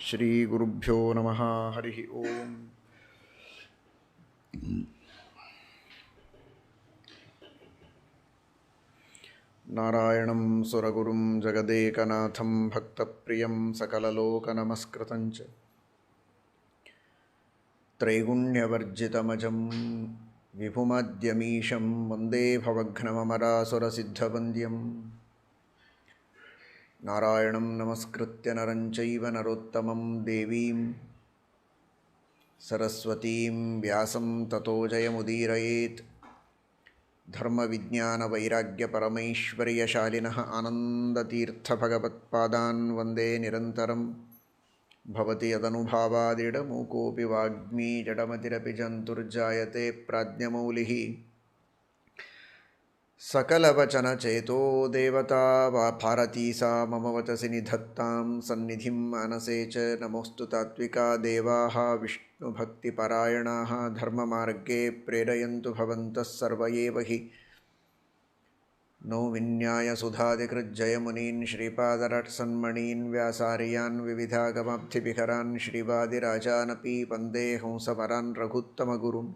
ಶ್ರೀಗುರುಭ್ಯೋ ನಮಃ. ಹರಿ ಓಂ. ನಾರಾಯಣಂ ಸುರಗುರುಂ ಜಗದೇಕನಾಥಂ ಭಕ್ತಪ್ರಿಯಂ ಸಕಲಲೋಕನಮಸ್ಕೃತಂಚ ತ್ರೈಗುಣ್ಯವರ್ಜಿತಮಜಂ ವಿಭುಮದ್ಯಮೀಶಂ ವಂದೇ ಭವಘ್ನಮರಾಸುರಸಿದ್ಧವಂದ್ಯಂ. ನಾರಾಯಣಂ ನಮಸ್ಕೃತ್ಯ ನರಂ ಚೈವ ನರೋತ್ತಮಂ ದೇವೀಂ ಸರಸ್ವತೀಂ ವ್ಯಾಸಂ ತತೋ ಜಯಮುದೀರಯೇತ್. ಧರ್ಮವಿಜ್ಞಾನವೈರಾಗ್ಯಪರಮೈಶ್ವರ್ಯಶಾಲಿನಃ ಆನಂದತೀರ್ಥಭಗವತ್ಪಾದಾನ್ ವಂದೇ ನಿರಂತರಂ. ಭವತಿ ಯದನುಭಾವಾದಿಡಮೂಕೋऽಪಿ ವಾಗ್ಮೀ ಜಡಮತಿರಪಿ ಜಂತುರ್ಜಾಯತೆ ಪ್ರಾಜ್ಞಮೌಲಿಃ. ಸಕಲವಚನಚೇತೋ ದೇವತಾ ಭಾರತೀ ಸಾ ಮಮ ವಚಸಿ ನಿಧತ್ತಾಂ ಸನ್ನಿಧಿಂ ಮಾನಸೇ ಚ. ನಮೋऽಸ್ತು ತಾತ್ವಿಕಾ ದೇವಾಃ ವಿಷ್ಣುಭಕ್ತಿಪರಾಯಣಾಃ ಧರ್ಮಮಾರ್ಗೇ ಪ್ರೇರಯन्तु ಭವಂತಃ ಸರ್ವ ಏವ ಹಿ. ನೌಮಿನ್ಯಾಯಸುಧಾದಿಕೃಜ್ಜಯಮುನೀನ್ ಶ್ರೀಪಾದರಟ್ಸನ್ಮಣೀನ್ ವ್ಯಾಸಾರ್ಯಾನ್ ವಿವಿಧಾಗಮಾಬ್ಧಿವಿಹರಾನ್ ಶ್ರೀವಾದಿರಾಜಾನಪಿ ವಂದೇ ಹಂಸವರಾನ್ ರಘುತ್ತಮಗುರುನ್.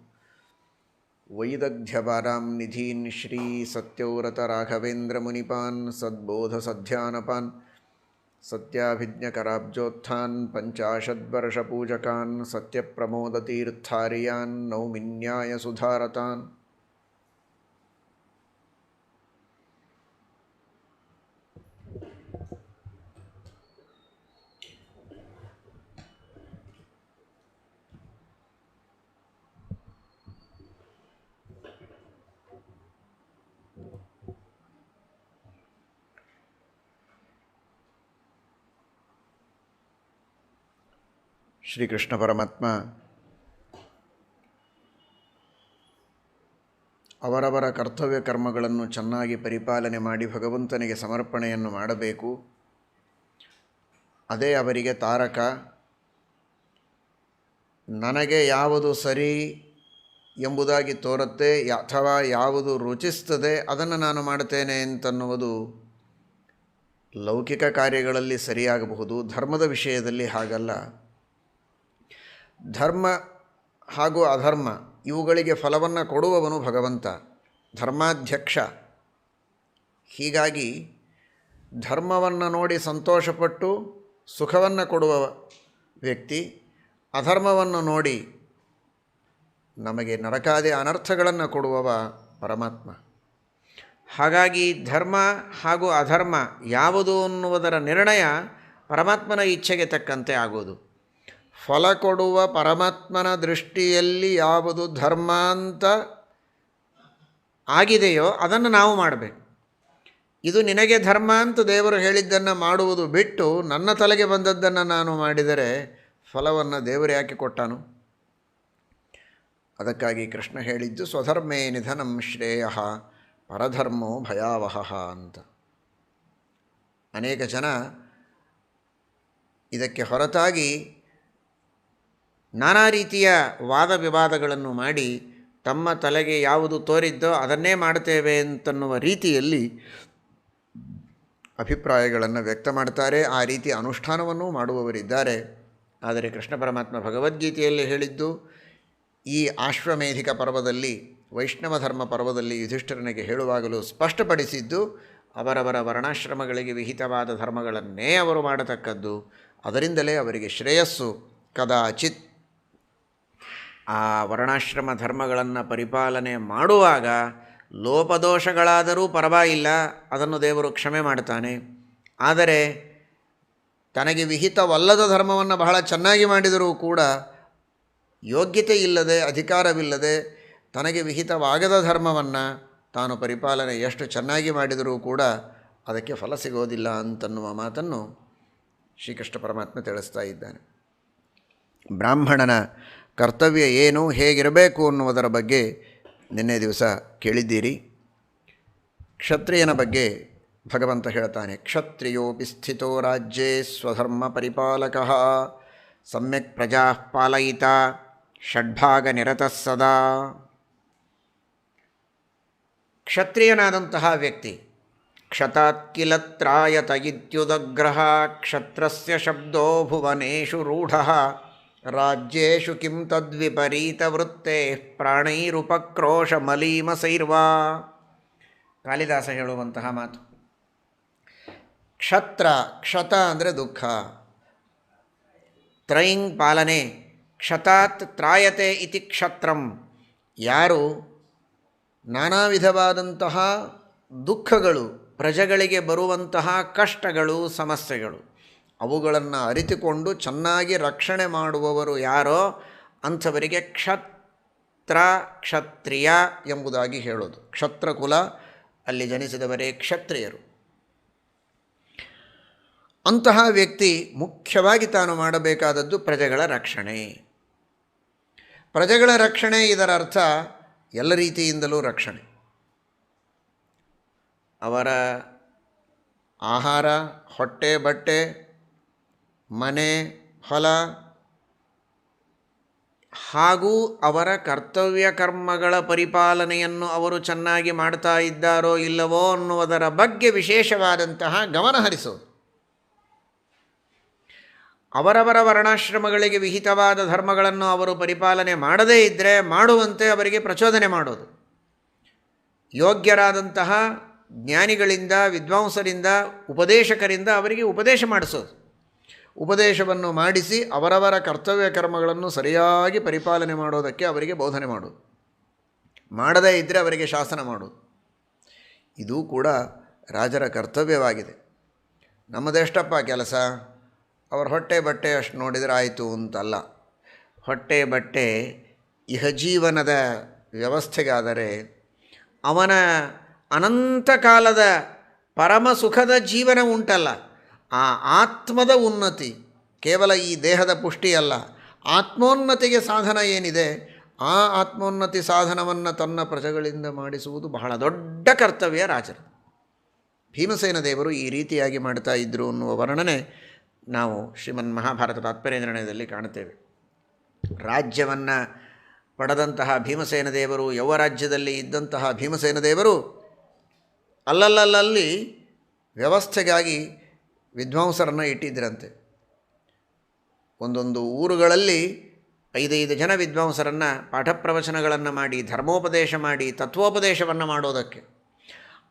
ವೈದಗ್ಧ್ಯಪಾರಾಂ ನಿಧೀನ್ ಶ್ರೀ ಸತ್ಯವ್ರತರಾಘವೇಂದ್ರಮುನಿಪಾನ್ ಸದ್ಬೋಧಸಧ್ಯಾನಪಾನ್ ಸತ್ಯಾಭಿಜ್ಞಕರಾಬ್ಜೋತ್ಥಾನ್ ಪಂಚಾಶದ್ವರ್ಷಪೂಜಕಾನ್ ಸತ್ಯಪ್ರಮೋದತೀರ್ಥಾರ್ಯಾನ್ ನೌಮಿನ್ಯಾಯಸುಧಾರತಾನ್. ಶ್ರೀಕೃಷ್ಣ ಪರಮಾತ್ಮ ಅವರವರ ಕರ್ತವ್ಯ ಕರ್ಮಗಳನ್ನು ಚೆನ್ನಾಗಿ ಪರಿಪಾಲನೆ ಮಾಡಿ ಭಗವಂತನಿಗೆ ಸಮರ್ಪಣೆಯನ್ನು ಮಾಡಬೇಕು. ಅದೇ ಅವರಿಗೆ ತಾರಕ. ನನಗೆ ಯಾವುದು ಸರಿ ಎಂಬುದಾಗಿ ತೋರುತ್ತೆ ಅಥವಾ ಯಾವುದು ರುಚಿಸ್ತದೆ ಅದನ್ನು ನಾನು ಮಾಡುತ್ತೇನೆ ಅಂತನ್ನುವುದು ಲೌಕಿಕ ಕಾರ್ಯಗಳಲ್ಲಿ ಸರಿಯಾಗಬಹುದು. ಧರ್ಮದ ವಿಷಯದಲ್ಲಿ ಹಾಗಲ್ಲ. ಧರ್ಮ ಹಾಗೂ ಅಧರ್ಮ ಇವುಗಳಿಗೆ ಫಲವನ್ನು ಕೊಡುವವನು ಭಗವಂತ, ಧರ್ಮಾಧ್ಯಕ್ಷ. ಹೀಗಾಗಿ ಧರ್ಮವನ್ನು ನೋಡಿ ಸಂತೋಷಪಟ್ಟು ಸುಖವನ್ನು ಕೊಡುವ ವ್ಯಕ್ತಿ, ಅಧರ್ಮವನ್ನು ನೋಡಿ ನಮಗೆ ನರಕಾದಿ ಅನರ್ಥಗಳನ್ನು ಕೊಡುವವ ಪರಮಾತ್ಮ. ಹಾಗಾಗಿ ಧರ್ಮ ಹಾಗೂ ಅಧರ್ಮ ಯಾವುದು ಅನ್ನುವುದರ ನಿರ್ಣಯ ಪರಮಾತ್ಮನ ಇಚ್ಛೆಗೆ ತಕ್ಕಂತೆ ಆಗೋದು. ಫಲ ಕೊಡುವ ಪರಮಾತ್ಮನ ದೃಷ್ಟಿಯಲ್ಲಿ ಯಾವುದು ಧರ್ಮ ಅಂತ ಆಗಿದೆಯೋ ಅದನ್ನು ನಾವು ಮಾಡಬೇಕು. ಇದು ನಿನಗೆ ಧರ್ಮ ಅಂತ ದೇವರು ಹೇಳಿದ್ದನ್ನು ಮಾಡುವುದು ಬಿಟ್ಟು ನನ್ನ ತಲೆಗೆ ಬಂದದ್ದನ್ನು ನಾನು ಮಾಡಿದರೆ ಫಲವನ್ನು ದೇವರು ಯಾಕೆ ಕೊಟ್ಟಾನು? ಅದಕ್ಕಾಗಿ ಕೃಷ್ಣ ಹೇಳಿದ್ದು ಸ್ವಧರ್ಮೇ ನಿಧನಂ ಶ್ರೇಯ ಪರಧರ್ಮೋ ಭಯಾವಹ ಅಂತ. ಅನೇಕ ಜನ ಇದಕ್ಕೆ ಹೊರತಾಗಿ ನಾನಾ ರೀತಿಯ ವಾದ ವಿವಾದಗಳನ್ನು ಮಾಡಿ ತಮ್ಮ ತಲೆಗೆ ಯಾವುದು ತೋರಿದ್ದೋ ಅದನ್ನೇ ಮಾಡ್ತೇವೆ ಅಂತನ್ನುವ ರೀತಿಯಲ್ಲಿ ಅಭಿಪ್ರಾಯಗಳನ್ನು ವ್ಯಕ್ತ ಮಾಡ್ತಾರೆ. ಆ ರೀತಿ ಅನುಷ್ಠಾನವನ್ನು ಮಾಡುವವರಿದ್ದಾರೆ. ಆದರೆ ಕೃಷ್ಣ ಪರಮಾತ್ಮ ಭಗವದ್ಗೀತೆಯಲ್ಲಿ ಹೇಳಿದ್ದು, ಈ ಆಶ್ವಮೇಧಿಕ ಪರ್ವದಲ್ಲಿ, ವೈಷ್ಣವ ಧರ್ಮ ಪರ್ವದಲ್ಲಿ ಯುಧಿಷ್ಠಿರನಿಗೆ ಹೇಳುವಾಗಲೂ ಸ್ಪಷ್ಟಪಡಿಸಿದ್ದು, ಅವರವರ ವರ್ಣಾಶ್ರಮಗಳಿಗೆ ವಿಹಿತವಾದ ಧರ್ಮಗಳನ್ನೇ ಅವರು ಮಾಡತಕ್ಕದ್ದು. ಅದರಿಂದಲೇ ಅವರಿಗೆ ಶ್ರೇಯಸ್ಸು. ಕದಾಚಿತ್ ಆ ವರ್ಣಾಶ್ರಮ ಧರ್ಮಗಳನ್ನು ಪರಿಪಾಲನೆ ಮಾಡುವಾಗ ಲೋಪದೋಷಗಳಾದರೂ ಪರವಾಗಿಲ್ಲ, ಅದನ್ನು ದೇವರು ಕ್ಷಮೆ ಮಾಡ್ತಾನೆ. ಆದರೆ ತನಗೆ ವಿಹಿತವಲ್ಲದ ಧರ್ಮವನ್ನು ಬಹಳ ಚೆನ್ನಾಗಿ ಮಾಡಿದರೂ ಕೂಡ ಯೋಗ್ಯತೆ ಇಲ್ಲದೆ, ಅಧಿಕಾರವಿಲ್ಲದೆ, ತನಗೆ ವಿಹಿತವಾಗದ ಧರ್ಮವನ್ನು ತಾನು ಪರಿಪಾಲನೆ ಎಷ್ಟು ಚೆನ್ನಾಗಿ ಮಾಡಿದರೂ ಕೂಡ ಅದಕ್ಕೆ ಫಲ ಸಿಗೋದಿಲ್ಲ ಅಂತನ್ನುವ ಮಾತನ್ನು ಶ್ರೀಕೃಷ್ಣ ಪರಮಾತ್ಮ ತಿಳಿಸ್ತಾ ಇದ್ದಾನೆ. ಬ್ರಾಹ್ಮಣನ ಕರ್ತವ್ಯ ಏನು, ಹೇಗಿರಬೇಕು ಅನ್ನುವುದರ ಬಗ್ಗೆ ನಿನ್ನೆ ದಿವಸ ಕೇಳಿದ್ದೀರಿ. ಕ್ಷತ್ರಿಯನ ಬಗ್ಗೆ ಭಗವಂತ ಹೇಳ್ತಾನೆ, ಕ್ಷತ್ರಿಯೋಪಿ ಸ್ಥಿತೋ ರಾಜ್ಯೇ ಸ್ವಧರ್ಮ ಪರಿಪಾಲಕಃ ಸಮ್ಯಕ್ ಪ್ರಜಾ ಪಾಲಯಿತ ಷಡ್ಭಾಗ ನಿರತಃ ಸದಾ. ಕ್ಷತ್ರಿಯನಾದಂತಹ ವ್ಯಕ್ತಿ ಕ್ಷತಾತ್ ಕಿಲ ತ್ರಾಯತ ಇತ್ಯುದಗ್ರಹ ಕ್ಷತ್ರಸ್ಯ ಶಬ್ದೋ ಭುವನೇಷು ರೂಢಃ ರಾಜ್ಯೇಷು ಕಿಂ ತದ್ವಿಪರೀತವೃತ್ತೇ ಪ್ರಾಣೈರುಪಕ್ರೋಶ ಮಲೀಮಸೈರ್ವಾ. ಕಾಳಿದಾಸ ಹೇಳುವಂತಹ ಮಾತು. ಕ್ಷತ ಅಂದರೆ ದುಃಖ, ತ್ರೈಂಗ್ ಪಾಲನೆ, ಕ್ಷತಾತ್ ತ್ರಾಯತೆ ಇತಿ ಕ್ಷತ್ರಂ. ಯಾರು ನಾನಾ ವಿಧವಾದಂತಹ ದುಃಖಗಳು, ಪ್ರಜೆಗಳಿಗೆ ಬರುವಂತಹ ಕಷ್ಟಗಳು, ಸಮಸ್ಯೆಗಳು, ಅವುಗಳನ್ನು ಅರಿತುಕೊಂಡು ಚೆನ್ನಾಗಿ ರಕ್ಷಣೆ ಮಾಡುವವರು ಯಾರೋ ಅಂಥವರಿಗೆ ಕ್ಷತ್ರಿಯ ಎಂಬುದಾಗಿ ಹೇಳೋದು. ಕ್ಷತ್ರಕುಲ, ಅಲ್ಲಿ ಜನಿಸಿದವರೇ ಕ್ಷತ್ರಿಯರು. ಅಂತಹ ವ್ಯಕ್ತಿ ಮುಖ್ಯವಾಗಿ ತಾನು ಮಾಡಬೇಕಾದದ್ದು ಪ್ರಜೆಗಳ ರಕ್ಷಣೆ. ಪ್ರಜೆಗಳ ರಕ್ಷಣೆ, ಇದರ ಅರ್ಥ ಎಲ್ಲ ರೀತಿಯಿಂದಲೂ ರಕ್ಷಣೆ. ಅವರ ಆಹಾರ, ಹೊಟ್ಟೆ, ಬಟ್ಟೆ, ಮನೆ, ಹೊಲ ಹಾಗೂ ಅವರ ಕರ್ತವ್ಯ ಕರ್ಮಗಳ ಪರಿಪಾಲನೆಯನ್ನು ಅವರು ಚೆನ್ನಾಗಿ ಮಾಡ್ತಾ ಇದ್ದಾರೋ ಇಲ್ಲವೋ ಅನ್ನುವುದರ ಬಗ್ಗೆ ವಿಶೇಷವಾದಂತಹ ಗಮನ ಹರಿಸೋದು. ಅವರವರ ವರ್ಣಾಶ್ರಮಗಳಿಗೆ ವಿಹಿತವಾದ ಧರ್ಮಗಳನ್ನು ಅವರು ಪರಿಪಾಲನೆ ಮಾಡದೇ ಇದ್ದರೆ ಮಾಡುವಂತೆ ಅವರಿಗೆ ಪ್ರಚೋದನೆ ಮಾಡೋದು. ಯೋಗ್ಯರಾದಂತಹ ಜ್ಞಾನಿಗಳಿಂದ, ವಿದ್ವಾಂಸರಿಂದ, ಉಪದೇಶಕರಿಂದ ಅವರಿಗೆ ಉಪದೇಶ ಮಾಡಿಸೋದು. ಉಪದೇಶವನ್ನು ಮಾಡಿಸಿ ಅವರವರ ಕರ್ತವ್ಯ ಕರ್ಮಗಳನ್ನು ಸರಿಯಾಗಿ ಪರಿಪಾಲನೆ ಮಾಡೋದಕ್ಕೆ ಅವರಿಗೆ ಬೋಧನೆ ಮಾಡೋದು. ಮಾಡದೇ ಇದ್ದರೆ ಅವರಿಗೆ ಶಾಸನ ಮಾಡೋದು. ಇದು ಕೂಡ ರಾಜರ ಕರ್ತವ್ಯವಾಗಿದೆ. ನಮ್ಮದೆಷ್ಟಪ್ಪ ಕೆಲಸ, ಅವರ ಹೊಟ್ಟೆ ಬಟ್ಟೆ ಅಷ್ಟು ನೋಡಿದರೆ ಆಯಿತು ಅಂತಲ್ಲ. ಹೊಟ್ಟೆ ಬಟ್ಟೆ ಇಹಜೀವನದ ವ್ಯವಸ್ಥೆಗಾದರೆ ಅವನ ಅನಂತ ಕಾಲದ ಪರಮ ಸುಖದ ಜೀವನ ಉಂಟಲ್ಲ, ಆ ಆತ್ಮದ ಉನ್ನತಿ ಕೇವಲ ಈ ದೇಹದ ಪುಷ್ಟಿಯಲ್ಲ, ಆತ್ಮೋನ್ನತಿಗೆ ಸಾಧನ ಏನಿದೆ, ಆ ಆತ್ಮೋನ್ನತಿ ಸಾಧನವನ್ನು ತನ್ನ ಪ್ರಜೆಗಳಿಂದ ಮಾಡಿಸುವುದು ಬಹಳ ದೊಡ್ಡ ಕರ್ತವ್ಯ ರಾಜರು. ಭೀಮಸೇನ ದೇವರು ಈ ರೀತಿಯಾಗಿ ಮಾಡ್ತಾ ಇದ್ದರು ಅನ್ನುವ ವರ್ಣನೆ ನಾವು ಶ್ರೀಮನ್ ಮಹಾಭಾರತ ತಾತ್ಪರ್ಯ ನಿರ್ಣಯದಲ್ಲಿ ಕಾಣುತ್ತೇವೆ. ರಾಜ್ಯವನ್ನು ಪಡೆದಂತಹ ಭೀಮಸೇನ ದೇವರು, ಯೌವ ರಾಜ್ಯದಲ್ಲಿ ಇದ್ದಂತಹ ಭೀಮಸೇನ ದೇವರು ಅಲ್ಲಲ್ಲಿ ವ್ಯವಸ್ಥೆಗಾಗಿ ವಿದ್ವಾಂಸರನ್ನು ಇಟ್ಟಿದ್ದರಂತೆ. ಒಂದೊಂದು ಊರುಗಳಲ್ಲಿ 5 ಜನ ವಿದ್ವಾಂಸರನ್ನು ಪಾಠ ಪ್ರವಚನಗಳನ್ನು ಮಾಡಿ, ಧರ್ಮೋಪದೇಶ ಮಾಡಿ, ತತ್ವೋಪದೇಶವನ್ನು ಮಾಡೋದಕ್ಕೆ.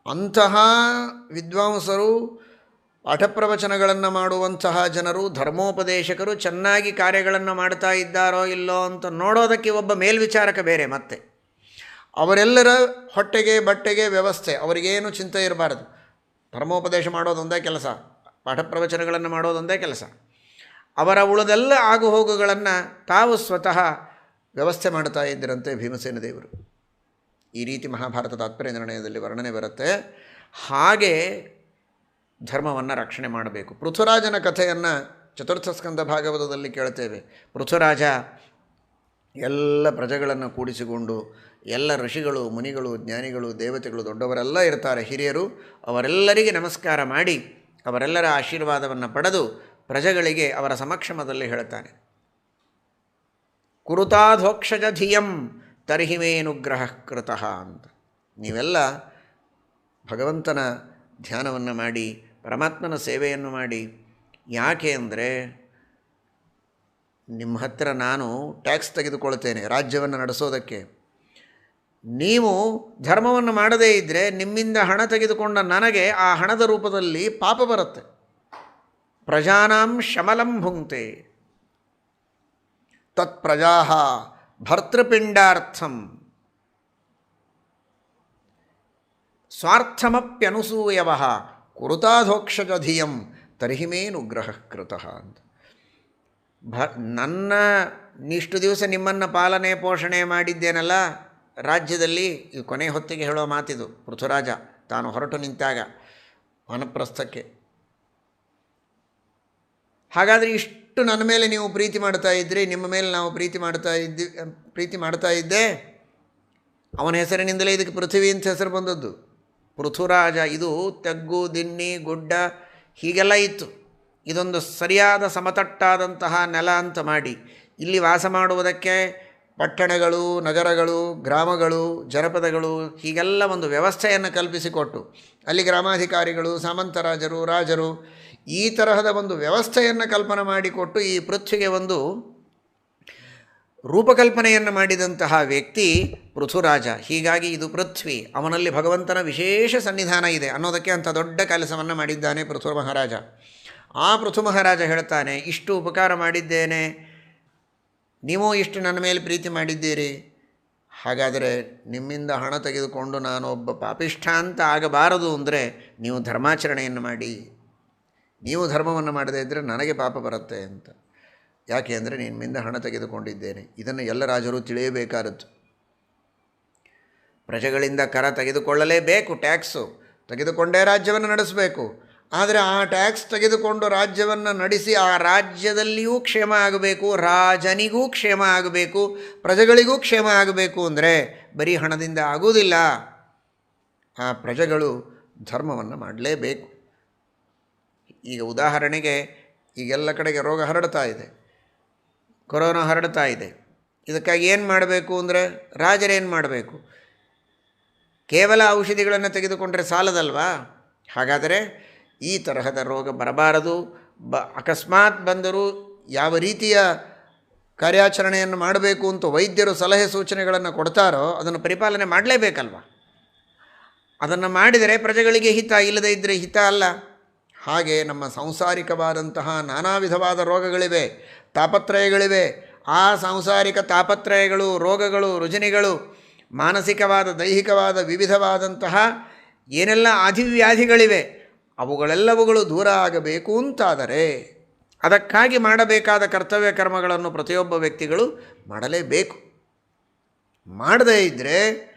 ಅಂತಹ ವಿದ್ವಾಂಸರು, ಪಾಠ ಪ್ರವಚನಗಳನ್ನು ಮಾಡುವಂತಹ ಜನರು, ಧರ್ಮೋಪದೇಶಕರು ಚೆನ್ನಾಗಿ ಕಾರ್ಯಗಳನ್ನು ಮಾಡ್ತಾ ಇದ್ದಾರೋ ಇಲ್ಲೋ ಅಂತ ನೋಡೋದಕ್ಕೆ ಒಬ್ಬ ಮೇಲ್ವಿಚಾರಕ ಬೇರೆ. ಮತ್ತೆ ಅವರೆಲ್ಲರ ಹೊಟ್ಟೆಗೆ ಬಟ್ಟೆಗೆ ವ್ಯವಸ್ಥೆ, ಅವರಿಗೇನು ಚಿಂತೆ ಇರಬಾರದು. ಧರ್ಮೋಪದೇಶ ಮಾಡೋದೊಂದೇ ಕೆಲಸ, ಪಾಠ ಪ್ರವಚನಗಳನ್ನು ಮಾಡೋದೊಂದೇ ಕೆಲಸ. ಅವರ ಉಳಿದೆಲ್ಲ ಆಗುಹೋಗುಗಳನ್ನು ತಾವು ಸ್ವತಃ ವ್ಯವಸ್ಥೆ ಮಾಡ್ತಾ ಇದ್ದರಂತೆ ಭೀಮಸೇನ ದೇವರು. ಈ ರೀತಿ ಮಹಾಭಾರತ ತಾತ್ಪರ್ಯ ನಿರ್ಣಯದಲ್ಲಿ ವರ್ಣನೆ ಬರುತ್ತೆ. ಹಾಗೆ ಧರ್ಮವನ್ನು ರಕ್ಷಣೆ ಮಾಡಬೇಕು. ಪೃಥುರಾಜನ ಕಥೆಯನ್ನು ಚತುರ್ಥ ಸ್ಕಂದ ಭಾಗವತದಲ್ಲಿ ಕೇಳ್ತೇವೆ. ಪೃಥುರಾಜ ಎಲ್ಲ ಪ್ರಜೆಗಳನ್ನು ಕೂಡಿಸಿಕೊಂಡು, ಎಲ್ಲ ಋಷಿಗಳು, ಮುನಿಗಳು, ಜ್ಞಾನಿಗಳು, ದೇವತೆಗಳು, ದೊಡ್ಡವರೆಲ್ಲ ಇರ್ತಾರೆ, ಹಿರಿಯರು, ಅವರೆಲ್ಲರಿಗೆ ನಮಸ್ಕಾರ ಮಾಡಿ ಅವರೆಲ್ಲರ ಆಶೀರ್ವಾದವನ್ನು ಪಡೆದು ಪ್ರಜೆಗಳಿಗೆ ಅವರ ಸಮಕ್ಷಮದಲ್ಲಿ ಹೇಳ್ತಾನೆ, ಕುರುತಾಧೋಕ್ಷಜ ಧಿಯಂ ತರ್ಹಿಮೇನುಗ್ರಹ ಕೃತಃ ಅಂತ. ನೀವೆಲ್ಲ ಭಗವಂತನ ಧ್ಯಾನವನ್ನು ಮಾಡಿ, ಪರಮಾತ್ಮನ ಸೇವೆಯನ್ನು ಮಾಡಿ. ಯಾಕೆ ಅಂದರೆ ನಿಮ್ಮ ಹತ್ತಿರ ನಾನು ಟ್ಯಾಕ್ಸ್ ತೆಗೆದುಕೊಳ್ತೇನೆ ರಾಜ್ಯವನ್ನು ನಡೆಸೋದಕ್ಕೆ. ನೀವು ಧರ್ಮವನ್ನು ಮಾಡದೇ ಇದ್ದರೆ ನಿಮ್ಮಿಂದ ಹಣ ತೆಗೆದುಕೊಂಡ ನನಗೆ ಆ ಹಣದ ರೂಪದಲ್ಲಿ ಪಾಪ ಬರುತ್ತೆ. ಪ್ರಜಾನಾಂ ಶಮಲಂ ಭುಂಕ್ತೆ ತತ್ ಪ್ರಜಾ ಭರ್ತೃಪಿಂಡಾರ್ಥಂ ಸ್ವಾರ್ಥಮಪ್ಯನುಸೂಯವ ಕುರುತಾಧೋಕ್ಷಜಧಿಯಂ ತರ್ಹಿಮೇನುಗ್ರಹ ಕೃತಃ ಅಂತ. ಇಷ್ಟು ದಿವಸ ನಿಮ್ಮನ್ನು ಪಾಲನೆ ಪೋಷಣೆ ಮಾಡಿದ್ದೇನಲ್ಲ ರಾಜ್ಯದಲ್ಲಿ, ಈ ಕೊನೆ ಹೊತ್ತಿಗೆ ಹೇಳೋ ಮಾತಿದು. ಪೃಥುರಾಜ ತಾನು ಹೊರಟು ನಿಂತಾಗ ವಾನಪ್ರಸ್ಥಕ್ಕೆ, ಹಾಗಾದರೆ ಇಷ್ಟು ನನ್ನ ಮೇಲೆ ನೀವು ಪ್ರೀತಿ ಮಾಡ್ತಾ ಇದ್ರಿ, ನಿಮ್ಮ ಮೇಲೆ ನಾವು ಪ್ರೀತಿ ಮಾಡ್ತಾ ಇದ್ದೆ. ಅವನ ಹೆಸರಿನಿಂದಲೇ ಇದಕ್ಕೆ ಪೃಥ್ವಿ ಅಂತ ಹೆಸರು ಬಂದದ್ದು. ಪೃಥುರಾಜ, ಇದು ತಗ್ಗು, ದಿನ್ನಿ, ಗುಡ್ಡ ಹೀಗೆಲ್ಲ ಇತ್ತು. ಇದೊಂದು ಸರಿಯಾದ ಸಮತಟ್ಟಾದಂತಹ ನೆಲ ಅಂತ ಮಾಡಿ ಇಲ್ಲಿ ವಾಸ ಮಾಡುವುದಕ್ಕೆ ಪಟ್ಟಣಗಳು, ನಗರಗಳು, ಗ್ರಾಮಗಳು, ಜನಪದಗಳು ಹೀಗೆಲ್ಲ ಒಂದು ವ್ಯವಸ್ಥೆಯನ್ನು ಕಲ್ಪಿಸಿಕೊಟ್ಟು ಅಲ್ಲಿ ಗ್ರಾಮಾಧಿಕಾರಿಗಳು, ಸಾಮಂತರಾಜರು, ರಾಜರು ಈ ತರಹದ ಒಂದು ವ್ಯವಸ್ಥೆಯನ್ನು ಕಲ್ಪನೆ ಮಾಡಿಕೊಟ್ಟು ಈ ಪೃಥ್ವಿಗೆ ಒಂದು ರೂಪಕಲ್ಪನೆಯನ್ನು ಮಾಡಿದಂತಹ ವ್ಯಕ್ತಿ ಪೃಥುರಾಜ. ಹೀಗಾಗಿ ಇದು ಪೃಥ್ವಿ, ಅವನಲ್ಲಿ ಭಗವಂತನ ವಿಶೇಷ ಸನ್ನಿಧಾನ ಇದೆ ಅನ್ನೋದಕ್ಕೆ ಅಂಥ ದೊಡ್ಡ ಕೆಲಸವನ್ನು ಮಾಡಿದ್ದಾನೆ ಪೃಥು ಮಹಾರಾಜ. ಆ ಪೃಥು ಮಹಾರಾಜ ಹೇಳ್ತಾನೆ, ಇಷ್ಟು ಉಪಕಾರ ಮಾಡಿದ್ದೇನೆ, ನೀವು ಇಷ್ಟು ನನ್ನ ಮೇಲೆ ಪ್ರೀತಿ ಮಾಡಿದ್ದೀರಿ, ಹಾಗಾದರೆ ನಿಮ್ಮಿಂದ ಹಣ ತೆಗೆದುಕೊಂಡು ನಾನು ಒಬ್ಬ ಪಾಪಿಷ್ಠ ಅಂತ ಆಗಬಾರದು ಅಂದರೆ ನೀವು ಧರ್ಮಾಚರಣೆಯನ್ನು ಮಾಡಿ, ನೀವು ಧರ್ಮವನ್ನು ಮಾಡದೇ ಇದ್ದರೆ ನನಗೆ ಪಾಪ ಬರುತ್ತೆ ಅಂತ. ಯಾಕೆ ಅಂದರೆ ನಿಮ್ಮಿಂದ ಹಣ ತೆಗೆದುಕೊಂಡಿದ್ದೇನೆ. ಇದನ್ನು ಎಲ್ಲ ರಾಜರು ತಿಳಿಯಬೇಕಾದದ್ದು. ಪ್ರಜೆಗಳಿಂದ ಕರ ತೆಗೆದುಕೊಳ್ಳಲೇಬೇಕು, ಟ್ಯಾಕ್ಸು ತೆಗೆದುಕೊಂಡೇ ರಾಜ್ಯವನ್ನು ನಡೆಸಬೇಕು. ಆದರೆ ಆ ಟ್ಯಾಕ್ಸ್ ತೆಗೆದುಕೊಂಡು ರಾಜ್ಯವನ್ನು ನಡೆಸಿ ಆ ರಾಜ್ಯದಲ್ಲಿಯೂ ಕ್ಷೇಮ ಆಗಬೇಕು, ರಾಜನಿಗೂ ಕ್ಷೇಮ ಆಗಬೇಕು, ಪ್ರಜೆಗಳಿಗೂ ಕ್ಷೇಮ ಆಗಬೇಕು ಅಂದರೆ ಬರೀ ಹಣದಿಂದ ಆಗುವುದಿಲ್ಲ. ಆ ಪ್ರಜೆಗಳು ಧರ್ಮವನ್ನು ಮಾಡಲೇಬೇಕು. ಈಗ ಉದಾಹರಣೆಗೆ ಈಗೆಲ್ಲ ಕಡೆಗೆ ರೋಗ ಹರಡ್ತಾ ಇದೆ, ಕೊರೋನಾ ಹರಡ್ತಾ ಇದೆ. ಇದಕ್ಕಾಗಿ ಏನು ಮಾಡಬೇಕು ಅಂದರೆ ರಾಜರೇನು ಮಾಡಬೇಕು? ಕೇವಲ ಔಷಧಿಗಳನ್ನು ತೆಗೆದುಕೊಂಡ್ರೆ ಸಾಲದಲ್ವಾ? ಹಾಗಾದರೆ ಈ ತರಹದ ರೋಗ ಬರಬಾರದು, ಅಕಸ್ಮಾತ್ ಬಂದರೂ ಯಾವ ರೀತಿಯ ಕಾರ್ಯಾಚರಣೆಯನ್ನು ಮಾಡಬೇಕು ಅಂತ ವೈದ್ಯರು ಸಲಹೆ ಸೂಚನೆಗಳನ್ನು ಕೊಡ್ತಾರೋ ಅದನ್ನು ಪರಿಪಾಲನೆ ಮಾಡಲೇಬೇಕಲ್ವ. ಅದನ್ನು ಮಾಡಿದರೆ ಪ್ರಜೆಗಳಿಗೆ ಹಿತ, ಇಲ್ಲದೇ ಇದ್ದರೆ ಹಿತ ಅಲ್ಲ. ಹಾಗೆ ನಮ್ಮ ಸಾಂಸಾರಿಕವಾದಂತಹ ನಾನಾ ವಿಧವಾದ ರೋಗಗಳಿವೆ, ತಾಪತ್ರಯಗಳಿವೆ. ಆ ಸಾಂಸಾರಿಕ ತಾಪತ್ರಯಗಳು, ರೋಗಗಳು, ರುಜಿನಿಗಳು, ಮಾನಸಿಕವಾದ ದೈಹಿಕವಾದ ವಿವಿಧವಾದಂತಹ ಏನೆಲ್ಲ ಆದಿವ್ಯಾಧಿಗಳಿವೆ ಅವುಗಳೆಲ್ಲವುಗಳು ದೂರ ಆಗಬೇಕು ಅಂತಾದರೆ ಅದಕ್ಕಾಗಿ ಮಾಡಬೇಕಾದ ಕರ್ತವ್ಯ ಕರ್ಮಗಳನ್ನು ಪ್ರತಿಯೊಬ್ಬ ವ್ಯಕ್ತಿಗಳು ಮಾಡಲೇಬೇಕು. ಮಾಡದೇ ಇದ್ದರೆ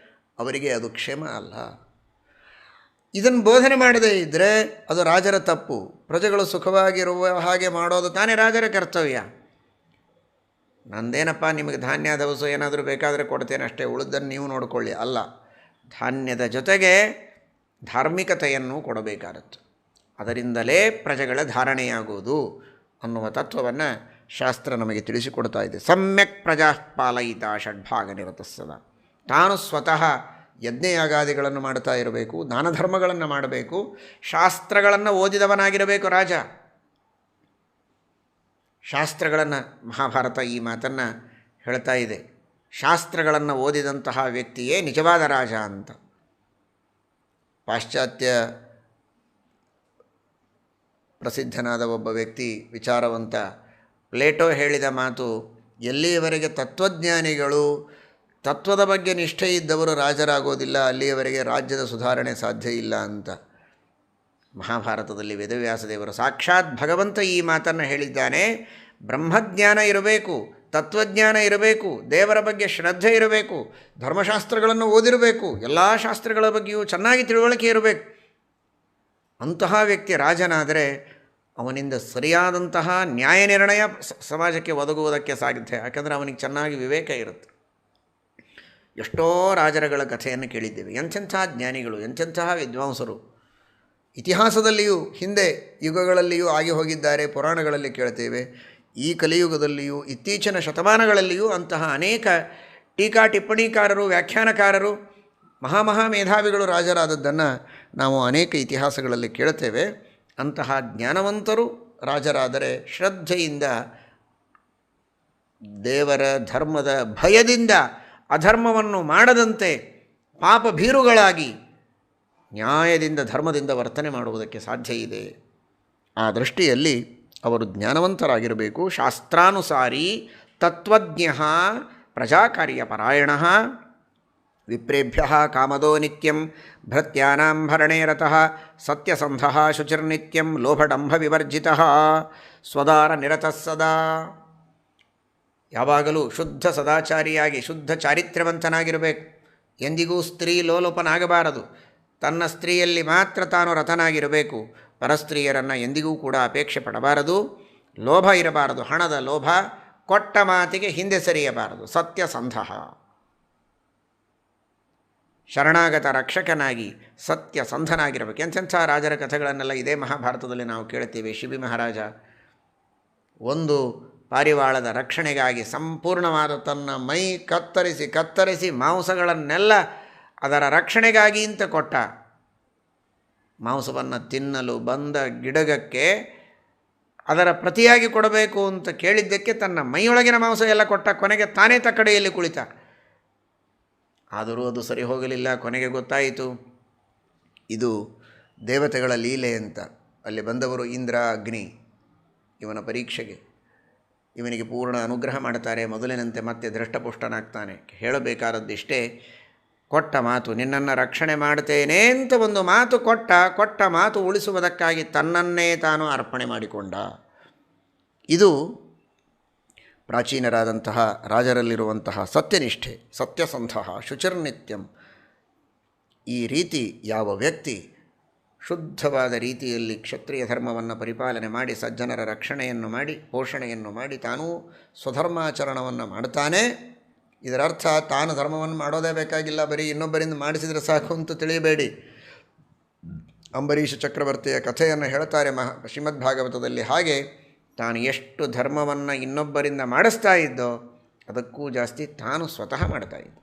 ಅವರಿಗೆ ಅದು ಕ್ಷೇಮ ಅಲ್ಲ. ಇದನ್ನು ಬೋಧನೆ ಮಾಡದೇ ಇದ್ದರೆ ಅದು ರಾಜರ ತಪ್ಪು. ಪ್ರಜೆಗಳು ಸುಖವಾಗಿರುವ ಹಾಗೆ ಮಾಡೋದು ತಾನೇ ರಾಜರ ಕರ್ತವ್ಯ. ನಂದೇನಪ್ಪ ನಿಮಗೆ ಧಾನ್ಯ ದವಸ ಏನಾದರೂ ಬೇಕಾದರೆ ಕೊಡ್ತೇನೆ ಅಷ್ಟೇ, ಉಳಿದನ್ನು ನೀವು ನೋಡಿಕೊಳ್ಳಿ ಅಲ್ಲ. ಧಾನ್ಯದ ಜೊತೆಗೆ ಧಾರ್ಮಿಕತೆಯನ್ನು ಕೊಡಬೇಕಾದದ್ದು. ಅದರಿಂದಲೇ ಪ್ರಜೆಗಳ ಧಾರಣೆಯಾಗುವುದು ಅನ್ನುವ ತತ್ವವನ್ನು ಶಾಸ್ತ್ರ ನಮಗೆ ತಿಳಿಸಿಕೊಡ್ತಾ ಇದೆ. ಸಮ್ಯಕ್ ಪ್ರಜಾ ಪಾಲಯಿತ ಷಡ್ಭಾಗ ನಿರತ ಸದಾ. ತಾನು ಸ್ವತಃ ಯಜ್ಞಯಾಗಾದಿಗಳನ್ನು ಮಾಡ್ತಾ ಇರಬೇಕು, ದಾನ ಧರ್ಮಗಳನ್ನು ಮಾಡಬೇಕು, ಶಾಸ್ತ್ರಗಳನ್ನು ಓದಿದವನಾಗಿರಬೇಕು ರಾಜ. ಶಾಸ್ತ್ರಗಳನ್ನು, ಮಹಾಭಾರತ ಈ ಮಾತನ್ನು ಹೇಳ್ತಾ ಇದೆ, ಶಾಸ್ತ್ರಗಳನ್ನು ಓದಿದಂತಹ ವ್ಯಕ್ತಿಯೇ ನಿಜವಾದ ರಾಜ ಅಂತ. ಪಾಶ್ಚಾತ್ಯ ಪ್ರಸಿದ್ಧನಾದ ಒಬ್ಬ ವ್ಯಕ್ತಿ, ವಿಚಾರವಂತ ಪ್ಲೇಟೋ ಹೇಳಿದ ಮಾತು, ಎಲ್ಲಿಯವರೆಗೆ ತತ್ವಜ್ಞಾನಿಗಳು ತತ್ವದ ಬಗ್ಗೆ ನಿಷ್ಠೆ ಇದ್ದವರು ರಾಜರಾಗೋದಿಲ್ಲ, ಅಲ್ಲಿಯವರೆಗೆ ರಾಜ್ಯದ ಸುಧಾರಣೆ ಸಾಧ್ಯ ಇಲ್ಲ ಅಂತ. ಮಹಾಭಾರತದಲ್ಲಿ ವೇದವ್ಯಾಸದೇವರು ಸಾಕ್ಷಾತ್ ಭಗವಂತ ಈ ಮಾತನ್ನು ಹೇಳಿದ್ದಾನೆ. ಬ್ರಹ್ಮಜ್ಞಾನ ಇರಬೇಕು, ತತ್ವಜ್ಞಾನ ಇರಬೇಕು, ದೇವರ ಬಗ್ಗೆ ಶ್ರದ್ಧೆ ಇರಬೇಕು, ಧರ್ಮಶಾಸ್ತ್ರಗಳನ್ನು ಓದಿರಬೇಕು, ಎಲ್ಲ ಶಾಸ್ತ್ರಗಳ ಬಗ್ಗೆಯೂ ಚೆನ್ನಾಗಿ ತಿಳುವಳಿಕೆ ಇರಬೇಕು. ಅಂತಹ ವ್ಯಕ್ತಿ ರಾಜನಾದರೆ ಅವನಿಂದ ಸರಿಯಾದಂತಹ ನ್ಯಾಯ ನಿರ್ಣಯ ಸಮಾಜಕ್ಕೆ ಒದಗುವುದಕ್ಕೆ ಸಾಧ್ಯ. ಯಾಕಂದರೆ ಅವನಿಗೆ ಚೆನ್ನಾಗಿ ವಿವೇಕ ಇರುತ್ತೆ. ಎಷ್ಟೋ ರಾಜರುಗಳ ಕಥೆಯನ್ನು ಕೇಳಿದ್ದೇವೆ. ಎಂಥೆಂಥ ಜ್ಞಾನಿಗಳು, ಎಂಥೆಂತಹ ವಿದ್ವಾಂಸರು ಇತಿಹಾಸದಲ್ಲಿಯೂ ಹಿಂದೆ ಯುಗಗಳಲ್ಲಿಯೂ ಆಗಿ ಹೋಗಿದ್ದಾರೆ, ಪುರಾಣಗಳಲ್ಲಿ ಕೇಳ್ತೇವೆ. ಈ ಕಲಿಯುಗದಲ್ಲಿಯೂ ಇತ್ತೀಚಿನ ಶತಮಾನಗಳಲ್ಲಿಯೂ ಅಂತಹ ಅನೇಕ ಟೀಕಾ ಟಿಪ್ಪಣಿಕಾರರು, ವ್ಯಾಖ್ಯಾನಕಾರರು, ಮೇಧಾವಿಗಳು ರಾಜರಾದದ್ದನ್ನು ನಾವು ಅನೇಕ ಇತಿಹಾಸಗಳಲ್ಲಿ ಕೇಳ್ತೇವೆ. ಅಂತಹ ಜ್ಞಾನವಂತರು ರಾಜರಾದರೆ ಶ್ರದ್ಧೆಯಿಂದ, ದೇವರ ಧರ್ಮದ ಭಯದಿಂದ ಅಧರ್ಮವನ್ನು ಮಾಡದಂತೆ ಪಾಪ ಭೀರುಗಳಾಗಿ ನ್ಯಾಯದಿಂದ ಧರ್ಮದಿಂದ ವರ್ತನೆ ಮಾಡುವುದಕ್ಕೆ ಸಾಧ್ಯ ಇದೆ. ಆ ದೃಷ್ಟಿಯಲ್ಲಿ ಅವರು ಜ್ಞಾನವಂತರಾಗಿರಬೇಕು. ಶಾಸ್ತ್ರಾನುಸಾರಿ ತತ್ವಜ್ಞ ಪ್ರಜಾಕಾರ್ಯಪರಾಯಣ ವಿಪ್ರೇಭ್ಯ ಕಾಮದೋ ನಿತ್ಯಂ ಭೃತ್ಯಾನಾಂ ಭರಣೇ ರತಃ ಸತ್ಯಸಂಧಃ ಶುಚಿರ್ನಿತ್ಯಂ ಲೋಭಡಂಭ ವಿವರ್ಜಿತಃ ಸ್ವದಾರ ನಿರತಃ ಸದಾ. ಯಾವಾಗಲೂ ಶುದ್ಧ ಸದಾಚಾರಿಯಾಗಿ ಶುದ್ಧ ಚಾರಿತ್ರ್ಯವಂತನಾಗಿರಬೇಕು. ಎಂದಿಗೂ ಸ್ತ್ರೀ ಲೋಲೋಪನಾಗಬಾರದು. ತನ್ನ ಸ್ತ್ರೀಯಲ್ಲಿ ಮಾತ್ರ ತಾನು ರತನಾಗಿರಬೇಕು. ಪರಸ್ತ್ರೀಯರನ್ನು ಎಂದಿಗೂ ಕೂಡ ಅಪೇಕ್ಷೆ ಪಡಬಾರದು. ಲೋಭ ಇರಬಾರದು, ಹಣದ ಲೋಭ. ಕೊಟ್ಟ ಮಾತಿಗೆ ಹಿಂದೆ ಸರಿಯಬಾರದು. ಸತ್ಯಸಂಧಃ, ಶರಣಾಗತ ರಕ್ಷಕನಾಗಿ ಸತ್ಯಸಂಧನಾಗಿರಬೇಕು. ಎಂಥೆಂಥ ರಾಜರ ಕಥೆಗಳನ್ನೆಲ್ಲ ಇದೇ ಮಹಾಭಾರತದಲ್ಲಿ ನಾವು ಕೇಳ್ತೇವೆ. ಶಿಬಿ ಮಹಾರಾಜ ಒಂದು ಪಾರಿವಾಳದ ರಕ್ಷಣೆಗಾಗಿ ಸಂಪೂರ್ಣವಾದ ತನ್ನ ಮೈ ಕತ್ತರಿಸಿ ಮಾಂಸಗಳನ್ನೆಲ್ಲ ಅದರ ರಕ್ಷಣೆಗಾಗಿ ಅಂತ ಕೊಟ್ಟ. ಮಾಂಸವನ್ನು ತಿನ್ನಲು ಬಂದ ಗಿಡಗಕ್ಕೆ ಅದರ ಪ್ರತಿಯಾಗಿ ಕೊಡಬೇಕು ಅಂತ ಕೇಳಿದ್ದಕ್ಕೆ ತನ್ನ ಮೈಯೊಳಗಿನ ಮಾಂಸ ಎಲ್ಲ ಕೊಟ್ಟ. ಕೊನೆಗೆ ತಾನೇ ತಕ್ಕಡೆಯಲ್ಲಿ ಕುಳಿತ. ಆದರೂ ಅದು ಸರಿ ಹೋಗಲಿಲ್ಲ. ಕೊನೆಗೆ ಗೊತ್ತಾಯಿತು ಇದು ದೇವತೆಗಳ ಲೀಲೆ ಅಂತ. ಅಲ್ಲಿ ಬಂದವರು ಇಂದ್ರ, ಅಗ್ನಿ ಇವನ ಪರೀಕ್ಷೆಗೆ. ಇವನಿಗೆ ಪೂರ್ಣ ಅನುಗ್ರಹ ಮಾಡ್ತಾರೆ. ಮೊದಲಿನಂತೆ ಮತ್ತೆ ದೃಷ್ಟಪುಷ್ಟನಾಗ್ತಾನೆ. ಹೇಳಬೇಕಾದದ್ದಿಷ್ಟೇ, ಕೊಟ್ಟ ಮಾತು, ನಿನ್ನನ್ನು ರಕ್ಷಣೆ ಮಾಡ್ತೇನೆ ಅಂತ ಒಂದು ಮಾತು ಕೊಟ್ಟ ಮಾತು ಉಳಿಸುವುದಕ್ಕಾಗಿ ತನ್ನನ್ನೇ ತಾನು ಅರ್ಪಣೆ ಮಾಡಿಕೊಂಡ. ಇದು ಪ್ರಾಚೀನರಾದಂತಹ ರಾಜರಲ್ಲಿರುವಂತಹ ಸತ್ಯನಿಷ್ಠೆ. ಸತ್ಯಸಂಧ ಶುಚಿರ್ನಿತ್ಯಂ. ಈ ರೀತಿ ಯಾವ ವ್ಯಕ್ತಿ ಶುದ್ಧವಾದ ರೀತಿಯಲ್ಲಿ ಕ್ಷತ್ರಿಯ ಧರ್ಮವನ್ನು ಪರಿಪಾಲನೆ ಮಾಡಿ ಸಜ್ಜನರ ರಕ್ಷಣೆಯನ್ನು ಮಾಡಿ ಪೋಷಣೆಯನ್ನು ಮಾಡಿ ತಾನೂ ಸ್ವಧರ್ಮಾಚರಣವನ್ನು ಮಾಡ್ತಾನೆ. ಇದರರ್ಥ ತಾನು ಧರ್ಮವನ್ನು ಮಾಡೋದೇ ಬೇಕಾಗಿಲ್ಲ, ಬರೀ ಇನ್ನೊಬ್ಬರಿಂದ ಮಾಡಿಸಿದರೆ ಸಾಕು ಅಂತ ತಿಳಿಯಬೇಡಿ. ಅಂಬರೀಷ ಚಕ್ರವರ್ತಿಯ ಕಥೆಯನ್ನು ಹೇಳ್ತಾರೆ ಶ್ರೀಮದ್ ಭಾಗವತದಲ್ಲಿ. ಹಾಗೆ ತಾನು ಎಷ್ಟು ಧರ್ಮವನ್ನು ಇನ್ನೊಬ್ಬರಿಂದ ಮಾಡಿಸ್ತಾ ಇದ್ದೋ ಅದಕ್ಕೂ ಜಾಸ್ತಿ ತಾನು ಸ್ವತಃ ಮಾಡ್ತಾ ಇದ್ದ.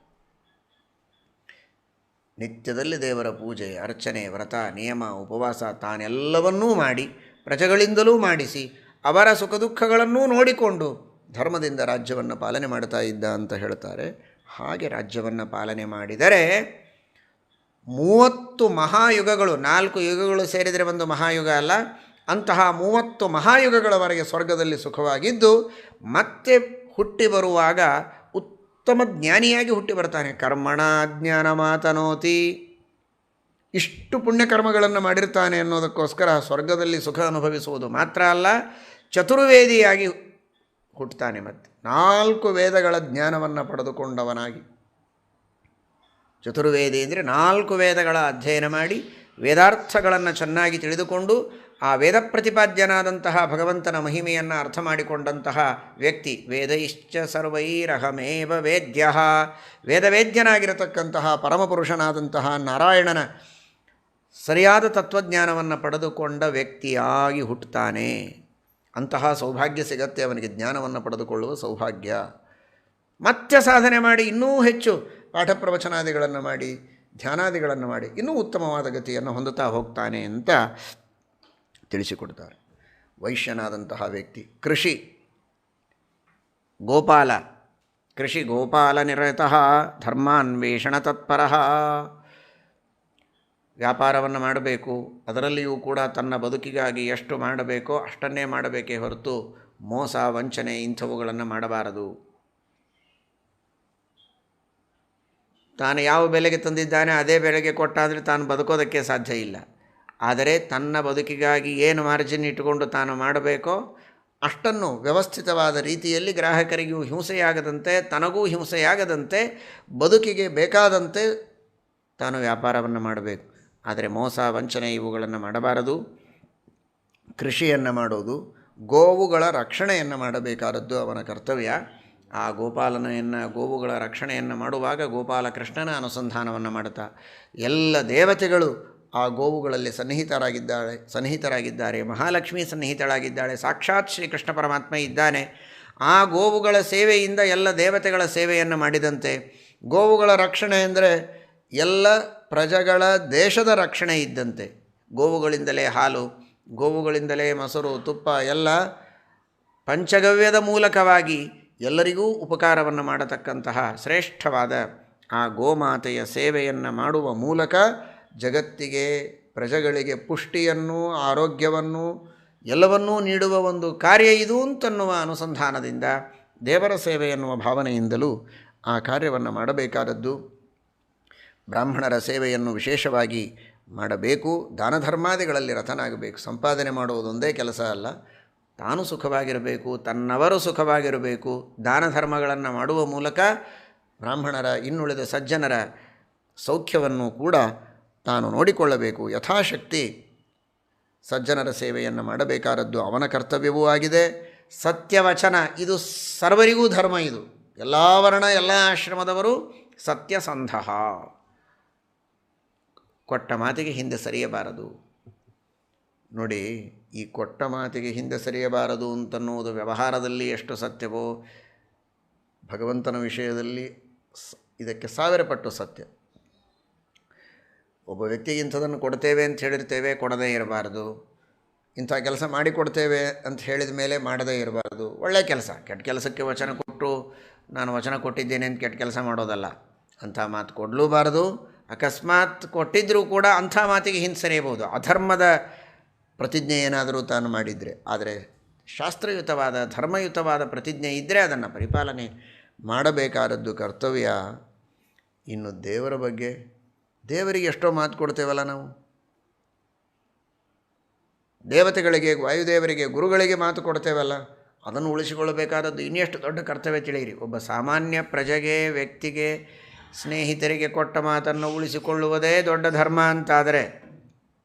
ನಿತ್ಯದಲ್ಲಿ ದೇವರ ಪೂಜೆ, ಅರ್ಚನೆ, ವ್ರತ, ನಿಯಮ, ಉಪವಾಸ ತಾನೆಲ್ಲವನ್ನೂ ಮಾಡಿ ಪ್ರಜೆಗಳಿಂದಲೂ ಮಾಡಿಸಿ ಅವರ ಸುಖ ದುಃಖಗಳನ್ನೂ ನೋಡಿಕೊಂಡು ಧರ್ಮದಿಂದ ರಾಜ್ಯವನ್ನು ಪಾಲನೆ ಮಾಡ್ತಾ ಇದ್ದ ಅಂತ ಹೇಳ್ತಾರೆ. ಹಾಗೆ ರಾಜ್ಯವನ್ನು ಪಾಲನೆ ಮಾಡಿದರೆ 30 ಮಹಾಯುಗಗಳು, 4 ಯುಗಗಳು ಸೇರಿದರೆ ಒಂದು ಮಹಾಯುಗ ಅಲ್ಲ, ಅಂತಹ 30 ಮಹಾಯುಗಗಳವರೆಗೆ ಸ್ವರ್ಗದಲ್ಲಿ ಸುಖವಾಗಿದ್ದು ಮತ್ತೆ ಹುಟ್ಟಿ ಬರುವಾಗ ಉತ್ತಮ ಜ್ಞಾನಿಯಾಗಿ ಹುಟ್ಟಿ ಬರ್ತಾನೆ. ಕರ್ಮಣ ಜ್ಞಾನ ಮಾತನೋತಿ. ಇಷ್ಟು ಪುಣ್ಯಕರ್ಮಗಳನ್ನು ಮಾಡಿರ್ತಾನೆ ಅನ್ನೋದಕ್ಕೋಸ್ಕರ ಸ್ವರ್ಗದಲ್ಲಿ ಸುಖ ಅನುಭವಿಸುವುದು ಮಾತ್ರ ಅಲ್ಲ, ಚತುರ್ವೇದಿಯಾಗಿ ಹುಟ್ಟುತ್ತಾನೆ. ಮತ್ತು 4 ವೇದಗಳ ಜ್ಞಾನವನ್ನು ಪಡೆದುಕೊಂಡವನಾಗಿ. ಚತುರ್ವೇದಿ ಅಂದರೆ 4 ವೇದಗಳ ಅಧ್ಯಯನ ಮಾಡಿ ವೇದಾರ್ಥಗಳನ್ನು ಚೆನ್ನಾಗಿ ತಿಳಿದುಕೊಂಡು ಆ ವೇದ ಪ್ರತಿಪಾದ್ಯನಾದಂತಹ ಭಗವಂತನ ಮಹಿಮೆಯನ್ನು ಅರ್ಥ ಮಾಡಿಕೊಂಡಂತಹ ವ್ಯಕ್ತಿ. ವೇದೈಶ್ಚ ಸರ್ವೈರಹಮೇವ ವೇದ್ಯ. ವೇದವೇದ್ಯನಾಗಿರತಕ್ಕಂತಹ ಪರಮಪುರುಷನಾದಂತಹ ನಾರಾಯಣನ ಸರಿಯಾದ ತತ್ವಜ್ಞಾನವನ್ನು ಪಡೆದುಕೊಂಡ ವ್ಯಕ್ತಿಯಾಗಿ ಹುಟ್ಟುತ್ತಾನೆ. ಅಂತಹ ಸೌಭಾಗ್ಯ ಸಿಗತ್ತೆ ಅವನಿಗೆ, ಜ್ಞಾನವನ್ನು ಪಡೆದುಕೊಳ್ಳುವ ಸೌಭಾಗ್ಯ. ಮತ್ತೆ ಸಾಧನೆ ಮಾಡಿ ಇನ್ನೂ ಹೆಚ್ಚು ಪಾಠ ಪ್ರವಚನಾದಿಗಳನ್ನು ಮಾಡಿ ಧ್ಯಾನಾದಿಗಳನ್ನು ಮಾಡಿ ಇನ್ನೂ ಉತ್ತಮವಾದ ಗತಿಯನ್ನು ಹೊಂದುತ್ತಾ ಹೋಗ್ತಾನೆ ಅಂತ ತಿಳಿಸಿಕೊಡ್ತಾರೆ. ವೈಶ್ಯನಾದಂತಹ ವ್ಯಕ್ತಿ ಕೃಷಿ ಗೋಪಾಲ, ಕೃಷಿ ಗೋಪಾಲ ನಿರತಃ ಧರ್ಮಾನ್ವೇಷಣ ತತ್ಪರಃ. ವ್ಯಾಪಾರವನ್ನು ಮಾಡಬೇಕು, ಅದರಲ್ಲಿಯೂ ಕೂಡ ತನ್ನ ಬದುಕಿಗಾಗಿ ಎಷ್ಟು ಮಾಡಬೇಕೋ ಅಷ್ಟನ್ನೇ ಮಾಡಬೇಕೇ ಹೊರತು ಮೋಸ ವಂಚನೆ ಇಂಥವುಗಳನ್ನು ಮಾಡಬಾರದು. ತಾನು ಯಾವ ಬೆಲೆಗೆ ತಂದಿದ್ದಾನೆ ಅದೇ ಬೆಲೆಗೆ ಕೊಟ್ಟ ಅಂದರೆ ತಾನು ಬದುಕೋದಕ್ಕೆ ಸಾಧ್ಯ ಇಲ್ಲ. ಆದರೆ ತನ್ನ ಬದುಕಿಗಾಗಿ ಏನು ಮಾರ್ಜಿನ್ ಇಟ್ಟುಕೊಂಡು ತಾನು ಮಾಡಬೇಕೋ ಅಷ್ಟನ್ನು ವ್ಯವಸ್ಥಿತವಾದ ರೀತಿಯಲ್ಲಿ ಗ್ರಾಹಕರಿಗೂ ಹಿಂಸೆಯಾಗದಂತೆ ತನಗೂ ಹಿಂಸೆಯಾಗದಂತೆ ಬದುಕಿಗೆ ಬೇಕಾದಂತೆ ತಾನು ವ್ಯಾಪಾರವನ್ನು ಮಾಡಬೇಕು. ಆದರೆ ಮೋಸ ವಂಚನೆ ಇವುಗಳನ್ನು ಮಾಡಬಾರದು. ಕೃಷಿಯನ್ನು ಮಾಡೋದು, ಗೋವುಗಳ ರಕ್ಷಣೆಯನ್ನು ಮಾಡಬೇಕಾದದ್ದು ಅವನ ಕರ್ತವ್ಯ. ಆ ಗೋವುಗಳ ರಕ್ಷಣೆಯನ್ನು ಮಾಡುವಾಗ ಗೋಪಾಲಕೃಷ್ಣನ ಅನುಸಂಧಾನವನ್ನು ಮಾಡುತ್ತಾ ಎಲ್ಲ ದೇವತೆಗಳು ಆ ಗೋವುಗಳಲ್ಲಿ ಸನ್ನಿಹಿತರಾಗಿದ್ದಾರೆ. ಮಹಾಲಕ್ಷ್ಮಿ ಸನ್ನಿಹಿತಳಾಗಿದ್ದಾಳೆ, ಸಾಕ್ಷಾತ್ ಶ್ರೀಕೃಷ್ಣ ಪರಮಾತ್ಮ ಇದ್ದಾನೆ. ಆ ಗೋವುಗಳ ಸೇವೆಯಿಂದ ಎಲ್ಲ ದೇವತೆಗಳ ಸೇವೆಯನ್ನು ಮಾಡಿದಂತೆ. ಗೋವುಗಳ ರಕ್ಷಣೆ ಅಂದರೆ ಎಲ್ಲ ಪ್ರಜೆಗಳ ದೇಶದ ರಕ್ಷಣೆ ಇದ್ದಂತೆ. ಗೋವುಗಳಿಂದಲೇ ಹಾಲು, ಗೋವುಗಳಿಂದಲೇ ಮೊಸರು, ತುಪ್ಪ ಎಲ್ಲ ಪಂಚಗವ್ಯದ ಮೂಲಕವಾಗಿ ಎಲ್ಲರಿಗೂ ಉಪಕಾರವನ್ನು ಮಾಡತಕ್ಕಂತಹ ಶ್ರೇಷ್ಠವಾದ ಆ ಗೋಮಾತೆಯ ಸೇವೆಯನ್ನು ಮಾಡುವ ಮೂಲಕ ಜಗತ್ತಿಗೆ ಪ್ರಜೆಗಳಿಗೆ ಪುಷ್ಟಿಯನ್ನು ಆರೋಗ್ಯವನ್ನು ಎಲ್ಲವನ್ನೂ ನೀಡುವ ಒಂದು ಕಾರ್ಯ ಇದು ಅಂತನ್ನುವ ಅನುಸಂಧಾನದಿಂದ ದೇವರ ಸೇವೆ ಎನ್ನುವ ಭಾವನೆಯಿಂದಲೂ ಆ ಕಾರ್ಯವನ್ನು ಮಾಡಬೇಕಾದದ್ದು. ಬ್ರಾಹ್ಮಣರ ಸೇವೆಯನ್ನು ವಿಶೇಷವಾಗಿ ಮಾಡಬೇಕು. ದಾನ ಧರ್ಮಾದಿಗಳಲ್ಲಿ ರತನಾಗಬೇಕು. ಸಂಪಾದನೆ ಮಾಡುವುದೊಂದೇ ಕೆಲಸ ಅಲ್ಲ, ತಾನು ಸುಖವಾಗಿರಬೇಕು, ತನ್ನವರು ಸುಖವಾಗಿರಬೇಕು. ದಾನ ಧರ್ಮಗಳನ್ನು ಮಾಡುವ ಮೂಲಕ ಬ್ರಾಹ್ಮಣರ ಇನ್ನುಳಿದ ಸಜ್ಜನರ ಸೌಖ್ಯವನ್ನು ಕೂಡ ತಾನು ನೋಡಿಕೊಳ್ಳಬೇಕು. ಯಥಾಶಕ್ತಿ ಸಜ್ಜನರ ಸೇವೆಯನ್ನು ಮಾಡಬೇಕಾದದ್ದು ಅವನ ಕರ್ತವ್ಯವೂ ಆಗಿದೆ. ಸತ್ಯವಚನ ಇದು ಸರ್ವರಿಗೂ ಧರ್ಮ. ಇದು ಎಲ್ಲ ವರ್ಣ ಎಲ್ಲ ಆಶ್ರಮದವರು ಸತ್ಯಸಂಧ. ಕೊಟ್ಟ ಮಾತಿಗೆ ಹಿಂದೆ ಸರಿಯಬಾರದು. ನೋಡಿ, ಈ ಕೊಟ್ಟ ಮಾತಿಗೆ ಹಿಂದೆ ಸರಿಯಬಾರದು ಅಂತನ್ನುವುದು ವ್ಯವಹಾರದಲ್ಲಿ ಎಷ್ಟು ಸತ್ಯವೋ ಭಗವಂತನ ವಿಷಯದಲ್ಲಿ ಇದಕ್ಕೆ 1000 ಪಟ್ಟು ಸತ್ಯ. ಒಬ್ಬ ವ್ಯಕ್ತಿಗೆ ಇಂಥದನ್ನು ಕೊಡ್ತೇವೆ ಅಂತ ಹೇಳಿರ್ತೇವೆ, ಕೊಡದೇ ಇರಬಾರ್ದು. ಇಂಥ ಕೆಲಸ ಮಾಡಿಕೊಡ್ತೇವೆ ಅಂತ ಹೇಳಿದ ಮೇಲೆ ಮಾಡದೇ ಇರಬಾರ್ದು. ಒಳ್ಳೆಯ ಕೆಲಸ, ಕೆಟ್ಟ ಕೆಲಸಕ್ಕೆ ವಚನ ಕೊಟ್ಟು ನಾನು ವಚನ ಕೊಟ್ಟಿದ್ದೇನೆ ಅಂತ ಕೆಟ್ಟ ಕೆಲಸ ಮಾಡೋದಲ್ಲ. ಅಂಥ ಮಾತು ಕೊಡಲೂಬಾರದು. ಅಕಸ್ಮಾತ್ ಕೊಟ್ಟಿದ್ದರೂ ಕೂಡ ಅಂಥ ಮಾತಿಗೆ ಹಿಂದೆ ಸರಿಯಬಹುದು, ಅಧರ್ಮದ ಪ್ರತಿಜ್ಞೆ ಏನಾದರೂ ತಾನು ಮಾಡಿದರೆ. ಆದರೆ ಶಾಸ್ತ್ರಯುತವಾದ ಧರ್ಮಯುತವಾದ ಪ್ರತಿಜ್ಞೆ ಇದ್ದರೆ ಅದನ್ನು ಪರಿಪಾಲನೆ ಮಾಡಬೇಕಾದದ್ದು ಕರ್ತವ್ಯ. ಇನ್ನು ದೇವರ ಬಗ್ಗೆ, ದೇವರಿಗೆ ಎಷ್ಟೋ ಮಾತು ಕೊಡ್ತೇವಲ್ಲ ನಾವು. ದೇವತೆಗಳಿಗೆ, ವಾಯುದೇವರಿಗೆ, ಗುರುಗಳಿಗೆ ಮಾತು ಕೊಡ್ತೇವಲ್ಲ, ಅದನ್ನು ಉಳಿಸಿಕೊಳ್ಳಬೇಕಾದದ್ದು ಇನ್ನೆಷ್ಟು ದೊಡ್ಡ ಕರ್ತವ್ಯ ತಿಳಿಯಿರಿ. ಒಬ್ಬ ಸಾಮಾನ್ಯ ಪ್ರಜೆಗೆ, ವ್ಯಕ್ತಿಗೆ, ಸ್ನೇಹಿತರಿಗೆ ಕೊಟ್ಟ ಮಾತನ್ನು ಉಳಿಸಿಕೊಳ್ಳುವುದೇ ದೊಡ್ಡ ಧರ್ಮ ಅಂತಾದರೆ,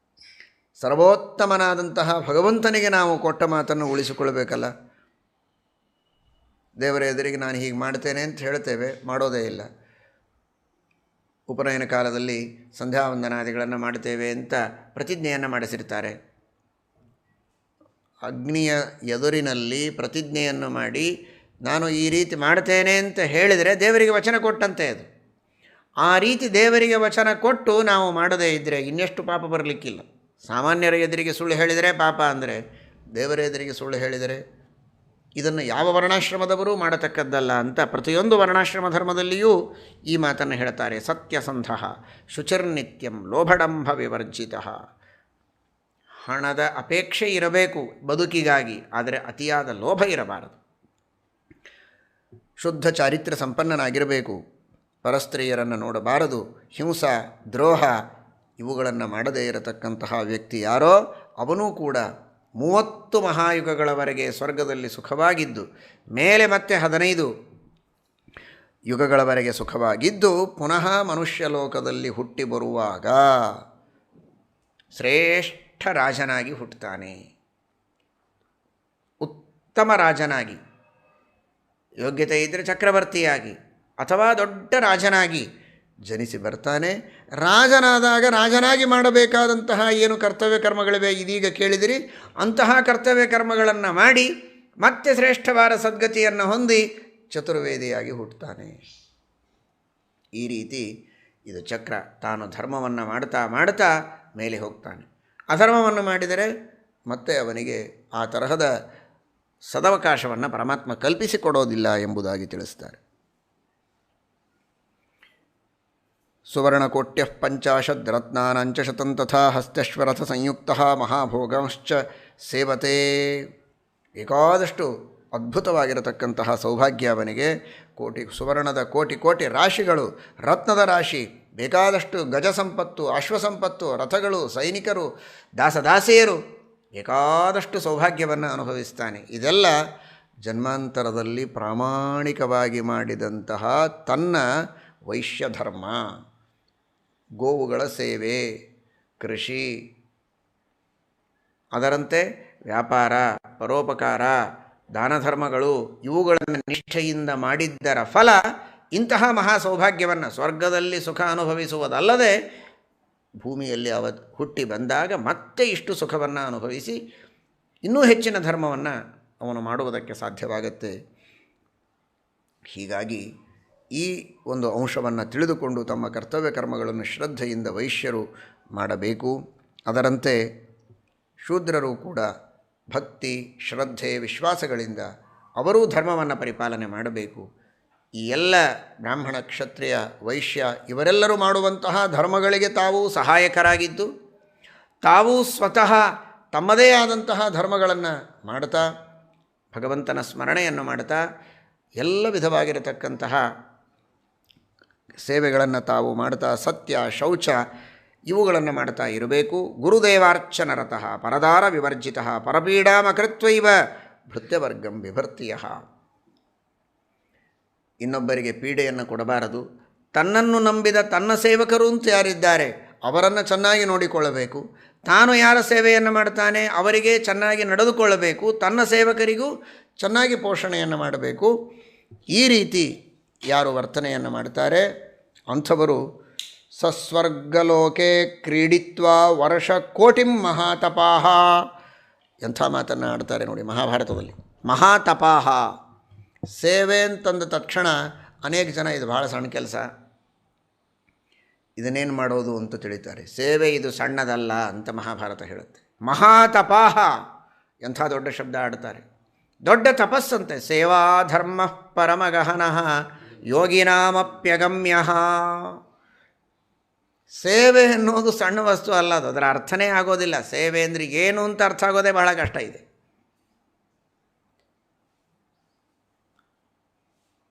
ಸರ್ವೋತ್ತಮನಾದಂತಹ ಭಗವಂತನಿಗೆ ನಾವು ಕೊಟ್ಟ ಮಾತನ್ನು ಉಳಿಸಿಕೊಳ್ಳಬೇಕಲ್ಲ. ದೇವರ ಎದುರಿಗೆ ನಾನು ಹೀಗೆ ಮಾಡ್ತೇನೆ ಅಂತ ಹೇಳ್ತೇವೆ, ಮಾಡೋದೇ ಇಲ್ಲ. ಉಪನಯನ ಕಾಲದಲ್ಲಿ ಸಂಧ್ಯಾವಂದನಾದಿಗಳನ್ನು ಮಾಡ್ತೇವೆ ಅಂತ ಪ್ರತಿಜ್ಞೆಯನ್ನು ಮಾಡಿಸಿರ್ತಾರೆ. ಅಗ್ನಿಯ ಎದುರಿನಲ್ಲಿ ಪ್ರತಿಜ್ಞೆಯನ್ನು ಮಾಡಿ ನಾನು ಈ ರೀತಿ ಮಾಡ್ತೇನೆ ಅಂತ ಹೇಳಿದರೆ ದೇವರಿಗೆ ವಚನ ಕೊಟ್ಟಂತೆ ಅದು. ಆ ರೀತಿ ದೇವರಿಗೆ ವಚನ ಕೊಟ್ಟು ನಾವು ಮಾಡದೇ ಇದ್ದರೆ ಇನ್ನೆಷ್ಟು ಪಾಪ ಬರಲಿಕ್ಕಿಲ್ಲ. ಸಾಮಾನ್ಯರ ಎದುರಿಗೆ ಸುಳ್ಳು ಹೇಳಿದರೆ ಪಾಪ ಅಂದರೆ, ದೇವರ ಎದುರಿಗೆ ಸುಳ್ಳು ಹೇಳಿದರೆ ಇದನ್ನು ಯಾವ ವರ್ಣಾಶ್ರಮದವರೂ ಮಾಡತಕ್ಕದ್ದಲ್ಲ ಅಂತ ಪ್ರತಿಯೊಂದು ವರ್ಣಾಶ್ರಮ ಧರ್ಮದಲ್ಲಿಯೂ ಈ ಮಾತನ್ನು ಹೇಳ್ತಾರೆ. ಸತ್ಯಸಂಧಃ ಶುಚಿರ್ನಿತ್ಯಂ ಲೋಭಡಂಭ ವಿವರ್ಜಿತ. ಹಣದ ಅಪೇಕ್ಷೆ ಇರಬೇಕು ಬದುಕಿಗಾಗಿ, ಆದರೆ ಅತಿಯಾದ ಲೋಭ ಇರಬಾರದು. ಶುದ್ಧ ಚಾರಿತ್ರ್ಯ ಸಂಪನ್ನನಾಗಿರಬೇಕು. ಪರಸ್ತ್ರೀಯರನ್ನು ನೋಡಬಾರದು. ಹಿಂಸಾ, ದ್ರೋಹ ಇವುಗಳನ್ನು ಮಾಡದೇ ಇರತಕ್ಕಂತಹ ವ್ಯಕ್ತಿ ಯಾರೋ ಅವನೂ ಕೂಡ 30 ಮಹಾಯುಗಗಳವರೆಗೆ ಸ್ವರ್ಗದಲ್ಲಿ ಸುಖವಾಗಿದ್ದು, ಮೇಲೆ ಮತ್ತೆ 15 ಯುಗಗಳವರೆಗೆ ಸುಖವಾಗಿದ್ದು, ಪುನಃ ಮನುಷ್ಯ ಲೋಕದಲ್ಲಿ ಹುಟ್ಟಿ ಬರುವಾಗ ಶ್ರೇಷ್ಠ ರಾಜನಾಗಿ ಹುಟ್ಟುತ್ತಾನೆ. ಉತ್ತಮ ರಾಜನಾಗಿ, ಯೋಗ್ಯತೆ ಇದ್ದರೆ ಚಕ್ರವರ್ತಿಯಾಗಿ ಅಥವಾ ದೊಡ್ಡ ರಾಜನಾಗಿ ಜನಿಸಿ ಬರ್ತಾನೆ. ರಾಜನಾದಾಗ ರಾಜನಾಗಿ ಮಾಡಬೇಕಾದಂತಹ ಏನು ಕರ್ತವ್ಯ ಕರ್ಮಗಳಿವೆ ಇದೀಗ ಕೇಳಿದಿರಿ, ಅಂತಹ ಕರ್ತವ್ಯ ಕರ್ಮಗಳನ್ನು ಮಾಡಿ ಮತ್ತೆ ಶ್ರೇಷ್ಠವಾದ ಸದ್ಗತಿಯನ್ನು ಹೊಂದಿ ಚತುರ್ವೇದಿಯಾಗಿ ಹುಟ್ಟುತ್ತಾನೆ. ಈ ರೀತಿ ಇದು ಚಕ್ರ. ತಾನು ಧರ್ಮವನ್ನು ಮಾಡ್ತಾ ಮಾಡ್ತಾ ಮೇಲೆ ಹೋಗ್ತಾನೆ. ಅಧರ್ಮವನ್ನು ಮಾಡಿದರೆ ಮತ್ತೆ ಅವನಿಗೆ ಆ ತರಹದ ಸದವಕಾಶವನ್ನು ಪರಮಾತ್ಮ ಕಲ್ಪಿಸಿಕೊಡೋದಿಲ್ಲ ಎಂಬುದಾಗಿ ತಿಳಿಸ್ತಾರೆ. ಸುವರ್ಣಕೋಟ್ಯ 50 ರತ್ನಾನಾಂಚ ಶತಂ ತಥಾ ಹಸ್ತಶ್ವರಥ ಸಂಯುಕ್ತ ಮಹಾಭೋಗಂಶ್ಚ ಸೇವತೆ. ಬೇಕಾದಷ್ಟು ಅದ್ಭುತವಾಗಿರತಕ್ಕಂತಹ ಸೌಭಾಗ್ಯ ಅವನಿಗೆ. ಸುವರ್ಣದ ಕೋಟಿ ರಾಶಿಗಳು, ರತ್ನದ ರಾಶಿ, ಬೇಕಾದಷ್ಟು ಗಜ ಸಂಪತ್ತು, ಅಶ್ವಸಂಪತ್ತು, ರಥಗಳು, ಸೈನಿಕರು, ದಾಸದಾಸಿಯರು, ಬೇಕಾದಷ್ಟು ಸೌಭಾಗ್ಯವನ್ನು ಅನುಭವಿಸ್ತಾನೆ. ಇದೆಲ್ಲ ಜನ್ಮಾಂತರದಲ್ಲಿ ಪ್ರಾಮಾಣಿಕವಾಗಿ ಮಾಡಿದಂತಹ ತನ್ನ ವೈಶ್ಯಧರ್ಮ, ಗೋವುಗಳ ಸೇವೆ, ಕೃಷಿ, ಅದರಂತೆ ವ್ಯಾಪಾರ, ಪರೋಪಕಾರ, ದಾನಧರ್ಮಗಳು ಇವುಗಳನ್ನು ನಿಷ್ಠೆಯಿಂದ ಮಾಡಿದ್ದರ ಫಲ ಇಂತಹ ಮಹಾ ಸೌಭಾಗ್ಯವನ್ನು ಸ್ವರ್ಗದಲ್ಲಿ ಸುಖ ಅನುಭವಿಸುವುದಲ್ಲದೆ ಭೂಮಿಯಲ್ಲಿ ಹುಟ್ಟಿ ಬಂದಾಗ ಮತ್ತೆ ಇಷ್ಟು ಸುಖವನ್ನು ಅನುಭವಿಸಿ ಇನ್ನೂ ಹೆಚ್ಚಿನ ಧರ್ಮವನ್ನು ಅವನು ಮಾಡುವುದಕ್ಕೆ ಸಾಧ್ಯವಾಗುತ್ತೆ. ಹೀಗಾಗಿ ಈ ಒಂದು ಅಂಶವನ್ನು ತಿಳಿದುಕೊಂಡು ತಮ್ಮ ಕರ್ತವ್ಯ ಕರ್ಮಗಳನ್ನು ಶ್ರದ್ಧೆಯಿಂದ ವೈಶ್ಯರು ಮಾಡಬೇಕು. ಅದರಂತೆ ಶೂದ್ರರು ಕೂಡ ಭಕ್ತಿ, ಶ್ರದ್ಧೆ, ವಿಶ್ವಾಸಗಳಿಂದ ಅವರೂ ಧರ್ಮವನ್ನು ಪರಿಪಾಲನೆ ಮಾಡಬೇಕು. ಈ ಎಲ್ಲ ಬ್ರಾಹ್ಮಣ, ಕ್ಷತ್ರಿಯ, ವೈಶ್ಯ ಇವರೆಲ್ಲರೂ ಮಾಡುವಂತಹ ಧರ್ಮಗಳಿಗೆ ತಾವು ಸಹಾಯಕರಾಗಿದ್ದು, ತಾವೂ ಸ್ವತಃ ತಮ್ಮದೇ ಆದಂತಹ ಧರ್ಮಗಳನ್ನು ಮಾಡ್ತಾ, ಭಗವಂತನ ಸ್ಮರಣೆಯನ್ನು ಮಾಡ್ತಾ, ಎಲ್ಲ ವಿಧವಾಗಿರತಕ್ಕಂತಹ ಸೇವೆಗಳನ್ನು ತಾವು ಮಾಡ್ತಾ, ಸತ್ಯ, ಶೌಚ ಇವುಗಳನ್ನು ಮಾಡ್ತಾ ಇರಬೇಕು. ಗುರುದೇವಾರ್ಚನರತಃ ಪರದಾರ ವಿವರ್ಜಿತ ಪರಪೀಡಾಮಕೃತ್ವೈವ ಭೃತ್ಯವರ್ಗಂ ವಿಭರ್ತಿಯ. ಇನ್ನೊಬ್ಬರಿಗೆ ಪೀಡೆಯನ್ನು ಕೊಡಬಾರದು. ತನ್ನನ್ನು ನಂಬಿದ ತನ್ನ ಸೇವಕರು ಅಂತ ಯಾರಿದ್ದಾರೆ ಅವರನ್ನು ಚೆನ್ನಾಗಿ ನೋಡಿಕೊಳ್ಳಬೇಕು. ತಾನು ಯಾರ ಸೇವೆಯನ್ನು ಮಾಡ್ತಾನೆ ಅವರಿಗೆ ಚೆನ್ನಾಗಿ ನಡೆದುಕೊಳ್ಳಬೇಕು. ತನ್ನ ಸೇವಕರಿಗೂ ಚೆನ್ನಾಗಿ ಪೋಷಣೆಯನ್ನು ಮಾಡಬೇಕು. ಈ ರೀತಿ ಯಾರು ವರ್ತನೆಯನ್ನು ಮಾಡ್ತಾರೆ ಅಂಥವರು ಸಸ್ವರ್ಗಲೋಕೆ ಕ್ರೀಡಿತ್ವಾ ವರ್ಷಕೋಟಿಂ ಮಹಾತಪಾಹ. ಎಂಥ ಮಾತನ್ನು ಆಡ್ತಾರೆ ನೋಡಿ ಮಹಾಭಾರತದಲ್ಲಿ. ಮಹಾತಪಾಹ, ಸೇವೆ ಅಂತಂದ ತಕ್ಷಣ ಅನೇಕ ಜನ ಇದು ಭಾಳ ಸಣ್ಣ ಕೆಲಸ, ಇದನ್ನೇನು ಮಾಡೋದು ಅಂತ ತಿಳಿತಾರೆ. ಸೇವೆ ಇದು ಸಣ್ಣದಲ್ಲ ಅಂತ ಮಹಾಭಾರತ ಹೇಳುತ್ತೆ. ಮಹಾತಪಾಹ, ಎಂಥ ದೊಡ್ಡ ಶಬ್ದ ಆಡ್ತಾರೆ, ದೊಡ್ಡ ತಪಸ್ಸಂತೆ. ಸೇವಾ ಧರ್ಮ ಪರಮಗಹನಃ ಯೋಗಿನಾಮಪ್ಯಗಮ್ಯ. ಸೇವೆ ಎನ್ನುವುದು ಸಣ್ಣ ವಸ್ತು ಅಲ್ಲ, ಅದು ಅದರ ಅರ್ಥನೇ ಆಗೋದಿಲ್ಲ. ಸೇವೆ ಅಂದರೆ ಏನು ಅಂತ ಅರ್ಥ ಆಗೋದೇ ಬಹಳ ಕಷ್ಟ ಇದೆ.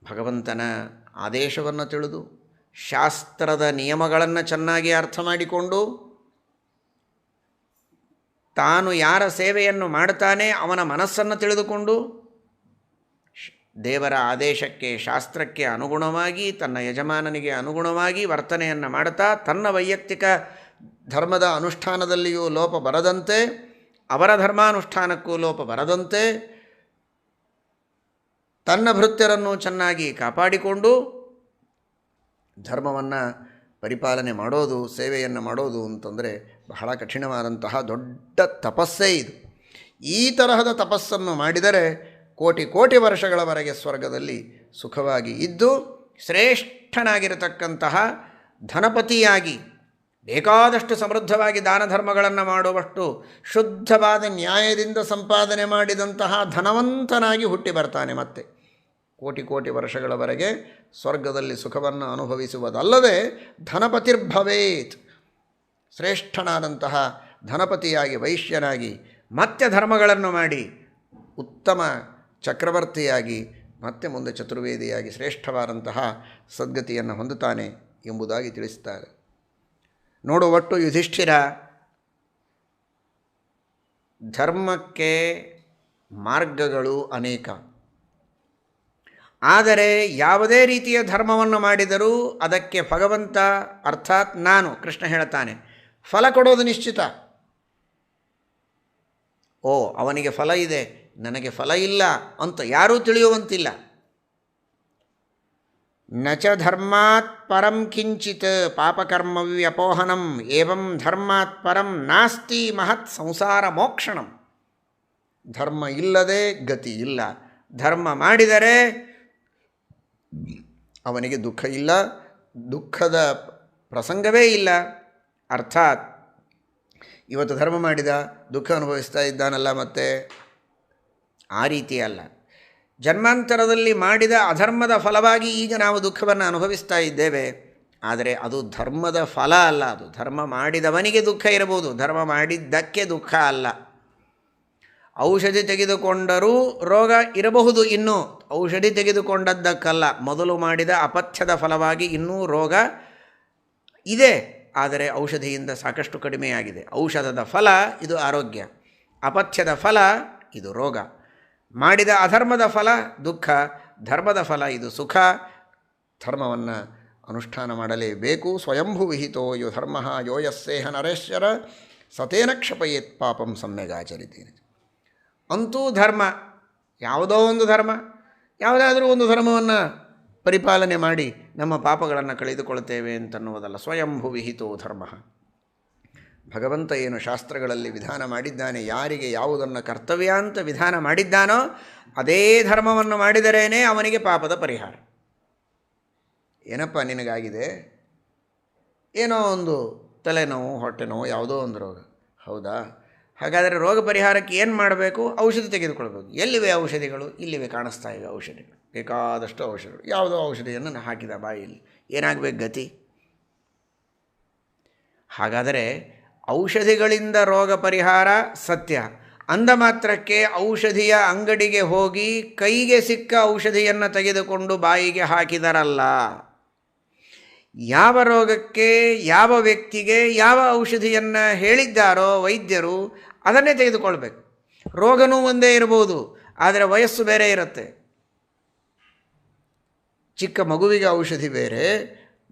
ಭಗವಂತನ ಆದೇಶವನ್ನು ತಿಳಿದು ಶಾಸ್ತ್ರದ ನಿಯಮಗಳನ್ನು ಚೆನ್ನಾಗಿ ಅರ್ಥ ಮಾಡಿಕೊಂಡು ತಾನು ಯಾರ ಸೇವೆಯನ್ನು ಮಾಡ್ತಾನೆ ಅವನ ಮನಸ್ಸನ್ನು ತಿಳಿದುಕೊಂಡು ದೇವರ ಆದೇಶಕ್ಕೆ ಶಾಸ್ತ್ರಕ್ಕೆ ಅನುಗುಣವಾಗಿ ತನ್ನ ಯಜಮಾನನಿಗೆ ಅನುಗುಣವಾಗಿ ವರ್ತನೆಯನ್ನು ಮಾಡ್ತಾ ತನ್ನ ವೈಯಕ್ತಿಕ ಧರ್ಮದ ಅನುಷ್ಠಾನದಲ್ಲಿಯೂ ಲೋಪ ಬರದಂತೆ ಅವರ ಧರ್ಮಾನುಷ್ಠಾನಕ್ಕೂ ಲೋಪ ಬರದಂತೆ ತನ್ನ ಭೃತ್ಯರನ್ನು ಚೆನ್ನಾಗಿ ಕಾಪಾಡಿಕೊಂಡು ಧರ್ಮವನ್ನು ಪರಿಪಾಲನೆ ಮಾಡೋದು, ಸೇವೆಯನ್ನು ಮಾಡೋದು ಅಂತಂದರೆ ಬಹಳ ಕಠಿಣವಾದಂತಹ ದೊಡ್ಡ ತಪಸ್ಸೇ ಇದು. ಈ ತರಹದ ತಪಸ್ಸನ್ನು ಮಾಡಿದರೆ ಕೋಟಿ ಕೋಟಿ ವರ್ಷಗಳವರೆಗೆ ಸ್ವರ್ಗದಲ್ಲಿ ಸುಖವಾಗಿ ಇದ್ದು ಶ್ರೇಷ್ಠನಾಗಿರತಕ್ಕಂತಹ ಧನಪತಿಯಾಗಿ ಬೇಕಾದಷ್ಟು ಸಮೃದ್ಧವಾಗಿ ದಾನ ಧರ್ಮಗಳನ್ನು ಮಾಡುವಷ್ಟು ಶುದ್ಧವಾದ ನ್ಯಾಯದಿಂದ ಸಂಪಾದನೆ ಮಾಡಿದಂತಹ ಧನವಂತನಾಗಿ ಹುಟ್ಟಿ ಬರ್ತಾನೆ. ಮತ್ತೆ ಕೋಟಿ ಕೋಟಿ ವರ್ಷಗಳವರೆಗೆ ಸ್ವರ್ಗದಲ್ಲಿ ಸುಖವನ್ನು ಅನುಭವಿಸುವುದಲ್ಲದೆ ಧನಪತಿರ್ಭವೇತ್, ಶ್ರೇಷ್ಠನಾದಂತಹ ಧನಪತಿಯಾಗಿ ವೈಶ್ಯನಾಗಿ ಮತ್ತೆ ಧರ್ಮಗಳನ್ನು ಮಾಡಿ ಉತ್ತಮ ಚಕ್ರವರ್ತಿಯಾಗಿ ಮತ್ತೆ ಮುಂದೆ ಚತುರ್ವೇದಿಯಾಗಿ ಶ್ರೇಷ್ಠವಾದಂತಹ ಸದ್ಗತಿಯನ್ನು ಹೊಂದುತ್ತಾನೆ ಎಂಬುದಾಗಿ ತಿಳಿಸುತ್ತಾರೆ. ನೋಡು, ಒಟ್ಟು ಯುಧಿಷ್ಠಿರ ಧರ್ಮಕ್ಕೆ ಮಾರ್ಗಗಳು ಅನೇಕ. ಆದರೆ ಯಾವುದೇ ರೀತಿಯ ಧರ್ಮವನ್ನು ಮಾಡಿದರೂ ಅದಕ್ಕೆ ಭಗವಂತ ಅರ್ಥಾತ್ ನಾನು ಕೃಷ್ಣ ಹೇಳ್ತಾನೆ ಫಲ ಕೊಡೋದು ನಿಶ್ಚಿತ. ಓ, ಅವನಿಗೆ ಫಲ ಇದೆ, ನನಗೆ ಫಲ ಇಲ್ಲ ಅಂತ ಯಾರೂ ತಿಳಿಯುವಂತಿಲ್ಲ. ನಚ ಧರ್ಮಾತ್ ಪರಂ ಕಿಂಚಿತ್ ಪಾಪಕರ್ಮವ್ಯಪೋಹನಂ ಏವಂ ಧರ್ಮಾತ್ ಪರಂ ನಾಸ್ತಿ ಮಹತ್ ಸಂಸಾರ ಮೋಕ್ಷಣಂ. ಧರ್ಮ ಇಲ್ಲದೆ ಗತಿ ಇಲ್ಲ. ಧರ್ಮ ಮಾಡಿದರೆ ಅವನಿಗೆ ದುಃಖ ಇಲ್ಲ, ದುಃಖದ ಪ್ರಸಂಗವೇ ಇಲ್ಲ. ಅರ್ಥಾತ್ ಇವತ್ತು ಧರ್ಮ ಮಾಡಿದ ದುಃಖ ಅನುಭವಿಸ್ತಾ ಇದ್ದಾನಲ್ಲ, ಮತ್ತೆ ಆ ರೀತಿ ಅಲ್ಲ. ಜನ್ಮಾಂತರದಲ್ಲಿ ಮಾಡಿದ ಅಧರ್ಮದ ಫಲವಾಗಿ ಈಗ ನಾವು ದುಃಖವನ್ನು ಅನುಭವಿಸ್ತಾ ಇದ್ದೇವೆ. ಆದರೆ ಅದು ಧರ್ಮದ ಫಲ ಅಲ್ಲ. ಅದು ಧರ್ಮ ಮಾಡಿದವನಿಗೆ ದುಃಖ ಇರಬಹುದು, ಧರ್ಮ ಮಾಡಿದ್ದಕ್ಕೆ ದುಃಖ ಅಲ್ಲ. ಔಷಧಿ ತೆಗೆದುಕೊಂಡರೂ ರೋಗ ಇರಬಹುದು, ಇನ್ನೂ ಔಷಧಿ ತೆಗೆದುಕೊಂಡದ್ದಕ್ಕಲ್ಲ. ಮೊದಲು ಮಾಡಿದ ಅಪಥ್ಯದ ಫಲವಾಗಿ ಇನ್ನೂ ರೋಗ ಇದೆ, ಆದರೆ ಔಷಧಿಯಿಂದ ಸಾಕಷ್ಟು ಕಡಿಮೆಯಾಗಿದೆ. ಔಷಧದ ಫಲ ಇದು ಆರೋಗ್ಯ, ಅಪಥ್ಯದ ಫಲ ಇದು ರೋಗ. ಮಾಡಿದ ಅಧರ್ಮದ ಫಲ ದುಃಖ, ಧರ್ಮದ ಫಲ ಇದು ಸುಖ. ಧರ್ಮವನ್ನು ಅನುಷ್ಠಾನ ಮಾಡಲೇಬೇಕು. ಸ್ವಯಂಭೂ ವಿಹಿತೋ ಯೋ ಧರ್ಮ ಯೋ ಯಸ್ಸೇಹ ನರೇಶ್ವರ ಸತೇನ ಕ್ಷಪಯೇತ್ ಪಾಪಂ ಸಮ್ಯಗಾಚರಿತೀನಿ. ಅಂತೂ ಧರ್ಮ, ಯಾವುದೋ ಒಂದು ಧರ್ಮ, ಯಾವುದಾದ್ರೂ ಒಂದು ಧರ್ಮವನ್ನು ಪರಿಪಾಲನೆ ಮಾಡಿ ನಮ್ಮ ಪಾಪಗಳನ್ನು ಕಳೆದುಕೊಳ್ತೇವೆ ಅಂತನ್ನುವುದಲ್ಲ. ಸ್ವಯಂಭೂ ವಿಹಿತೋ ಧರ್ಮ. ಭಗವಂತ ಏನು ಶಾಸ್ತ್ರಗಳಲ್ಲಿ ವಿಧಾನ ಮಾಡಿದ್ದಾನೆ, ಯಾರಿಗೆ ಯಾವುದನ್ನು ಕರ್ತವ್ಯ ಅಂತ ವಿಧಾನ ಮಾಡಿದ್ದಾನೋ ಅದೇ ಧರ್ಮವನ್ನು ಮಾಡಿದರೇನೇ ಅವನಿಗೆ ಪಾಪದ ಪರಿಹಾರ. ಏನಪ್ಪ ನಿನಗಾಗಿದೆ, ಏನೋ ಒಂದು ತಲೆನೋವು, ಹೊಟ್ಟೆ ನೋವು, ಯಾವುದೋ ಒಂದು ರೋಗ, ಹೌದಾ? ಹಾಗಾದರೆ ರೋಗ ಪರಿಹಾರಕ್ಕೆ ಏನು ಮಾಡಬೇಕು? ಔಷಧಿ ತೆಗೆದುಕೊಳ್ಬೇಕು. ಎಲ್ಲಿವೆ ಔಷಧಿಗಳು? ಇಲ್ಲಿವೆ, ಕಾಣಿಸ್ತಾ ಇವೆ ಔಷಧಿಗಳು, ಬೇಕಾದಷ್ಟು ಔಷಧಿಗಳು. ಯಾವುದೋ ಔಷಧಿಯನ್ನು ಹಾಕಿದ ಬಾಯಿಯಲ್ಲಿ, ಏನಾಗಬೇಕು ಗತಿ? ಹಾಗಾದರೆ ಔಷಧಿಗಳಿಂದ ರೋಗ ಪರಿಹಾರ ಸತ್ಯ. ಅಂದ ಮಾತ್ರಕ್ಕೆ ಔಷಧಿಯ ಅಂಗಡಿಗೆ ಹೋಗಿ ಕೈಗೆ ಸಿಕ್ಕ ಔಷಧಿಯನ್ನು ತೆಗೆದುಕೊಂಡು ಬಾಯಿಗೆ ಹಾಕಿದರಲ್ಲ. ಯಾವ ರೋಗಕ್ಕೆ ಯಾವ ವ್ಯಕ್ತಿಗೆ ಯಾವ ಔಷಧಿಯನ್ನು ಹೇಳಿದ್ದಾರೋ ವೈದ್ಯರು ಅದನ್ನೇ ತೆಗೆದುಕೊಳ್ಬೇಕು. ರೋಗನೂ ಒಂದೇ ಇರಬಹುದು, ಆದರೆ ವಯಸ್ಸು ಬೇರೆ ಇರುತ್ತೆ. ಚಿಕ್ಕ ಮಗುವಿಗೆ ಔಷಧಿ ಬೇರೆ,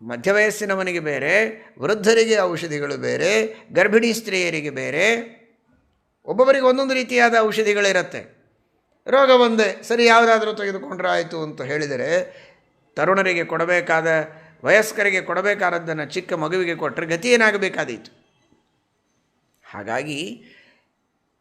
ಮಧ್ಯ ವಯಸ್ಸಿನವನಿಗೆ ಬೇರೆ, ವೃದ್ಧರಿಗೆ ಔಷಧಿಗಳು ಬೇರೆ, ಗರ್ಭಿಣಿ ಸ್ತ್ರೀಯರಿಗೆ ಬೇರೆ, ಒಬ್ಬೊಬ್ಬರಿಗೆ ಒಂದೊಂದು ರೀತಿಯಾದ ಔಷಧಿಗಳಿರುತ್ತೆ. ರೋಗ ಒಂದೇ, ಸರಿ ಯಾವುದಾದ್ರೂ ತೆಗೆದುಕೊಂಡ್ರೆ ಆಯಿತು ಅಂತ ಹೇಳಿದರೆ ತರುಣರಿಗೆ ಕೊಡಬೇಕಾದ ವಯಸ್ಕರಿಗೆ ಕೊಡಬೇಕಾದದ್ದನ್ನು ಚಿಕ್ಕ ಮಗುವಿಗೆ ಕೊಟ್ಟರೆ ಗತಿ ಏನಾಗಬೇಕಾದೀತು. ಹಾಗಾಗಿ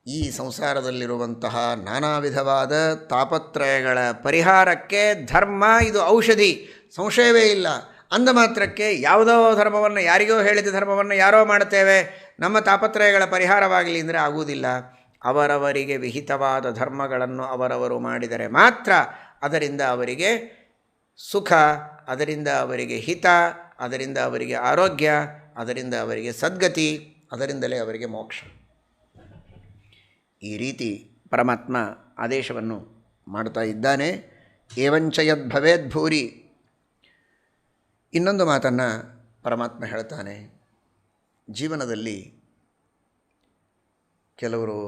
ಈ ಸಂಸಾರದಲ್ಲಿರುವಂತಹ ನಾನಾ ವಿಧವಾದ ತಾಪತ್ರಯಗಳ ಪರಿಹಾರಕ್ಕೆ ಧರ್ಮ ಇದು ಔಷಧಿ, ಸಂಶಯವೇ ಇಲ್ಲ. ಅಂದ ಮಾತ್ರಕ್ಕೆ ಯಾವುದೋ ಧರ್ಮವನ್ನು, ಯಾರಿಗೋ ಹೇಳಿದ ಧರ್ಮವನ್ನು ಯಾರೋ ಮಾಡ್ತೇವೆ, ನಮ್ಮ ತಾಪತ್ರಯಗಳ ಪರಿಹಾರವಾಗಲಿ ಅಂದರೆ ಆಗುವುದಿಲ್ಲ. ಅವರವರಿಗೆ ವಿಹಿತವಾದ ಧರ್ಮಗಳನ್ನು ಅವರವರು ಮಾಡಿದರೆ ಮಾತ್ರ ಅದರಿಂದ ಅವರಿಗೆ ಸುಖ, ಅದರಿಂದ ಅವರಿಗೆ ಹಿತ, ಅದರಿಂದ ಅವರಿಗೆ ಆರೋಗ್ಯ, ಅದರಿಂದ ಅವರಿಗೆ ಸದ್ಗತಿ, ಅದರಿಂದಲೇ ಅವರಿಗೆ ಮೋಕ್ಷ. ಈ ರೀತಿ ಪರಮಾತ್ಮ ಆದೇಶವನ್ನು ಮಾಡ್ತಾ ಇದ್ದಾನೆ. ಏವಂಚ ಯದ್ಭವೇದ್ ಭೂರಿ. ಇನ್ನೊಂದು ಮಾತನ್ನು ಪರಮಾತ್ಮ ಹೇಳ್ತಾನೆ. ಜೀವನದಲ್ಲಿ ಕೆಲವರು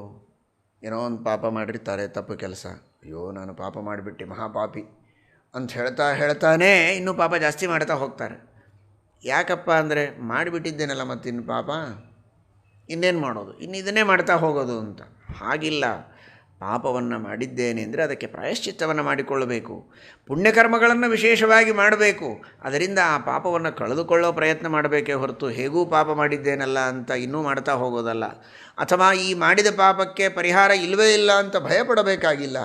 ಏನೋ ಒಂದು ಪಾಪ ಮಾಡಿರ್ತಾರೆ, ತಪ್ಪು ಕೆಲಸ, ಅಯ್ಯೋ ನಾನು ಪಾಪ ಮಾಡಿಬಿಟ್ಟೆ, ಮಹಾಪಾಪಿ ಅಂತ ಹೇಳ್ತಾನೆ ಇನ್ನೂ ಪಾಪ ಜಾಸ್ತಿ ಮಾಡ್ತಾ ಹೋಗ್ತಾರೆ. ಯಾಕಪ್ಪ ಅಂದರೆ ಮಾಡಿಬಿಟ್ಟಿದ್ದೇನಲ್ಲ ಮತ್ತಿನ್ನು ಪಾಪ ಇನ್ನೇನು ಮಾಡೋದು, ಇನ್ನು ಇದನ್ನೇ ಮಾಡ್ತಾ ಹೋಗೋದು ಅಂತ. ಹಾಗಿಲ್ಲ. ಪಾಪವನ್ನು ಮಾಡಿದ್ದೇನೆ ಅಂದರೆ ಅದಕ್ಕೆ ಪ್ರಾಯಶ್ಚಿತ್ತವನ್ನು ಮಾಡಿಕೊಳ್ಳಬೇಕು, ಪುಣ್ಯಕರ್ಮಗಳನ್ನು ವಿಶೇಷವಾಗಿ ಮಾಡಬೇಕು. ಅದರಿಂದ ಆ ಪಾಪವನ್ನು ಕಳೆದುಕೊಳ್ಳೋ ಪ್ರಯತ್ನ ಮಾಡಬೇಕೇ ಹೊರತು ಹೇಗೂ ಪಾಪ ಮಾಡಿದ್ದೇನಲ್ಲ ಅಂತ ಇನ್ನೂ ಮಾಡ್ತಾ ಹೋಗೋದಲ್ಲ. ಅಥವಾ ಈ ಮಾಡಿದ ಪಾಪಕ್ಕೆ ಪರಿಹಾರ ಇಲ್ಲವೇ ಇಲ್ಲ ಅಂತ ಭಯಪಡಬೇಕಾಗಿಲ್ಲ.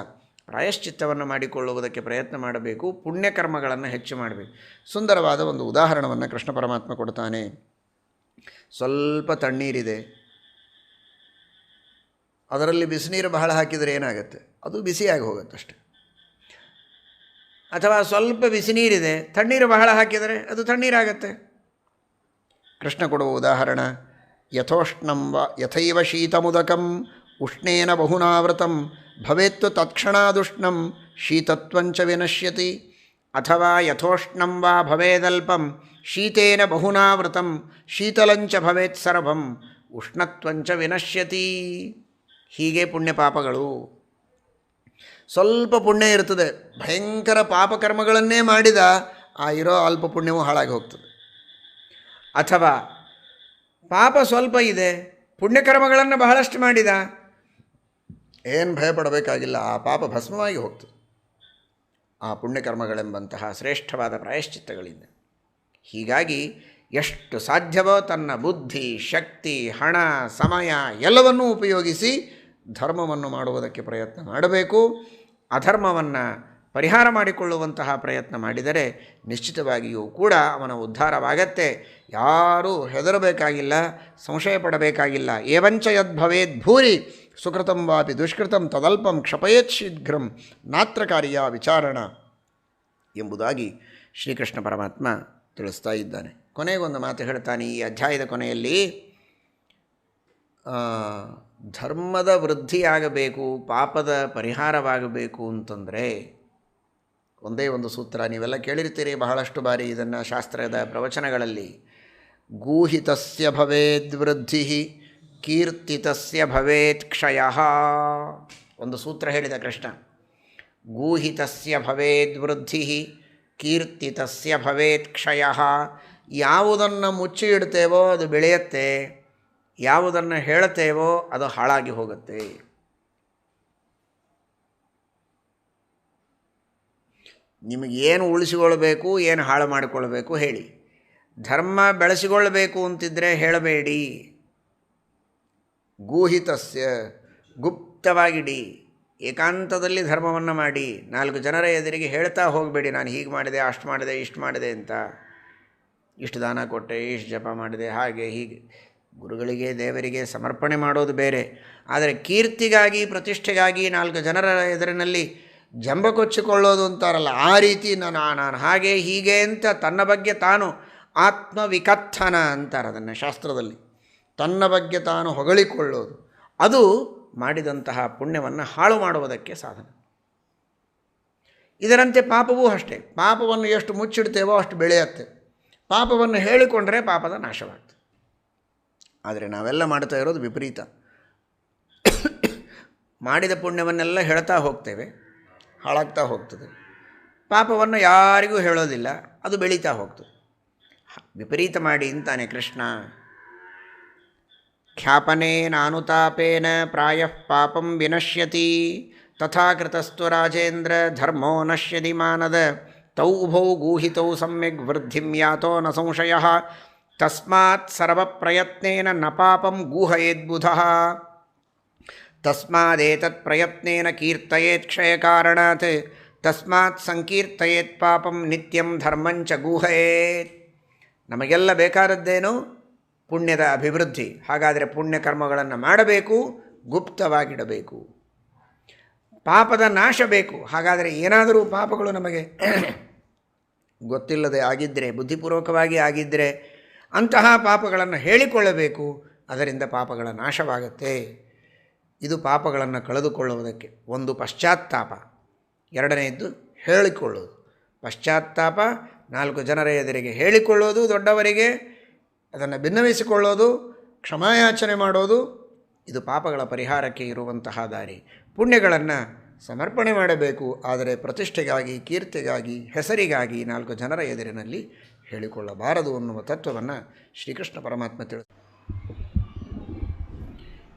ಪ್ರಾಯಶ್ಚಿತ್ತವನ್ನು ಮಾಡಿಕೊಳ್ಳುವುದಕ್ಕೆ ಪ್ರಯತ್ನ ಮಾಡಬೇಕು, ಪುಣ್ಯಕರ್ಮಗಳನ್ನು ಹೆಚ್ಚು ಮಾಡಬೇಕು. ಸುಂದರವಾದ ಒಂದು ಉದಾಹರಣೆಯನ್ನು ಕೃಷ್ಣ ಪರಮಾತ್ಮ ಕೊಡ್ತಾನೆ. ಸ್ವಲ್ಪ ತಣ್ಣೀರಿದೆ, ಅದರಲ್ಲಿ ಬಿಸಿನೀರು ಬಹಳ ಹಾಕಿದರೆ ಏನಾಗುತ್ತೆ, ಅದು ಬಿಸಿಯಾಗಿ ಹೋಗುತ್ತಷ್ಟೆ. ಅಥವಾ ಸ್ವಲ್ಪ ಬಿಸಿನೀರಿದೆ, ತಣ್ಣೀರು ಬಹಳ ಹಾಕಿದರೆ ಅದು ತಣ್ಣೀರಾಗತ್ತೆ. ಕೃಷ್ಣ ಕೊಡುವ ಉದಾಹರಣೆ, ಯಥೈವ ಶೀತಮುದಕಂ ಉಷ್ಣೇನ ಬಹುನಾವೃತಂ ಭವೇತ್ತು ತತ್ಕ್ಷಣಾದುಷ್ಣಂ ಶೀತತ್ವಂಚ ವಿನಶ್ಯತಿ. ಅಥವಾ ಯಥೋಷ್ಣಂ ವಾ ಭವೇದಲ್ಪಂ ಶೀತೇನ ಬಹುನಾವೃತಂ ಶೀತಲಂಚ ಭವೇತ್ ಸರ್ವಂ ಉಷ್ಣತ್ವಂಚ ವಿನಶ್ಯತಿ. ಹೀಗೆ ಪುಣ್ಯಪಾಪಗಳು. ಸ್ವಲ್ಪ ಪುಣ್ಯ ಇರ್ತದೆ, ಭಯಂಕರ ಪಾಪಕರ್ಮಗಳನ್ನೇ ಮಾಡಿದ ಆ ಇರೋ ಅಲ್ಪ ಪುಣ್ಯವೂ ಹಾಳಾಗಿ ಹೋಗ್ತದೆ. ಅಥವಾ ಪಾಪ ಸ್ವಲ್ಪ ಇದೆ, ಪುಣ್ಯಕರ್ಮಗಳನ್ನು ಬಹಳಷ್ಟು ಮಾಡಿದ, ಏನು ಭಯಪಡಬೇಕಾಗಿಲ್ಲ, ಆ ಪಾಪ ಭಸ್ಮವಾಗಿ ಹೋಗ್ತದೆ ಆ ಪುಣ್ಯಕರ್ಮಗಳೆಂಬಂತಹ ಶ್ರೇಷ್ಠವಾದ ಪ್ರಾಯಶ್ಚಿತ್ತಗಳಿಂದ. ಹೀಗಾಗಿ ಎಷ್ಟು ಸಾಧ್ಯವೋ ತನ್ನ ಬುದ್ಧಿ, ಶಕ್ತಿ, ಹಣ, ಸಮಯ ಎಲ್ಲವನ್ನೂ ಉಪಯೋಗಿಸಿ ಧರ್ಮವನ್ನು ಮಾಡುವುದಕ್ಕೆ ಪ್ರಯತ್ನ ಮಾಡಬೇಕು. ಅಧರ್ಮವನ್ನು ಪರಿಹಾರ ಮಾಡಿಕೊಳ್ಳುವಂತಹ ಪ್ರಯತ್ನ ಮಾಡಿದರೆ ನಿಶ್ಚಿತವಾಗಿಯೂ ಕೂಡ ಅವನ ಉದ್ಧಾರವಾಗತ್ತೆ. ಯಾರೂ ಹೆದರಬೇಕಾಗಿಲ್ಲ, ಸಂಶಯ ಪಡಬೇಕಾಗಿಲ್ಲ. ಏವಂಚ ಯದ್ಭವೇದ್ ಭೂರಿ ಸುಕೃತಂ ವಾಪಿ ದುಷ್ಕೃತಂ ತದಲ್ಪಂ ಕ್ಷಪಯೇತ್ ಶೀಘ್ರಂ ನಾತ್ರ ಕಾರ್ಯ ವಿಚಾರಣ ಎಂಬುದಾಗಿ ಶ್ರೀಕೃಷ್ಣ ಪರಮಾತ್ಮ ತಿಳಿಸ್ತಾ ಇದ್ದಾನೆ. ಕೊನೆಗೊಂದು ಮಾತು ಹೇಳ್ತಾನೆ ಈ ಅಧ್ಯಾಯದ ಕೊನೆಯಲ್ಲಿ. ಧರ್ಮದ ವೃದ್ಧಿಯಾಗಬೇಕು, ಪಾಪದ ಪರಿಹಾರವಾಗಬೇಕು ಅಂತಂದರೆ ಒಂದೇ ಒಂದು ಸೂತ್ರ, ನೀವೆಲ್ಲ ಕೇಳಿರ್ತೀರಿ ಬಹಳಷ್ಟು ಬಾರಿ ಇದನ್ನು ಶಾಸ್ತ್ರದ ಪ್ರವಚನಗಳಲ್ಲಿ. ಗೂಹಿತಸ್ಯ ಭವೇದ್ ವೃದ್ಧಿ ಕೀರ್ತಿತಸ್ಯ ಭವೇತ್ ಕ್ಷಯ. ಒಂದು ಸೂತ್ರ ಹೇಳಿದ ಕೃಷ್ಣ. ಗೂಹಿತಸ್ಯ ಭವೇದ್ ವೃದ್ಧಿ ಕೀರ್ತಿತಸ್ಯ ಭವೇತ್ ಕ್ಷಯ. ಯಾವುದನ್ನು ಮುಚ್ಚಿ ಇಡ್ತೇವೋ ಅದು ಬೆಳೆಯುತ್ತೆ, ಯಾವುದನ್ನು ಹೇಳ್ತೇವೋ ಅದು ಹಾಳಾಗಿ ಹೋಗುತ್ತೆ. ನಿಮಗೇನು ಉಳಿಸಿಕೊಳ್ಬೇಕು, ಏನು ಹಾಳು ಮಾಡಿಕೊಳ್ಬೇಕು ಹೇಳಿ. ಧರ್ಮ ಬೆಳೆಸಿಕೊಳ್ಳಬೇಕು ಅಂತಿದ್ದರೆ ಹೇಳಬೇಡಿ. ಗೂಹಿತಸ್ಯ, ಗುಪ್ತವಾಗಿಡಿ, ಏಕಾಂತದಲ್ಲಿ ಧರ್ಮವನ್ನು ಮಾಡಿ. 4 ಜನರ ಎದುರಿಗೆ ಹೇಳ್ತಾ ಹೋಗಬೇಡಿ, ನಾನು ಹೀಗೆ ಮಾಡಿದೆ, ಅಷ್ಟು ಮಾಡಿದೆ, ಇಷ್ಟು ಮಾಡಿದೆ ಅಂತ. ಇಷ್ಟು ದಾನ ಕೊಟ್ಟೆ, ಇಷ್ಟು ಜಪ ಮಾಡಿದೆ, ಹಾಗೆ ಹೀಗೆ. ಗುರುಗಳಿಗೆ, ದೇವರಿಗೆ ಸಮರ್ಪಣೆ ಮಾಡೋದು ಬೇರೆ. ಆದರೆ ಕೀರ್ತಿಗಾಗಿ, ಪ್ರತಿಷ್ಠೆಗಾಗಿ 4 ಜನರ ಎದುರಿನಲ್ಲಿ ಜಂಬ ಕೊಚ್ಚಿಕೊಳ್ಳೋದು ಅಂತಾರಲ್ಲ, ಆ ರೀತಿ ನಾನು ಹಾಗೆ ಹೀಗೆ ಅಂತ ತನ್ನ ಬಗ್ಗೆ ತಾನು ಆತ್ಮವಿಕಥನ ಅಂತಾರೆ ಅದನ್ನು ಶಾಸ್ತ್ರದಲ್ಲಿ. ತನ್ನ ಬಗ್ಗೆ ತಾನು ಹೊಗಳಿಕೊಳ್ಳೋದು, ಅದು ಮಾಡಿದಂತಹ ಪುಣ್ಯವನ್ನು ಹಾಳು ಮಾಡುವುದಕ್ಕೆ ಸಾಧನ. ಇದರಂತೆ ಪಾಪವೂ ಅಷ್ಟೇ. ಪಾಪವನ್ನು ಎಷ್ಟು ಮುಚ್ಚಿಡ್ತೇವೋ ಅಷ್ಟು ಬೆಳೆಯುತ್ತೆ. ಪಾಪವನ್ನು ಹೇಳಿಕೊಂಡ್ರೆ ಪಾಪದ ನಾಶವಾಗ್ತದೆ. ಆದರೆ ನಾವೆಲ್ಲ ಮಾಡ್ತಾ ಇರೋದು ವಿಪರೀತ. ಮಾಡಿದ ಪುಣ್ಯವನ್ನೆಲ್ಲ ಹೇಳ್ತಾ ಹೋಗ್ತೇವೆ, ಹಾಳಾಗ್ತಾ ಹೋಗ್ತದೆ. ಪಾಪವನ್ನು ಯಾರಿಗೂ ಹೇಳೋದಿಲ್ಲ, ಅದು ಬೆಳೀತಾ ಹೋಗ್ತದೆ. ವಿಪರೀತ ಮಾಡಿ ಅಂತಾನೆ ಕೃಷ್ಣ. ಖ್ಯಾಪನೇನಾನುತಾಪೇನ ಪ್ರಾಯಃ ಪಾಪಂ ವಿನಶ್ಯತಿ ತಥಾ ಕೃತಸ್ತು ರಾಜೇಂದ್ರ ಧರ್ಮೋ ನಶ್ಯತಿ ಮಾನದ ತೌ ಉಭೌ ಗೂಹಿತೌ ಸಮ್ಯಗ್ ವೃದ್ಧಿಂ ಯಾತೋ ನ ಸಂಶಯಃ ತಸ್ಮಾತ್ ಸರ್ವಪ್ರಯತ್ನೇನ ನ ಪಾಪಂ ಗೂಹಯೇದ್ಬುಧಃ ತಸ್ಮಾದೇತತ್ ಪ್ರಯತ್ನೇನ ಕೀರ್ತಯೇತ್ ಕ್ಷಯಕಾರಣಾತ್ ತಸ್ಮಾತ್ ಸಂಕೀರ್ತಯೇತ್ ಪಾಪಂ ನಿತ್ಯಂ ಧರ್ಮಂಚ ಗೂಹಯೇತ್. ನಮಗೆಲ್ಲ ಬೇಕಾದದ್ದೇನು? ಪುಣ್ಯದ ಅಭಿವೃದ್ಧಿ. ಹಾಗಾದರೆ ಪುಣ್ಯಕರ್ಮಗಳನ್ನು ಮಾಡಬೇಕು, ಗುಪ್ತವಾಗಿಡಬೇಕು. ಪಾಪದ ನಾಶ ಬೇಕು. ಹಾಗಾದರೆ ಏನಾದರೂ ಪಾಪಗಳು ನಮಗೆ ಗೊತ್ತಿಲ್ಲದೆ ಆಗಿದ್ದರೆ, ಬುದ್ಧಿಪೂರ್ವಕವಾಗಿ ಆಗಿದ್ದರೆ ಅಂತಹ ಪಾಪಗಳನ್ನು ಹೇಳಿಕೊಳ್ಳಬೇಕು. ಅದರಿಂದ ಪಾಪಗಳ ನಾಶವಾಗುತ್ತೆ. ಇದು ಪಾಪಗಳನ್ನು ಕಳೆದುಕೊಳ್ಳುವುದಕ್ಕೆ ಒಂದು ಪಶ್ಚಾತ್ತಾಪ. ಎರಡನೆಯದ್ದು ಹೇಳಿಕೊಳ್ಳೋದು. ಪಶ್ಚಾತ್ತಾಪ 4 ಜನರ ಎದುರಿಗೆ ಹೇಳಿಕೊಳ್ಳೋದು, ದೊಡ್ಡವರಿಗೆ ಅದನ್ನು ಭಿನ್ನವಿಸಿಕೊಳ್ಳೋದು, ಕ್ಷಮಾಯಾಚನೆ ಮಾಡೋದು. ಇದು ಪಾಪಗಳ ಪರಿಹಾರಕ್ಕೆ ಇರುವಂತಹ ದಾರಿ. ಪುಣ್ಯಗಳನ್ನು ಸಮರ್ಪಣೆ ಮಾಡಬೇಕು, ಆದರೆ ಪ್ರತಿಷ್ಠೆಗಾಗಿ, ಕೀರ್ತಿಗಾಗಿ, ಹೆಸರಿಗಾಗಿ 4 ಜನರ ಎದುರಿನಲ್ಲಿ ಹೇಳಿಕೊಳ್ಳಬಾರದು ಅನ್ನುವ ತತ್ವವನ್ನು ಶ್ರೀಕೃಷ್ಣ ಪರಮಾತ್ಮ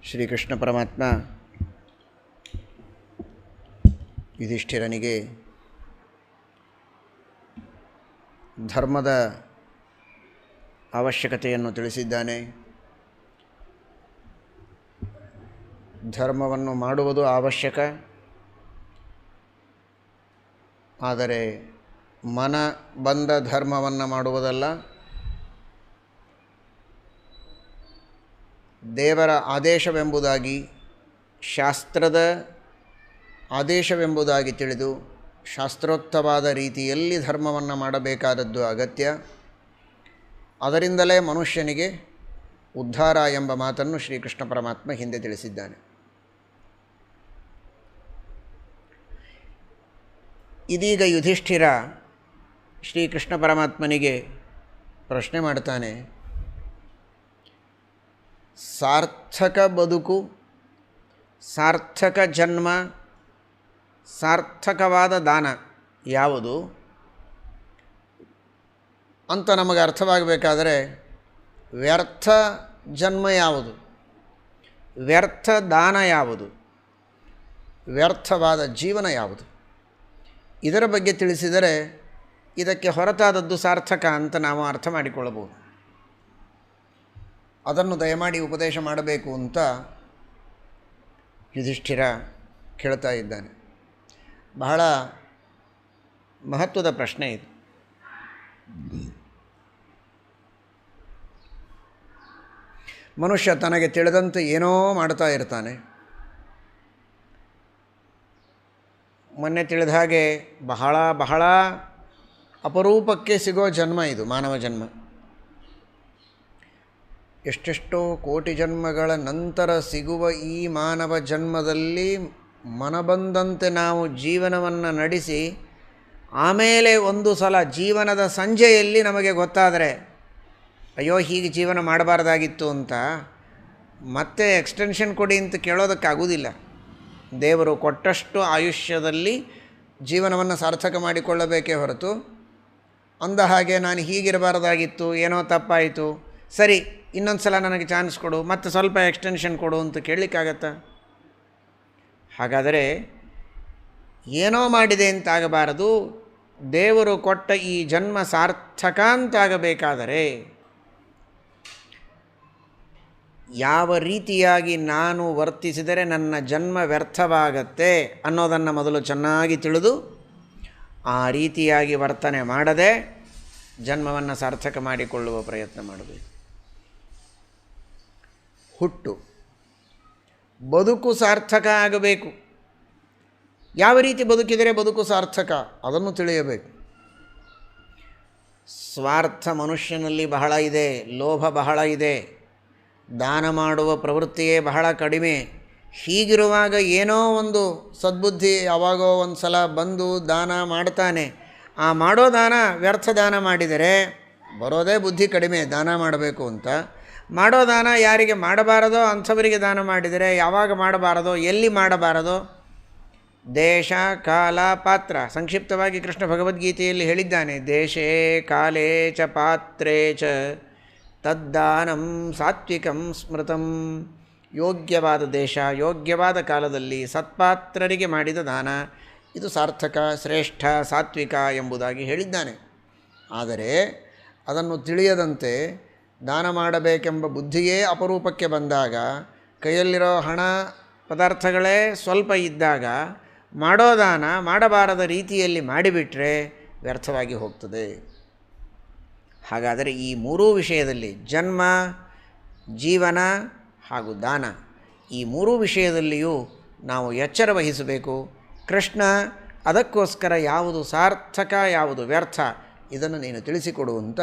ಶ್ರೀಕೃಷ್ಣ ಪರಮಾತ್ಮ ಯುಧಿಷ್ಠಿರನಿಗೆ ಧರ್ಮದ ಅವಶ್ಯಕತೆಯನ್ನು ತಿಳಿಸಿದ್ದಾನೆ. ಧರ್ಮವನ್ನು ಮಾಡುವುದು ಅವಶ್ಯಕ, ಆದರೆ ಮನ ಬಂದ ಧರ್ಮವನ್ನು ಮಾಡುವುದಲ್ಲ. ದೇವರ ಆದೇಶವೆಂಬುದಾಗಿ, ಶಾಸ್ತ್ರದ ಆದೇಶವೆಂಬುದಾಗಿ ತಿಳಿದು ಶಾಸ್ತ್ರೋಕ್ತವಾದ ರೀತಿಯಲ್ಲಿ ಧರ್ಮವನ್ನು ಮಾಡಬೇಕಾದದ್ದು ಅಗತ್ಯ. ಅದರಿಂದಲೇ ಮನುಷ್ಯನಿಗೆ ಉದ್ಧಾರ ಎಂಬ ಮಾತನ್ನು ಶ್ರೀಕೃಷ್ಣ ಪರಮಾತ್ಮ ಹಿಂದೆ ತಿಳಿಸಿದ್ದಾನೆ. ಇದೀಗ ಯುಧಿಷ್ಠಿರ ಶ್ರೀಕೃಷ್ಣ ಪರಮಾತ್ಮನಿಗೆ ಪ್ರಶ್ನೆ ಮಾಡ್ತಾನೆ, ಸಾರ್ಥಕ ಬದುಕು, ಸಾರ್ಥಕ ಜನ್ಮ, ಸಾರ್ಥಕವಾದ ದಾನ ಯಾವುದು ಅಂತ ನಮಗೆ ಅರ್ಥವಾಗಬೇಕಾದರೆ ವ್ಯರ್ಥ ಜನ್ಮ ಯಾವುದು, ವ್ಯರ್ಥ ದಾನ ಯಾವುದು, ವ್ಯರ್ಥವಾದ ಜೀವನ ಯಾವುದು, ಇದರ ಬಗ್ಗೆ ತಿಳಿಸಿದರೆ ಇದಕ್ಕೆ ಹೊರತಾದದ್ದು ಸಾರ್ಥಕ ಅಂತ ನಾವು ಅರ್ಥ ಮಾಡಿಕೊಳ್ಳಬಹುದು. ಅದನ್ನು ದಯಮಾಡಿ ಉಪದೇಶ ಮಾಡಬೇಕು ಅಂತ ಯುಧಿಷ್ಠಿರ ಕೇಳ್ತಾ ಇದ್ದಾನೆ. ಬಹಳ ಮಹತ್ವದ ಪ್ರಶ್ನೆ ಇದು. ಮನುಷ್ಯ ತನಗೆ ತಿಳಿದಂತೆ ಏನೋ ಮಾಡ್ತಾ ಇರ್ತಾನೆ. ಮೊನ್ನೆ ತಿಳಿದ ಹಾಗೆ ಬಹಳ ಬಹಳ ಅಪರೂಪಕ್ಕೆ ಸಿಗೋ ಜನ್ಮ ಇದು ಮಾನವ ಜನ್ಮ. ಎಷ್ಟೆಷ್ಟೋ ಕೋಟಿ ಜನ್ಮಗಳ ನಂತರ ಸಿಗುವ ಈ ಮಾನವ ಜನ್ಮದಲ್ಲಿ ಮನಬಂದಂತೆ ನಾವು ಜೀವನವನ್ನು ನಡೆಸಿ ಆಮೇಲೆ ಒಂದು ಸಲ ಜೀವನದ ಸಂಜೆಯಲ್ಲಿ ನಮಗೆ ಗೊತ್ತಾದರೆ ಅಯ್ಯೋ ಹೀಗೆ ಜೀವನ ಮಾಡಬಾರ್ದಾಗಿತ್ತು ಅಂತ ಮತ್ತೆ ಎಕ್ಸ್ಟೆನ್ಷನ್ ಕೊಡಿ ಅಂತ ಕೇಳೋದಕ್ಕಾಗೋದಿಲ್ಲ. ದೇವರು ಕೊಟ್ಟಷ್ಟು ಆಯುಷ್ಯದಲ್ಲಿ ಜೀವನವನ್ನು ಸಾರ್ಥಕ ಮಾಡಿಕೊಳ್ಳಬೇಕೇ ಹೊರತು ಅಂದ ಹಾಗೆ ನಾನು ಹೀಗಿರಬಾರ್ದಾಗಿತ್ತು, ಏನೋ ತಪ್ಪಾಯಿತು, ಸರಿ ಇನ್ನೊಂದು ಸಲ ನನಗೆ ಚಾನ್ಸ್ ಕೊಡು, ಮತ್ತು ಸ್ವಲ್ಪ ಎಕ್ಸ್ಟೆನ್ಷನ್ ಕೊಡು ಅಂತ ಕೇಳಲಿಕ್ಕಾಗತ್ತಾ? ಹಾಗಾದರೆ ಏನೋ ಮಾಡಿದೆ ಅಂತಾಗಬಾರದು. ದೇವರು ಕೊಟ್ಟ ಈ ಜನ್ಮ ಸಾರ್ಥಕ ಅಂತಾಗಬೇಕಾದರೆ ಯಾವ ರೀತಿಯಾಗಿ ನಾನು ವರ್ತಿಸಿದರೆ ನನ್ನ ಜನ್ಮ ವ್ಯರ್ಥವಾಗತ್ತೆ ಅನ್ನೋದನ್ನು ಮೊದಲು ಚೆನ್ನಾಗಿ ತಿಳಿದು ಆ ರೀತಿಯಾಗಿ ವರ್ತನೆ ಮಾಡದೆ ಜನ್ಮವನ್ನು ಸಾರ್ಥಕ ಮಾಡಿಕೊಳ್ಳುವ ಪ್ರಯತ್ನ ಮಾಡಬೇಕು. ಹುಟ್ಟು ಬದುಕು ಸಾರ್ಥಕ ಆಗಬೇಕು. ಯಾವ ರೀತಿ ಬದುಕಿದರೆ ಬದುಕು ಸಾರ್ಥಕ ಅದನ್ನು ತಿಳಿಯಬೇಕು. ಸ್ವಾರ್ಥ ಮನುಷ್ಯನಲ್ಲಿ ಬಹಳ ಇದೆ, ಲೋಭ ಬಹಳ ಇದೆ, ದಾನ ಮಾಡುವ ಪ್ರವೃತ್ತಿಯೇ ಬಹಳ ಕಡಿಮೆ. ಹೀಗಿರುವಾಗ ಏನೋ ಒಂದು ಸದ್ಬುದ್ಧಿ ಯಾವಾಗೋ ಒಂದು ಸಲ ಬಂದು ದಾನ ಮಾಡ್ತಾನೆ. ಆ ಮಾಡೋ ದಾನ ವ್ಯರ್ಥ ದಾನ ಮಾಡಿದರೆ ಬರೋದೇ ಬುದ್ಧಿ ಕಡಿಮೆ ದಾನ ಮಾಡಬೇಕು ಅಂತ. ಮಾಡೋ ದಾನ ಯಾರಿಗೆ ಮಾಡಬಾರದೋ ಅಂಥವರಿಗೆ ದಾನ ಮಾಡಿದರೆ ಯಾವಾಗ ಮಾಡಬಾರದೋ, ಎಲ್ಲಿ ಮಾಡಬಾರದೋ, ದೇಶ ಕಾಲ ಪಾತ್ರ. ಸಂಕ್ಷಿಪ್ತವಾಗಿ ಕೃಷ್ಣ ಭಗವದ್ಗೀತೆಯಲ್ಲಿ ಹೇಳಿದ್ದಾನೆ, ದೇಶೇ ಕಾಲೇ ಚ ಪಾತ್ರೇ ಚ ತದ್ದಾನಂ ಸಾತ್ವಿಕಂ ಸ್ಮೃತಂ. ಯೋಗ್ಯವಾದ ದೇಶ, ಯೋಗ್ಯವಾದ ಕಾಲದಲ್ಲಿ ಸತ್ಪಾತ್ರರಿಗೆ ಮಾಡಿದ ದಾನ ಇದು ಸಾರ್ಥಕ, ಶ್ರೇಷ್ಠ, ಸಾತ್ವಿಕ ಎಂಬುದಾಗಿ ಹೇಳಿದ್ದಾನೆ. ಆದರೆ ಅದನ್ನು ತಿಳಿಯದಂತೆ ದಾನ ಮಾಡಬೇಕೆಂಬ ಬುದ್ಧಿಯೇ ಅಪರೂಪಕ್ಕೆ ಬಂದಾಗ, ಕೈಯಲ್ಲಿರೋ ಹಣ ಪದಾರ್ಥಗಳೇ ಸ್ವಲ್ಪ ಇದ್ದಾಗ ಮಾಡೋ ದಾನ ಮಾಡಬಾರದ ರೀತಿಯಲ್ಲಿ ಮಾಡಿಬಿಟ್ರೆ ವ್ಯರ್ಥವಾಗಿ ಹೋಗ್ತದೆ. ಹಾಗಾದರೆ ಈ ಮೂರೂ ವಿಷಯದಲ್ಲಿ, ಜನ್ಮ, ಜೀವನ ಹಾಗೂ ದಾನ, ಈ ಮೂರೂ ವಿಷಯದಲ್ಲಿಯೂ ನಾವು ಎಚ್ಚರ ವಹಿಸಬೇಕು. ಕೃಷ್ಣ ಅದಕ್ಕೋಸ್ಕರ ಯಾವುದು ಸಾರ್ಥಕ ಯಾವುದು ವ್ಯರ್ಥ ಇದನ್ನು ನೀನು ತಿಳಿಸಿಕೊಡುವಂತ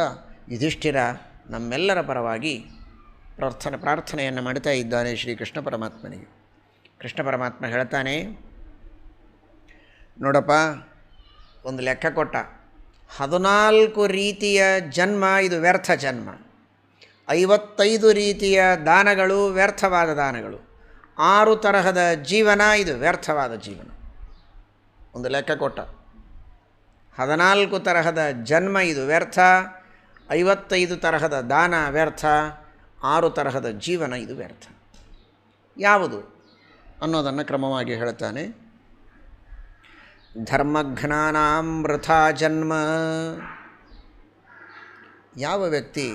ಯುಧಿಷ್ಠಿರ ನಮ್ಮೆಲ್ಲರ ಪರವಾಗಿ ಪ್ರಾರ್ಥನೆಯನ್ನು ಮಾಡ್ತಾ ಇದ್ದಾನೆ ಶ್ರೀಕೃಷ್ಣ ಪರಮಾತ್ಮನಿಗೆ. ಕೃಷ್ಣ ಪರಮಾತ್ಮ ಹೇಳ್ತಾನೆ, ನೋಡಪ್ಪ, ಒಂದು ಲೆಕ್ಕ ಕೊಟ್ಟ, 14 ರೀತಿಯ ಜನ್ಮ ಇದು ವ್ಯರ್ಥ ಜನ್ಮ, 55 ರೀತಿಯ ದಾನಗಳು ವ್ಯರ್ಥವಾದ ದಾನಗಳು, 6 ತರಹದ ಜೀವನ ಇದು ವ್ಯರ್ಥವಾದ ಜೀವನ. ಒಂದು ಲೆಕ್ಕ ಕೊಟ್ಟ, 14 ತರಹದ ಜನ್ಮ ಇದು ವ್ಯರ್ಥ, 55 ತರಹದ ದಾನ ವ್ಯರ್ಥ, 6 ತರಹದ ಜೀವನ ಇದು ವ್ಯರ್ಥ. ಯಾವುದು ಅನ್ನೋದನ್ನು ಕ್ರಮವಾಗಿ ಹೇಳ್ತಾನೆ. ಧರ್ಮಘ್ನಾನಾಂ ವೃಥಾ ಜನ್ಮ. ಯಾವ ವ್ಯಕ್ತಿ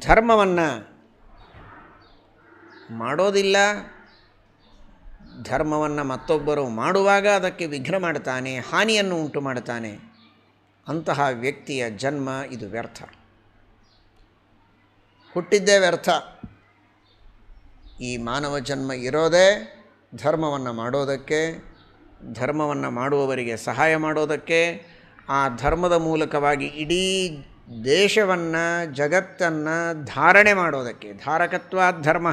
ಧರ್ಮವನ್ನು ಮಾಡೋದಿಲ್ಲ, ಧರ್ಮವನ್ನು ಮತ್ತೊಬ್ಬರು ಮಾಡುವಾಗ ಅದಕ್ಕೆ ವಿಘ್ನ ಮಾಡ್ತಾನೆ, ಹಾನಿಯನ್ನು ಉಂಟು ಮಾಡ್ತಾನೆ, ಅಂತಹ ವ್ಯಕ್ತಿಯ ಜನ್ಮ ಇದು ವ್ಯರ್ಥ, ಹುಟ್ಟಿದ್ದೇ ವ್ಯರ್ಥ. ಈ ಮಾನವ ಜನ್ಮ ಇರೋದೇ ಧರ್ಮವನ್ನು ಮಾಡೋದಕ್ಕೆ, ಧರ್ಮವನ್ನು ಮಾಡುವವರಿಗೆ ಸಹಾಯ ಮಾಡೋದಕ್ಕೆ, ಆ ಧರ್ಮದ ಮೂಲಕವಾಗಿ ಇಡೀ ದೇಶವನ್ನು ಜಗತ್ತನ್ನು ಧಾರಣೆ ಮಾಡೋದಕ್ಕೆ. ಧಾರಕತ್ವಾದ್ ಧರ್ಮ.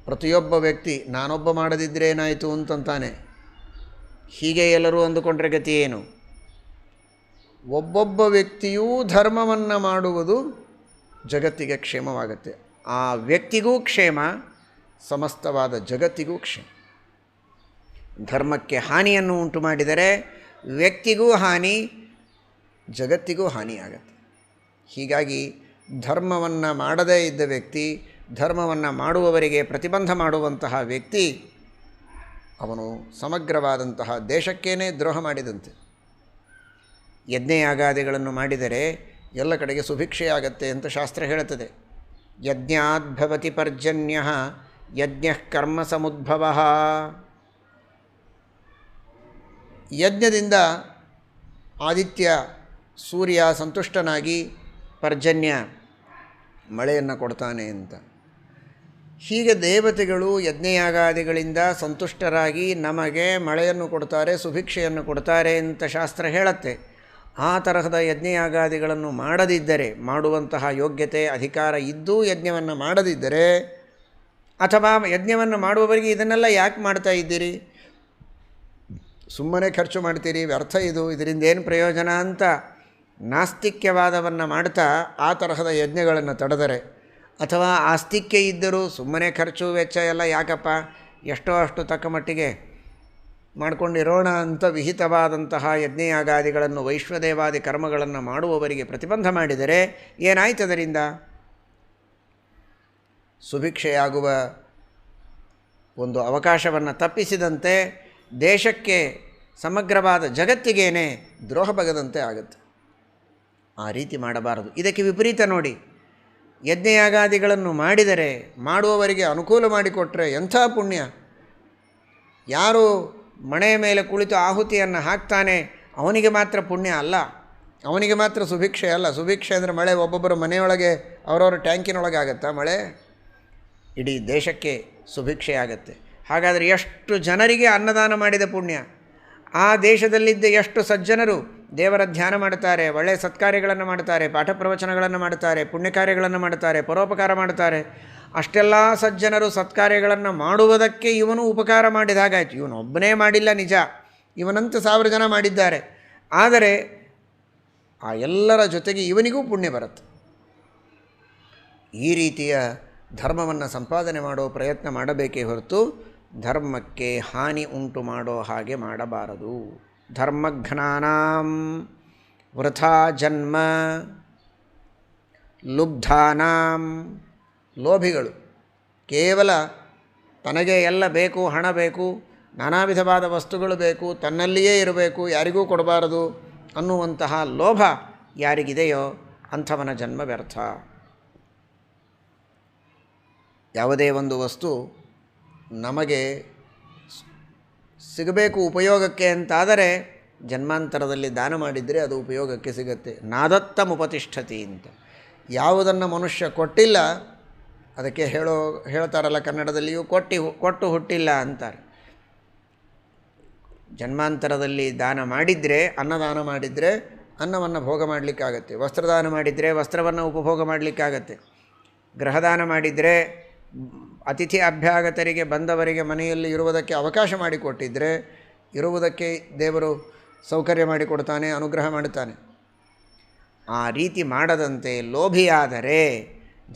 ಪ್ರತಿಯೊಬ್ಬ ವ್ಯಕ್ತಿ ನಾನೊಬ್ಬ ಮಾಡದಿದ್ದರೆ ಏನಾಯಿತು ಅಂತಂತಾನೆ. ಹೀಗೆ ಎಲ್ಲರೂ ಅಂದುಕೊಂಡ್ರೆ ಗತಿ ಏನು? ಒಬ್ಬೊಬ್ಬ ವ್ಯಕ್ತಿಯೂ ಧರ್ಮವನ್ನು ಮಾಡುವುದು ಜಗತ್ತಿಗೆ ಕ್ಷೇಮವಾಗುತ್ತೆ. ಆ ವ್ಯಕ್ತಿಗೂ ಕ್ಷೇಮ, ಸಮಸ್ತವಾದ ಜಗತ್ತಿಗೂ ಕ್ಷೇಮ. ಧರ್ಮಕ್ಕೆ ಹಾನಿಯನ್ನು ಉಂಟು ಮಾಡಿದರೆ ವ್ಯಕ್ತಿಗೂ ಹಾನಿ, ಜಗತ್ತಿಗೂ ಹಾನಿಯಾಗತ್ತೆ. ಹೀಗಾಗಿ ಧರ್ಮವನ್ನು ಮಾಡದೇ ಇದ್ದ ವ್ಯಕ್ತಿ, ಧರ್ಮವನ್ನು ಮಾಡುವವರಿಗೆ ಪ್ರತಿಬಂಧ ಮಾಡುವಂತಹ ವ್ಯಕ್ತಿ, ಅವನು ಸಮಗ್ರವಾದಂತಹ ದೇಶಕ್ಕೇನೆ ದ್ರೋಹ ಮಾಡಿದಂತೆ. ಯಜ್ಞಯಾಗಾದಿಗಳನ್ನು ಮಾಡಿದರೆ ಎಲ್ಲ ಕಡೆಗೆ ಸುಭಿಕ್ಷೆಯಾಗತ್ತೆ ಅಂತ ಶಾಸ್ತ್ರ ಹೇಳುತ್ತದೆ. ಯಜ್ಞಾದ್ಭವತಿ ಪರ್ಜನ್ಯ ಯಜ್ಞ ಕರ್ಮ ಸಮುದ್ಭವ. ಯಜ್ಞದಿಂದ ಆದಿತ್ಯ ಸೂರ್ಯ ಸಂತುಷ್ಟನಾಗಿ ಪರ್ಜನ್ಯ ಮಳೆಯನ್ನು ಕೊಡ್ತಾನೆ ಅಂತ. ಹೀಗೆ ದೇವತೆಗಳು ಯಜ್ಞಯಾಗಾದಿಗಳಿಂದ ಸಂತುಷ್ಟರಾಗಿ ನಮಗೆ ಮಳೆಯನ್ನು ಕೊಡ್ತಾರೆ, ಸುಭಿಕ್ಷೆಯನ್ನು ಕೊಡ್ತಾರೆ ಅಂತ ಶಾಸ್ತ್ರ ಹೇಳುತ್ತೆ. ಆ ತರಹದ ಯಜ್ಞಯಾಗಾದಿಗಳನ್ನು ಮಾಡದಿದ್ದರೆ, ಮಾಡುವಂತಹ ಯೋಗ್ಯತೆ ಅಧಿಕಾರ ಇದ್ದೂ ಯಜ್ಞವನ್ನು ಮಾಡದಿದ್ದರೆ, ಅಥವಾ ಯಜ್ಞವನ್ನು ಮಾಡುವವರಿಗೆ ಇದನ್ನೆಲ್ಲ ಯಾಕೆ ಮಾಡ್ತಾ ಇದ್ದೀರಿ, ಸುಮ್ಮನೆ ಖರ್ಚು ಮಾಡ್ತೀರಿ, ವ್ಯರ್ಥ ಇದು, ಇದರಿಂದ ಏನು ಪ್ರಯೋಜನ ಅಂತ ನಾಸ್ತಿಕ್ಯವಾದವನ್ನು ಮಾಡ್ತಾ ಆ ತರಹದ ಯಜ್ಞಗಳನ್ನು ತಡೆದರೆ, ಅಥವಾ ಆಸ್ತಿಕ್ಯ ಇದ್ದರೂ ಸುಮ್ಮನೆ ಖರ್ಚು ವೆಚ್ಚ ಎಲ್ಲ ಯಾಕಪ್ಪ, ಎಷ್ಟೋ ಅಷ್ಟು ತಕ್ಕ ಮಟ್ಟಿಗೆ ಮಾಡಿಕೊಂಡಿರೋಣ ಅಂತ ವಿಹಿತವಾದಂತಹ ಯಜ್ಞಯಾಗಾದಿಗಳನ್ನು, ವೈಶ್ವದೇವಾದಿ ಕರ್ಮಗಳನ್ನು ಮಾಡುವವರಿಗೆ ಪ್ರತಿಬಂಧ ಮಾಡಿದರೆ ಏನಾಯ್ತದರಿಂದ? ಸುಭಿಕ್ಷೆಯಾಗುವ ಒಂದು ಅವಕಾಶವನ್ನು ತಪ್ಪಿಸಿದಂತೆ, ದೇಶಕ್ಕೆ ಸಮಗ್ರವಾದ ಜಗತ್ತಿಗೇನೆ ದ್ರೋಹ ಬಗದಂತೆ ಆಗುತ್ತೆ. ಆ ರೀತಿ ಮಾಡಬಾರದು. ಇದಕ್ಕೆ ವಿಪರೀತ ನೋಡಿ, ಯಜ್ಞಯಾಗಾದಿಗಳನ್ನು ಮಾಡಿದರೆ, ಮಾಡುವವರಿಗೆ ಅನುಕೂಲ ಮಾಡಿಕೊಟ್ರೆ ಎಂಥ ಪುಣ್ಯ. ಯಾರು ಮಣೆಯ ಮೇಲೆ ಕುಳಿತು ಆಹುತಿಯನ್ನು ಹಾಕ್ತಾನೆ ಅವನಿಗೆ ಮಾತ್ರ ಪುಣ್ಯ ಅಲ್ಲ, ಅವನಿಗೆ ಮಾತ್ರ ಸುಭಿಕ್ಷೆ ಅಲ್ಲ. ಸುಭಿಕ್ಷೆ ಅಂದರೆ ಮಳೆ ಒಬ್ಬೊಬ್ಬರ ಮನೆಯೊಳಗೆ ಅವರವರ ಟ್ಯಾಂಕಿನೊಳಗೆ ಆಗುತ್ತಾ ಮಳೆ? ಇಡೀ ದೇಶಕ್ಕೆ ಸುಭಿಕ್ಷೆ ಆಗುತ್ತೆ. ಹಾಗಾದರೆ ಎಷ್ಟು ಜನರಿಗೆ ಅನ್ನದಾನ ಮಾಡಿದ ಪುಣ್ಯ. ಆ ದೇಶದಲ್ಲಿದ್ದ ಎಷ್ಟು ಸಜ್ಜನರು ದೇವರ ಧ್ಯಾನ ಮಾಡ್ತಾರೆ, ಒಳ್ಳೆಯ ಸತ್ಕಾರ್ಯಗಳನ್ನು ಮಾಡ್ತಾರೆ, ಪಾಠ ಪ್ರವಚನಗಳನ್ನು ಮಾಡ್ತಾರೆ, ಪುಣ್ಯ ಕಾರ್ಯಗಳನ್ನು ಮಾಡ್ತಾರೆ, ಪರೋಪಕಾರ ಮಾಡ್ತಾರೆ. ಅಷ್ಟೆಲ್ಲ ಸಜ್ಜನರು ಸತ್ಕಾರ್ಯಗಳನ್ನು ಮಾಡುವುದಕ್ಕೆ ಇವನು ಉಪಕಾರ ಮಾಡಿದ ಹಾಗಾಯಿತು. ಇವನೊಬ್ಬನೇ ಮಾಡಿಲ್ಲ ನಿಜ, ಇವನಂತ 1000 ಜನ ಮಾಡಿದ್ದಾರೆ. ಆದರೆ ಆ ಎಲ್ಲರ ಜೊತೆಗೆ ಇವನಿಗೂ ಪುಣ್ಯ ಬರುತ್ತೆ. ಈ ರೀತಿಯ ಧರ್ಮವನ್ನು ಸಂಪಾದನೆ ಮಾಡೋ ಪ್ರಯತ್ನ ಮಾಡಬೇಕೇ ಹೊರತು ಧರ್ಮಕ್ಕೆ ಹಾನಿ ಉಂಟು ಮಾಡೋ ಹಾಗೆ ಮಾಡಬಾರದು. ಧರ್ಮಘ್ನಾನಾಂ ವೃಥಾ ಜನ್ಮ ಲುಬ್ಧಾನಾಂ. ಲೋಭಿಗಳು ಕೇವಲ ತನಗೆ ಎಲ್ಲ ಬೇಕು, ಹಣ ಬೇಕು, ನಾನಾ ವಿಧವಾದ ವಸ್ತುಗಳು ಬೇಕು, ತನ್ನಲ್ಲಿಯೇ ಇರಬೇಕು, ಯಾರಿಗೂ ಕೊಡಬಾರದು ಅನ್ನುವಂತಹ ಲೋಭ ಯಾರಿಗಿದೆಯೋ ಅಂಥವನ ಜನ್ಮ ವ್ಯರ್ಥ. ಯಾವುದೇ ಒಂದು ವಸ್ತು ನಮಗೆ ಸಿಗಬೇಕು ಉಪಯೋಗಕ್ಕೆ ಅಂತಾದರೆ ಜನ್ಮಾಂತರದಲ್ಲಿ ದಾನ ಮಾಡಿದರೆ ಅದು ಉಪಯೋಗಕ್ಕೆ ಸಿಗತ್ತೆ. ನಾದತ್ತಮುಪತಿಷ್ಠತಿ ಅಂತ. ಯಾವುದನ್ನು ಮನುಷ್ಯ ಕೊಟ್ಟಿಲ್ಲ ಅದಕ್ಕೆ ಹೇಳ್ತಾರಲ್ಲ ಕನ್ನಡದಲ್ಲಿಯೂ ಕೊಟ್ಟು ಹುಟ್ಟಿಲ್ಲ ಅಂತಾರೆ. ಜನ್ಮಾಂತರದಲ್ಲಿ ದಾನ ಮಾಡಿದರೆ, ಅನ್ನದಾನ ಮಾಡಿದರೆ ಅನ್ನವನ್ನು ಭೋಗ ಮಾಡಲಿಕ್ಕಾಗತ್ತೆ, ವಸ್ತ್ರದಾನ ಮಾಡಿದರೆ ವಸ್ತ್ರವನ್ನು ಉಪಭೋಗ ಮಾಡಲಿಕ್ಕಾಗತ್ತೆ, ಗೃಹದಾನ ಮಾಡಿದರೆ ಅತಿಥಿ ಅಭ್ಯಾಗತರಿಗೆ ಬಂದವರಿಗೆ ಮನೆಯಲ್ಲಿ ಇರುವುದಕ್ಕೆ ಅವಕಾಶ ಮಾಡಿಕೊಟ್ಟಿದ್ದರೆ ಇರುವುದಕ್ಕೆ ದೇವರು ಸೌಕರ್ಯ ಮಾಡಿಕೊಡ್ತಾನೆ, ಅನುಗ್ರಹ ಮಾಡುತ್ತಾನೆ. ಆ ರೀತಿ ಮಾಡದಂತೆ ಲೋಭಿಯಾದರೆ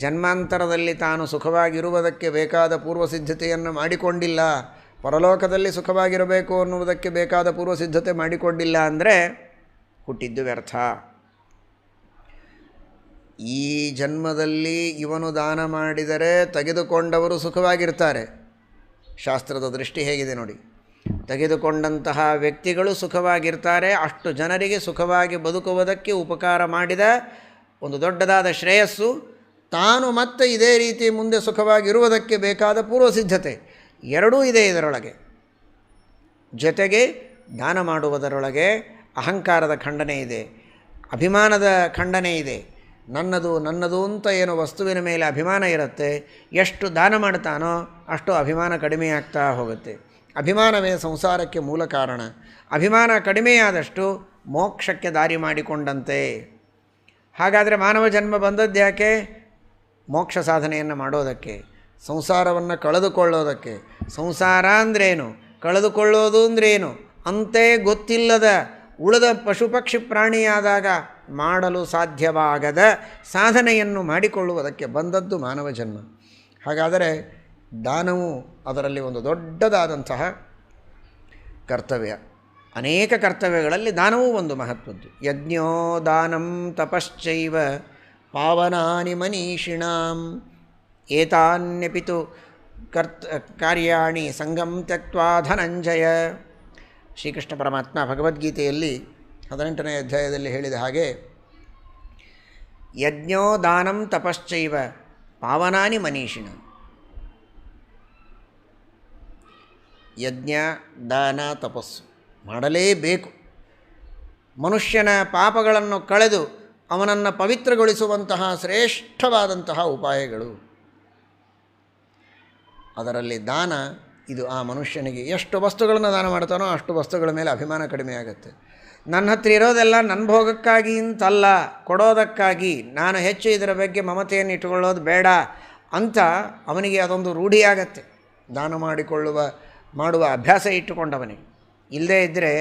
ಜನ್ಮಾಂತರದಲ್ಲಿ ತಾನು ಸುಖವಾಗಿರುವುದಕ್ಕೆ ಬೇಕಾದ ಪೂರ್ವಸಿದ್ಧತೆಯನ್ನು ಮಾಡಿಕೊಂಡಿಲ್ಲ, ಪರಲೋಕದಲ್ಲಿ ಸುಖವಾಗಿರಬೇಕು ಅನ್ನುವುದಕ್ಕೆ ಬೇಕಾದ ಪೂರ್ವಸಿದ್ಧತೆ ಮಾಡಿಕೊಂಡಿಲ್ಲ ಅಂದರೆ ಹುಟ್ಟಿದ್ದು ವ್ಯರ್ಥ. ಈ ಜನ್ಮದಲ್ಲಿ ಇವನು ದಾನ ಮಾಡಿದರೆ ತೆಗೆದುಕೊಂಡವರು ಸುಖವಾಗಿರ್ತಾರೆ. ಶಾಸ್ತ್ರದ ದೃಷ್ಟಿ ಹೇಗಿದೆ ನೋಡಿ. ತೆಗೆದುಕೊಂಡಂತಹ ವ್ಯಕ್ತಿಗಳು ಸುಖವಾಗಿರ್ತಾರೆ. ಅಷ್ಟು ಜನರಿಗೆ ಸುಖವಾಗಿ ಬದುಕುವುದಕ್ಕೆ ಉಪಕಾರ ಮಾಡಿದ ಒಂದು ದೊಡ್ಡದಾದ ಶ್ರೇಯಸ್ಸು, ತಾನು ಮತ್ತೆ ಇದೇ ರೀತಿ ಮುಂದೆ ಸುಖವಾಗಿರುವುದಕ್ಕೆ ಬೇಕಾದ ಪೂರ್ವಸಿದ್ಧತೆ ಎರಡೂ ಇದೆ ಇದರೊಳಗೆ. ಜೊತೆಗೆ ದಾನ ಮಾಡುವುದರೊಳಗೆ ಅಹಂಕಾರದ ಖಂಡನೆ ಇದೆ, ಅಭಿಮಾನದ ಖಂಡನೆ ಇದೆ. ನನ್ನದು ಅಂತ ಏನೋ ವಸ್ತುವಿನ ಮೇಲೆ ಅಭಿಮಾನ ಇರುತ್ತೆ. ಎಷ್ಟು ದಾನ ಮಾಡ್ತಾನೋ ಅಷ್ಟು ಅಭಿಮಾನ ಕಡಿಮೆಯಾಗ್ತಾ ಹೋಗುತ್ತೆ. ಅಭಿಮಾನವೇ ಸಂಸಾರಕ್ಕೆ ಮೂಲ ಕಾರಣ. ಅಭಿಮಾನ ಕಡಿಮೆಯಾದಷ್ಟು ಮೋಕ್ಷಕ್ಕೆ ದಾರಿ ಮಾಡಿಕೊಂಡಂತೆ. ಹಾಗಾದರೆ ಮಾನವ ಜನ್ಮ ಬಂದದ್ದು ಯಾಕೆ? ಮೋಕ್ಷ ಸಾಧನೆಯನ್ನು ಮಾಡೋದಕ್ಕೆ, ಸಂಸಾರವನ್ನು ಕಳೆದುಕೊಳ್ಳೋದಕ್ಕೆ. ಸಂಸಾರ ಅಂದ್ರೇನು, ಕಳೆದುಕೊಳ್ಳೋದು ಅಂದ್ರೇನು ಅಂತೇ ಗೊತ್ತಿಲ್ಲದ ಉಳಿದ ಪಶು ಪಕ್ಷಿ ಪ್ರಾಣಿಯಾದಾಗ ಮಾಡಲು ಸಾಧ್ಯವಾಗದ ಸಾಧನೆಯನ್ನು ಮಾಡಿಕೊಳ್ಳುವುದಕ್ಕೆ ಬಂದದ್ದು ಮಾನವ ಜನ್ಮ. ಹಾಗಾದರೆ ದಾನವು ಅದರಲ್ಲಿ ಒಂದು ದೊಡ್ಡದಾದಂತಹ ಕರ್ತವ್ಯ. ಅನೇಕ ಕರ್ತವ್ಯಗಳಲ್ಲಿ ದಾನವೂ ಒಂದು ಮಹತ್ವದ್ದು. ಯಜ್ಞೋ ದಾನಂ ತಪಶ್ಚೈವ ಪಾವನಾನಿ ಮನೀಷಿಣಾಂ ಏತಾನ್ಯಪಿತು ಕಾರ್ಯಾಣಿ ಸಂಗಂ ತ್ಯಕ್ತ್ವಾ ಧನಂಜಯ. ಶ್ರೀಕೃಷ್ಣ ಪರಮಾತ್ಮ ಭಗವದ್ಗೀತೆಯಲ್ಲಿ 18ನೇ ಅಧ್ಯಾಯದಲ್ಲಿ ಹೇಳಿದ ಹಾಗೆ, ಯಜ್ಞೋ ದಾನಂ ತಪಶ್ಚೈವ ಪಾವನಾನಿ ಮನೀಷಿಣ. ಯಜ್ಞ, ದಾನ, ತಪಸ್ಸು ಮಾಡಲೇಬೇಕು. ಮನುಷ್ಯನ ಪಾಪಗಳನ್ನು ಕಳೆದು ಅವನನ್ನು ಪವಿತ್ರಗೊಳಿಸುವಂತಹ ಶ್ರೇಷ್ಠವಾದಂತಹ ಉಪಾಯಗಳು. ಅದರಲ್ಲಿ ದಾನ ಇದು ಆ ಮನುಷ್ಯನಿಗೆ ಎಷ್ಟು ವಸ್ತುಗಳನ್ನು ದಾನ ಮಾಡ್ತಾನೋ ಅಷ್ಟು ವಸ್ತುಗಳ ಮೇಲೆ ಅಭಿಮಾನ ಕಡಿಮೆ ಆಗುತ್ತೆ. ನನ್ನ ಹತ್ರ ಇರೋದೆಲ್ಲ ನನ್ನ ಭೋಗಕ್ಕಾಗಿ ಅಂತಲ್ಲ, ಕೊಡೋದಕ್ಕಾಗಿ, ನಾನು ಹೆಚ್ಚು ಇದರ ಬಗ್ಗೆ ಮಮತೆಯನ್ನು ಇಟ್ಟುಕೊಳ್ಳೋದು ಬೇಡ ಅಂತ ಅವನಿಗೆ ಅದೊಂದು ರೂಢಿಯಾಗತ್ತೆ. ದಾನ ಮಾಡುವ ಅಭ್ಯಾಸ ಇಟ್ಟುಕೊಂಡವನಿಗೆ. ಇಲ್ಲದೇ ಇದ್ದರೆ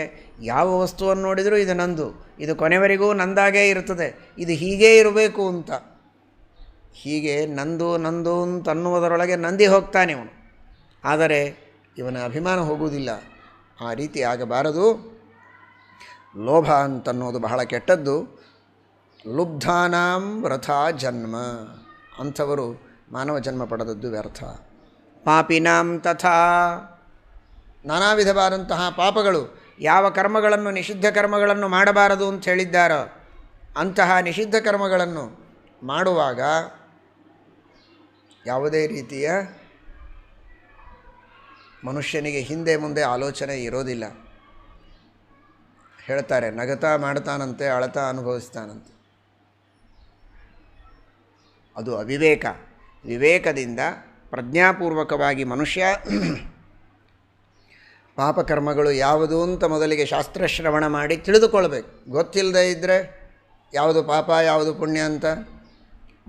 ಯಾವ ವಸ್ತುವನ್ನು ನೋಡಿದರೂ ಇದು ನಂದು, ಇದು ಕೊನೆವರೆಗೂ ನಂದಾಗೇ ಇರ್ತದೆ, ಇದು ಹೀಗೇ ಇರಬೇಕು ಅಂತ, ಹೀಗೆ ನಂದು ಅಂತ ಅನ್ನುವುದರೊಳಗೆ ನಂದಿ ಹೋಗ್ತಾನೆ ಇವನು. ಆದರೆ ಇವನ ಅಭಿಮಾನ ಹೋಗುವುದಿಲ್ಲ. ಆ ರೀತಿ ಆಗಬಾರದು. ಲೋಭ ಅಂತನ್ನೋದು ಬಹಳ ಕೆಟ್ಟದ್ದು. ಲುಬ್ಧಾನಾಂ ವೃಥಾ ಜನ್ಮ. ಅಂಥವರು ಮಾನವ ಜನ್ಮ ಪಡೆದದ್ದು ವ್ಯರ್ಥ. ಪಾಪಿನಾಂ ತಥಾ. ನಾನಾ ವಿಧವಾದಂತಹ ಪಾಪಗಳು, ಯಾವ ಕರ್ಮಗಳನ್ನು ನಿಷಿದ್ಧ ಕರ್ಮಗಳನ್ನು ಮಾಡಬಾರದು ಅಂತ ಹೇಳಿದ್ದಾರೋ ಅಂತಹ ನಿಷಿದ್ಧ ಕರ್ಮಗಳನ್ನು ಮಾಡುವಾಗ ಯಾವುದೇ ರೀತಿಯ ಮನುಷ್ಯನಿಗೆ ಹಿಂದೆ ಮುಂದೆ ಆಲೋಚನೆ ಇರೋದಿಲ್ಲ. ಹೇಳ್ತಾರೆ, ನಗತಾ ಮಾಡ್ತಾನಂತೆ, ಅಳತಾ ಅನುಭವಿಸ್ತಾನಂತೆ. ಅದು ಅವಿವೇಕ. ವಿವೇಕದಿಂದ ಪ್ರಜ್ಞಾಪೂರ್ವಕವಾಗಿ ಮನುಷ್ಯ ಪಾಪಕರ್ಮಗಳು ಯಾವುದು ಅಂತ ಮೊದಲಿಗೆ ಶಾಸ್ತ್ರಶ್ರವಣ ಮಾಡಿ ತಿಳಿದುಕೊಳ್ಬೇಕು. ಗೊತ್ತಿಲ್ಲದೆ ಇದ್ದರೆ ಯಾವುದು ಪಾಪ ಯಾವುದು ಪುಣ್ಯ ಅಂತ.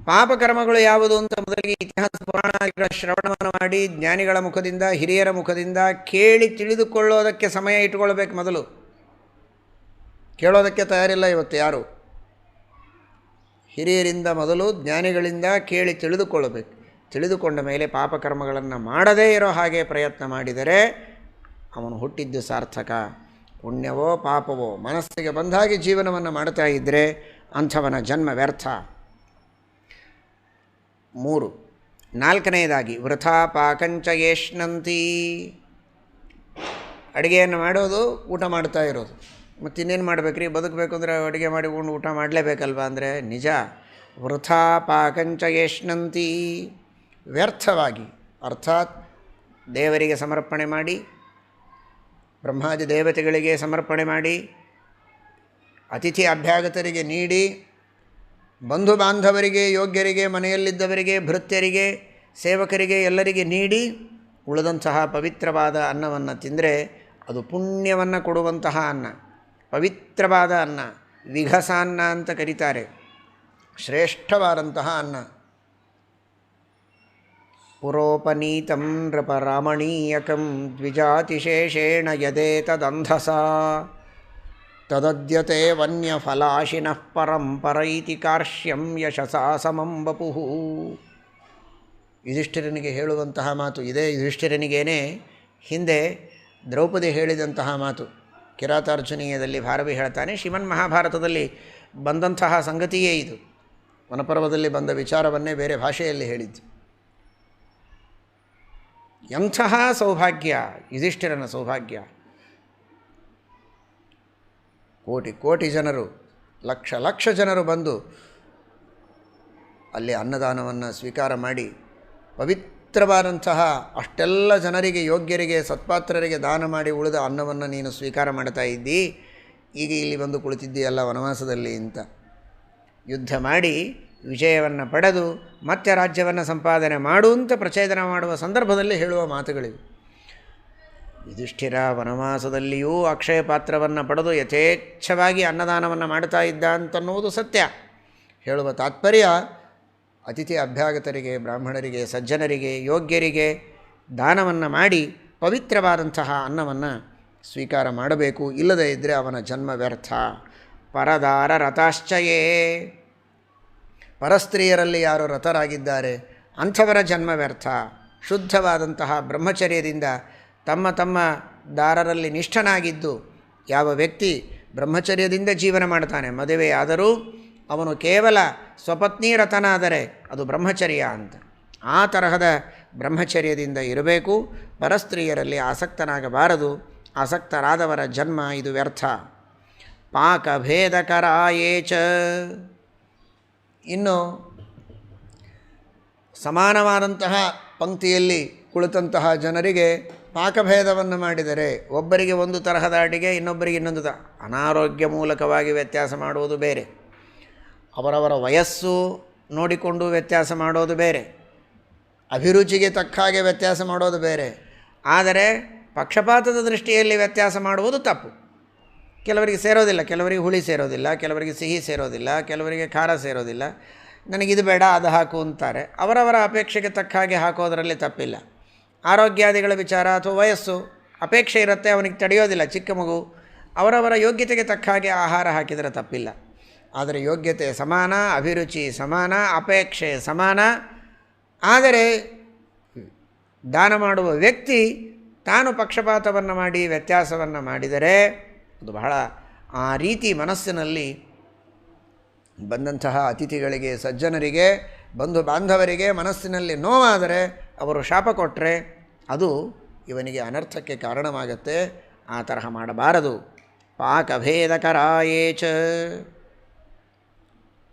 ಪಾಪಕರ್ಮಗಳು ಯಾವುದು ಅಂತ ಮೊದಲಿಗೆ ಇತಿಹಾಸ ಪುರಾಣಗಳ ಶ್ರವಣವನ್ನು ಮಾಡಿ ಜ್ಞಾನಿಗಳ ಮುಖದಿಂದ, ಹಿರಿಯರ ಮುಖದಿಂದ ಕೇಳಿ ತಿಳಿದುಕೊಳ್ಳೋದಕ್ಕೆ ಸಮಯ ಇಟ್ಟುಕೊಳ್ಬೇಕು. ಮೊದಲು ಕೇಳೋದಕ್ಕೆ ತಯಾರಿಲ್ಲ ಇವತ್ತು ಯಾರು. ಹಿರಿಯರಿಂದ ಮೊದಲು ಜ್ಞಾನಿಗಳಿಂದ ಕೇಳಿ ತಿಳಿದುಕೊಳ್ಳಬೇಕು. ತಿಳಿದುಕೊಂಡ ಮೇಲೆ ಪಾಪಕರ್ಮಗಳನ್ನು ಮಾಡದೇ ಇರೋ ಹಾಗೆ ಪ್ರಯತ್ನ ಮಾಡಿದರೆ ಅವನು ಹುಟ್ಟಿದ್ದು ಸಾರ್ಥಕ. ಪುಣ್ಯವೋ ಪಾಪವೋ ಮನಸ್ಸಿಗೆ ಬಂದಾಗಿ ಜೀವನವನ್ನು ಮಾಡ್ತಾ ಇದ್ದರೆ ಅಂಥವನ ಜನ್ಮ ವ್ಯರ್ಥ. 3. 4ನೇದಾಗಿ ವೃಥಾ ಪಾಕಂಚ ಯೇಷ್ಣಂತಿ. ಅಡುಗೆಯನ್ನು ಮಾಡೋದು, ಊಟ ಮಾಡ್ತಾ ಇರೋದು. ಮತ್ತು ಇನ್ನೇನು ಮಾಡಬೇಕ್ರಿ, ಬದುಕಬೇಕು ಅಂದರೆ ಅಡುಗೆ ಮಾಡಿಕೊಂಡು ಊಟ ಮಾಡಲೇಬೇಕಲ್ವ ಅಂದರೆ ನಿಜ. ವೃಥಾ ಪಾಕಂಚ ಯೇಷ್ಣಂತಿ, ವ್ಯರ್ಥವಾಗಿ, ಅರ್ಥಾತ್ ದೇವರಿಗೆ ಸಮರ್ಪಣೆ ಮಾಡಿ, ಬ್ರಹ್ಮಾದಿ ದೇವತೆಗಳಿಗೆ ಸಮರ್ಪಣೆ ಮಾಡಿ, ಅತಿಥಿ ಅಭ್ಯಾಗತರಿಗೆ ನೀಡಿ, ಬಂಧು ಬಾಂಧವರಿಗೆ, ಯೋಗ್ಯರಿಗೆ, ಮನೆಯಲ್ಲಿದ್ದವರಿಗೆ, ಭೃತ್ಯರಿಗೆ, ಸೇವಕರಿಗೆ ಎಲ್ಲರಿಗೆ ನೀಡಿ ಉಳಿದಂತಹ ಪವಿತ್ರವಾದ ಅನ್ನವನ್ನು ತಿಂದರೆ ಅದು ಪುಣ್ಯವನ್ನು ಕೊಡುವಂತಹ ಅನ್ನ, ಪವಿತ್ರವಾದ ಅನ್ನ, ವಿಘಸಾನ್ನ ಅಂತ ಕರೀತಾರೆ, ಶ್ರೇಷ್ಠವಾದಂತಹ ಅನ್ನ. ಪುರೋಪನೀತಂ ನೃಪರಾಮಣೀಯಕಂ ದ್ವಿಜಾತಿಶೇಷೇಣ ಯದೇತದಂಧಸ ತದದ್ಯತೆ ವನ್ಯಫಲಾಶಿನಃ ಪರಂಪರೈತಿ ಕಾರ್ಷ್ಯಂ ಯಶಸಾ ಸಮಂ ವಪುಃ. ಯುಧಿಷ್ಠಿರನಿಗೆ ಹೇಳುವಂತಹ ಮಾತು ಇದೇ. ಯುಧಿಷ್ಠಿರನಿಗೇನೆ ಹಿಂದೆ ದ್ರೌಪದಿ ಹೇಳಿದಂತಹ ಮಾತು ಕಿರಾತಾರ್ಜುನೀಯದಲ್ಲಿ ಭಾರವಿ ಹೇಳ್ತಾನೆ. ಶ್ರೀಮನ್ ಮಹಾಭಾರತದಲ್ಲಿ ಬಂದಂತಹ ಸಂಗತಿಯೇ ಇದು. ವನಪರ್ವದಲ್ಲಿ ಬಂದ ವಿಚಾರವನ್ನೇ ಬೇರೆ ಭಾಷೆಯಲ್ಲಿ ಹೇಳಿದ್ದು. ಎಂತಹ ಸೌಭಾಗ್ಯ ಯುಧಿಷ್ಠಿರನ ಸೌಭಾಗ್ಯ! ಕೋಟಿ ಕೋಟಿ ಜನರು, ಲಕ್ಷ ಲಕ್ಷ ಜನರು ಬಂದು ಅಲ್ಲಿ ಅನ್ನದಾನವನ್ನು ಸ್ವೀಕಾರ ಮಾಡಿ, ಪವಿತ್ರವಾದಂತಹ ಅಷ್ಟೆಲ್ಲ ಜನರಿಗೆ, ಯೋಗ್ಯರಿಗೆ, ಸತ್ಪಾತ್ರರಿಗೆ ದಾನ ಮಾಡಿ ಉಳಿದ ಅನ್ನವನ್ನು ನೀನು ಸ್ವೀಕಾರ ಮಾಡ್ತಾ ಇದ್ದಿ, ಈಗ ಇಲ್ಲಿ ಬಂದು ಕುಳಿತಿದ್ದೀಯಲ್ಲ ವನವಾಸದಲ್ಲಿ ಅಂತ. ಯುದ್ಧ ಮಾಡಿ ವಿಜಯವನ್ನು ಪಡೆದು ಮತ್ತೆ ರಾಜ್ಯವನ್ನು ಸಂಪಾದನೆ ಮಾಡು ಅಂತ ಪ್ರಚೋದನೆ ಮಾಡುವ ಸಂದರ್ಭದಲ್ಲಿ ಹೇಳುವ ಮಾತುಗಳಿವೆ. ಯುಧಿಷ್ಠಿರ ವನವಾಸದಲ್ಲಿಯೂ ಅಕ್ಷಯ ಪಾತ್ರವನ್ನು ಪಡೆದು ಯಥೇಚ್ಛವಾಗಿ ಅನ್ನದಾನವನ್ನು ಮಾಡ್ತಾ ಇದ್ದ ಅಂತನ್ನುವುದು ಸತ್ಯ. ಹೇಳುವ ತಾತ್ಪರ್ಯ, ಅತಿಥಿ ಅಭ್ಯಾಗತರಿಗೆ, ಬ್ರಾಹ್ಮಣರಿಗೆ, ಸಜ್ಜನರಿಗೆ, ಯೋಗ್ಯರಿಗೆ ದಾನವನ್ನು ಮಾಡಿ ಪವಿತ್ರವಾದಂತಹ ಅನ್ನವನ್ನು ಸ್ವೀಕಾರ ಮಾಡಬೇಕು. ಇಲ್ಲದೇ ಇದ್ದರೆ ಅವನ ಜನ್ಮ ವ್ಯರ್ಥ. ಪರದಾರ ರಥಾಶ್ಚಯೇ, ಪರಸ್ತ್ರೀಯರಲ್ಲಿ ಯಾರು ರಥರಾಗಿದ್ದಾರೆ ಅಂಥವರ ಜನ್ಮ ವ್ಯರ್ಥ. ಶುದ್ಧವಾದಂತಹ ಬ್ರಹ್ಮಚರ್ಯದಿಂದ ತಮ್ಮ ತಮ್ಮ ದಾರರಲ್ಲಿ ನಿಷ್ಠನಾಗಿದ್ದು ಯಾವ ವ್ಯಕ್ತಿ ಬ್ರಹ್ಮಚರ್ಯದಿಂದ ಜೀವನ ಮಾಡ್ತಾನೆ, ಮದುವೆಯಾದರೂ ಅವನು ಕೇವಲ ಸ್ವಪತ್ನಿ ರಥನಾದರೆ ಅದು ಬ್ರಹ್ಮಚರ್ಯ ಅಂತ. ಆ ತರಹದ ಬ್ರಹ್ಮಚರ್ಯದಿಂದ ಇರಬೇಕು. ಪರಸ್ತ್ರೀಯರಲ್ಲಿ ಆಸಕ್ತನಾಗಬಾರದು. ಆಸಕ್ತರಾದವರ ಜನ್ಮ ಇದು ವ್ಯರ್ಥ. ಪಾಕಭೇದಕರಾಯೇಚ, ಇನ್ನು ಸಮಾನವಾದಂತಹ ಪಂಕ್ತಿಯಲ್ಲಿ ಕುಳಿತಂತಹ ಜನರಿಗೆ ಪಾಕಭೇದವನ್ನು ಮಾಡಿದರೆ, ಒಬ್ಬರಿಗೆ ಒಂದು ತರಹದ ಅಡಿಗೆ, ಇನ್ನೊಬ್ಬರಿಗೆ ಇನ್ನೊಂದು ಅನಾರೋಗ್ಯ ಮೂಲಕವಾಗಿ ವ್ಯತ್ಯಾಸ ಮಾಡುವುದು ಬೇರೆ, ಅವರವರ ವಯಸ್ಸು ನೋಡಿಕೊಂಡು ವ್ಯತ್ಯಾಸ ಮಾಡೋದು ಬೇರೆ, ಅಭಿರುಚಿಗೆ ತಕ್ಕ ಹಾಗೆ ವ್ಯತ್ಯಾಸ ಮಾಡೋದು ಬೇರೆ. ಆದರೆ ಪಕ್ಷಪಾತದ ದೃಷ್ಟಿಯಲ್ಲಿ ವ್ಯತ್ಯಾಸ ಮಾಡುವುದು ತಪ್ಪು. ಕೆಲವರಿಗೆ ಸೇರೋದಿಲ್ಲ, ಕೆಲವರಿಗೆ ಹುಳಿ ಸೇರೋದಿಲ್ಲ, ಕೆಲವರಿಗೆ ಸಿಹಿ ಸೇರೋದಿಲ್ಲ, ಕೆಲವರಿಗೆ ಖಾರ ಸೇರೋದಿಲ್ಲ. ನನಗಿದು ಬೇಡ ಅದು ಹಾಕು ಅಂತಾರೆ. ಅವರವರ ಅಪೇಕ್ಷೆಗೆ ತಕ್ಕ ಹಾಗೆ ಹಾಕೋದರಲ್ಲಿ ತಪ್ಪಿಲ್ಲ. ಆರೋಗ್ಯಾದಿಗಳ ವಿಚಾರ ಅಥವಾ ವಯಸ್ಸು ಅಪೇಕ್ಷೆ ಇರುತ್ತೆ, ಅವನಿಗೆ ತಡೆಯೋದಿಲ್ಲ, ಚಿಕ್ಕ ಮಗು, ಅವರವರ ಯೋಗ್ಯತೆಗೆ ತಕ್ಕ ಹಾಗೆ ಆಹಾರ ಹಾಕಿದರೆ ತಪ್ಪಿಲ್ಲ. ಆದರೆ ಯೋಗ್ಯತೆ ಸಮಾನ, ಅಭಿರುಚಿ ಸಮಾನ, ಅಪೇಕ್ಷೆ ಸಮಾನ. ಆದರೆ ದಾನ ಮಾಡುವ ವ್ಯಕ್ತಿ ತಾನು ಪಕ್ಷಪಾತವನ್ನು ಮಾಡಿ ವ್ಯತ್ಯಾಸವನ್ನು ಮಾಡಿದರೆ ಅದು ಬಹಳ, ಆ ರೀತಿ ಮನಸ್ಸಿನಲ್ಲಿ ಬಂದಂತಹ ಅತಿಥಿಗಳಿಗೆ, ಸಜ್ಜನರಿಗೆ, ಬಂಧು ಬಾಂಧವರಿಗೆ ಮನಸ್ಸಿನಲ್ಲಿ ನೋವಾದರೆ, ಅವರು ಶಾಪ ಕೊಟ್ಟರೆ ಅದು ಇವನಿಗೆ ಅನರ್ಥಕ್ಕೆ ಕಾರಣವಾಗುತ್ತೆ. ಆ ತರಹ ಮಾಡಬಾರದು. ಪಾಕಭೇದಕರಾಯೇಚ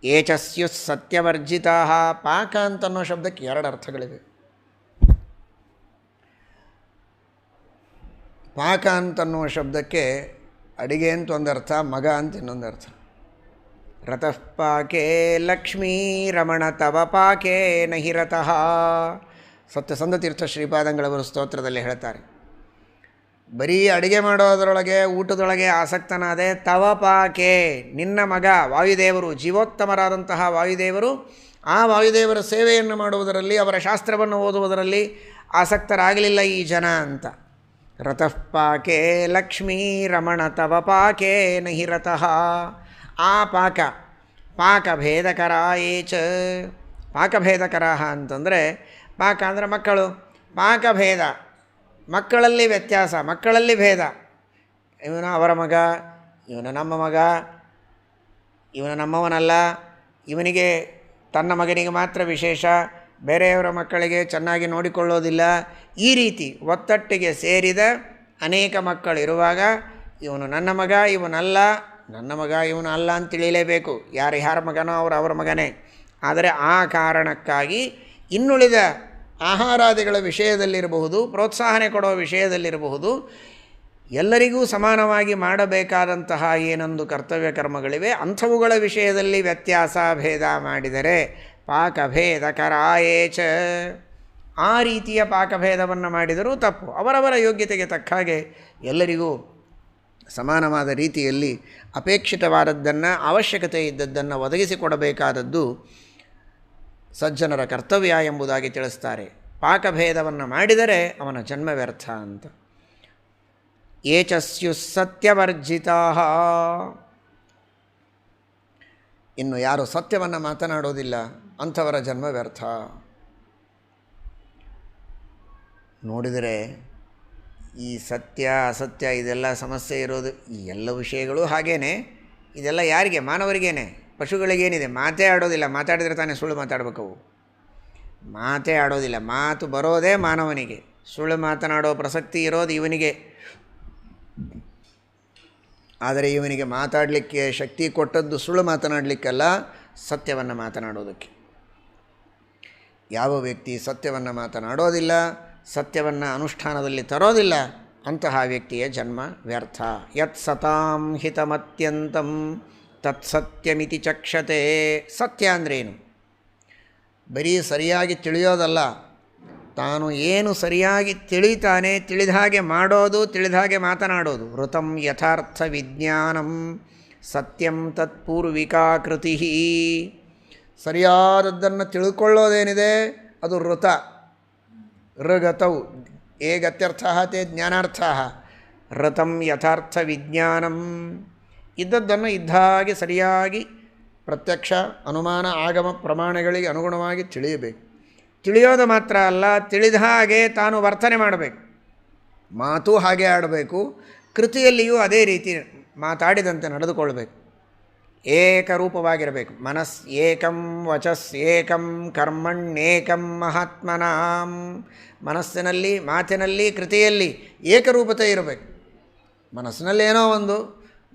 ಏಚಸ್ಯು ಸತ್ಯವರ್ಜಿತಾ. ಪಾಕ ಅಂತನ್ನೋ ಶಬ್ದಕ್ಕೆ ಎರಡು ಅರ್ಥಗಳಿವೆ. ಪಾಕ ಅಂತನ್ನುವ ಶಬ್ದಕ್ಕೆ ಅಡಿಗೆ ಅಂತ ಒಂದು ಅರ್ಥ, ಮಗ ಅಂತ ಇನ್ನೊಂದು ಅರ್ಥ. ರತಃ ಪಾಕೆ ಲಕ್ಷ್ಮೀ ರಮಣ ತವ ಪಾಕೆ ನಹಿ ರತಃ. ಸತ್ಯಸಂಧತೀರ್ಥ ಶ್ರೀಪಾದಂಗಳವರು ಸ್ತೋತ್ರದಲ್ಲಿ ಹೇಳ್ತಾರೆ, ಬರೀ ಅಡುಗೆ ಮಾಡೋದರೊಳಗೆ, ಊಟದೊಳಗೆ ಆಸಕ್ತನಾದೆ. ತವ ಪಾಕೆ, ನಿನ್ನ ಮಗ ವಾಯುದೇವರು, ಜೀವೋತ್ತಮರಾದಂತಹ ವಾಯುದೇವರು, ಆ ವಾಯುದೇವರ ಸೇವೆಯನ್ನು ಮಾಡುವುದರಲ್ಲಿ, ಅವರ ಶಾಸ್ತ್ರವನ್ನು ಓದುವುದರಲ್ಲಿ ಆಸಕ್ತರಾಗಲಿಲ್ಲ ಈ ಜನ ಅಂತ. ರತಃ ಪಾಕೆ ಲಕ್ಷ್ಮೀ ರಮಣ ತವ ಪಾಕೆ ನಹಿ ರತಃ. ಆ ಪಾಕ, ಪಾಕಭೇದಕರಾಯೇಚ. ಪಾಕಭೇದಕರ ಅಂತಂದರೆ, ಪಾಕ ಅಂದರೆ ಮಕ್ಕಳು, ಪಾಕಭೇದ, ಮಕ್ಕಳಲ್ಲಿ ವ್ಯತ್ಯಾಸ, ಮಕ್ಕಳಲ್ಲಿ ಭೇದ. ಇವನು ಅವರ ಮಗ, ಇವನು ನಮ್ಮ ಮಗ, ಇವನು ನಮ್ಮವನಲ್ಲ, ಇವನಿಗೆ ತನ್ನ ಮಗನಿಗೆ ಮಾತ್ರ ವಿಶೇಷ, ಬೇರೆಯವರ ಮಕ್ಕಳಿಗೆ ಚೆನ್ನಾಗಿ ನೋಡಿಕೊಳ್ಳೋದಿಲ್ಲ. ಈ ರೀತಿ ಒತ್ತಟ್ಟಿಗೆ ಸೇರಿದ ಅನೇಕ ಮಕ್ಕಳಿರುವಾಗ ಇವನು ನನ್ನ ಮಗ ಇವನಲ್ಲ, ನನ್ನ ಮಗ ಇವನು ಅಲ್ಲ ಅಂತ ತಿಳಿಯಲೇಬೇಕು. ಯಾರ ಮಗನೋ ಅವರ ಮಗನೇ. ಆದರೆ ಆ ಕಾರಣಕ್ಕಾಗಿ ಇನ್ನುಳಿದ ಆಹಾರಾದಿಗಳ ವಿಷಯದಲ್ಲಿರಬಹುದು, ಪ್ರೋತ್ಸಾಹನೆ ಕೊಡುವ ವಿಷಯದಲ್ಲಿರಬಹುದು, ಎಲ್ಲರಿಗೂ ಸಮಾನವಾಗಿ ಮಾಡಬೇಕಾದಂತಹ ಏನೊಂದು ಕರ್ತವ್ಯ ಕರ್ಮಗಳಿವೆ ಅಂಥವುಗಳ ವಿಷಯದಲ್ಲಿ ವ್ಯತ್ಯಾಸ ಭೇದ ಮಾಡಿದರೆ ಪಾಕಭೇದ ಕರಾಯೇಚ, ಆ ರೀತಿಯ ಪಾಕಭೇದವನ್ನು ಮಾಡಿದರೂ ತಪ್ಪು. ಅವರವರ ಯೋಗ್ಯತೆಗೆ ತಕ್ಕ ಹಾಗೆ ಎಲ್ಲರಿಗೂ ಸಮಾನವಾದ ರೀತಿಯಲ್ಲಿ ಅಪೇಕ್ಷಿತವಾದದ್ದನ್ನು, ಅವಶ್ಯಕತೆ ಇದ್ದದ್ದನ್ನು ಒದಗಿಸಿಕೊಡಬೇಕಾದದ್ದು ಸಜ್ಜನರ ಕರ್ತವ್ಯ ಎಂಬುದಾಗಿ ತಿಳಿಸ್ತಾರೆ. ಪಾಕಭೇದವನ್ನು ಮಾಡಿದರೆ ಅವನ ಜನ್ಮ ವ್ಯರ್ಥ ಅಂತ. ಏಚಸ್ಯು ಸತ್ಯವರ್ಜಿತಾ, ಇನ್ನು ಯಾರು ಸತ್ಯವನ್ನು ಮಾತನಾಡೋದಿಲ್ಲ ಅಂಥವರ ಜನ್ಮ ವ್ಯರ್ಥ. ನೋಡಿದರೆ ಈ ಸತ್ಯ ಅಸತ್ಯ ಇದೆಲ್ಲ ಸಮಸ್ಯೆ ಇರೋದು, ಈ ಎಲ್ಲ ವಿಷಯಗಳು ಹಾಗೇ. ಇದೆಲ್ಲ ಯಾರಿಗೆ? ಮಾನವರಿಗೇನೆ. ಪಶುಗಳಿಗೇನಿದೆ? ಮಾತೇ ಆಡೋದಿಲ್ಲ. ಮಾತಾಡಿದರೆ ತಾನೇ ಸುಳ್ಳು ಮಾತಾಡಬೇಕು. ಅವು ಮಾತೇ ಆಡೋದಿಲ್ಲ. ಮಾತು ಬರೋದೇ ಮಾನವನಿಗೆ. ಸುಳ್ಳು ಮಾತನಾಡೋ ಪ್ರಸಕ್ತಿ ಇರೋದು ಇವನಿಗೆ. ಆದರೆ ಇವನಿಗೆ ಮಾತಾಡಲಿಕ್ಕೆ ಶಕ್ತಿ ಕೊಟ್ಟದ್ದು ಸುಳ್ಳು ಮಾತನಾಡಲಿಕ್ಕಲ್ಲ, ಸತ್ಯವನ್ನು ಮಾತನಾಡೋದಕ್ಕೆ. ಯಾವ ವ್ಯಕ್ತಿ ಸತ್ಯವನ್ನು ಮಾತನಾಡೋದಿಲ್ಲ, ಸತ್ಯವನ್ನು ಅನುಷ್ಠಾನದಲ್ಲಿ ತರೋದಿಲ್ಲ, ಅಂತಹ ವ್ಯಕ್ತಿಯ ಜನ್ಮ ವ್ಯರ್ಥ. ಯತ್ ಸತಾಂ ಹಿತಮತ್ಯಂತಂ ತತ್ಸತ್ಯಮಿತಿ ಚಕ್ಷತೆ. ಸತ್ಯ ಅಂದ್ರೇನು? ಬರೀ ಸರಿಯಾಗಿ ತಿಳಿಯೋದಲ್ಲ, ತಾನು ಏನು ಸರಿಯಾಗಿ ತಿಳಿತಾನೆ ತಿಳಿದ ಹಾಗೆ ಮಾಡೋದು, ತಿಳಿದ ಹಾಗೆ ಮಾತನಾಡೋದು. ಋತಂ ಯಥಾರ್ಥ ವಿಜ್ಞಾನಂ ಸತ್ಯಂ ತತ್ಪೂರ್ವಿಕಾ ಕೃತಿ. ಸರಿಯಾದದ್ದನ್ನು ತಿಳ್ಕೊಳ್ಳೋದೇನಿದೆ ಅದು ಋತ. ಋಗತೌ ಏಗತ್ಯರ್ಥ ತೇ ಜ್ಞಾನಾರ್ಥ. ಋತಂ ಯಥಾರ್ಥ ವಿಜ್ಞಾನಂ, ಇದ್ದದ್ದನ್ನು ಇದ್ದ ಹಾಗೆ ಸರಿಯಾಗಿ ಪ್ರತ್ಯಕ್ಷ ಅನುಮಾನ ಆಗಮ ಪ್ರಮಾಣಗಳಿಗೆ ಅನುಗುಣವಾಗಿ ತಿಳಿಯಬೇಕು. ತಿಳಿಯೋದು ಮಾತ್ರ ಅಲ್ಲ, ತಿಳಿದ ಹಾಗೆ ತಾನು ವರ್ತನೆ ಮಾಡಬೇಕು. ಮಾತು ಹಾಗೆ ಆಡಬೇಕು, ಕೃತಿಯಲ್ಲಿಯೂ ಅದೇ ರೀತಿ ಮಾತಾಡಿದಂತೆ ನಡೆದುಕೊಳ್ಬೇಕು. ಏಕರೂಪವಾಗಿರಬೇಕು. ಮನಸ್ ಏಕಂ ವಚಸ್ ಏಕಂ ಕರ್ಮಣ್ಯೇಕಂ ಮಹಾತ್ಮನಾಂ. ಮನಸ್ಸಿನಲ್ಲಿ, ಮಾತಿನಲ್ಲಿ, ಕೃತಿಯಲ್ಲಿ ಏಕರೂಪತೆ ಇರಬೇಕು. ಮನಸ್ಸಿನಲ್ಲಿ ಏನೋ ಒಂದು,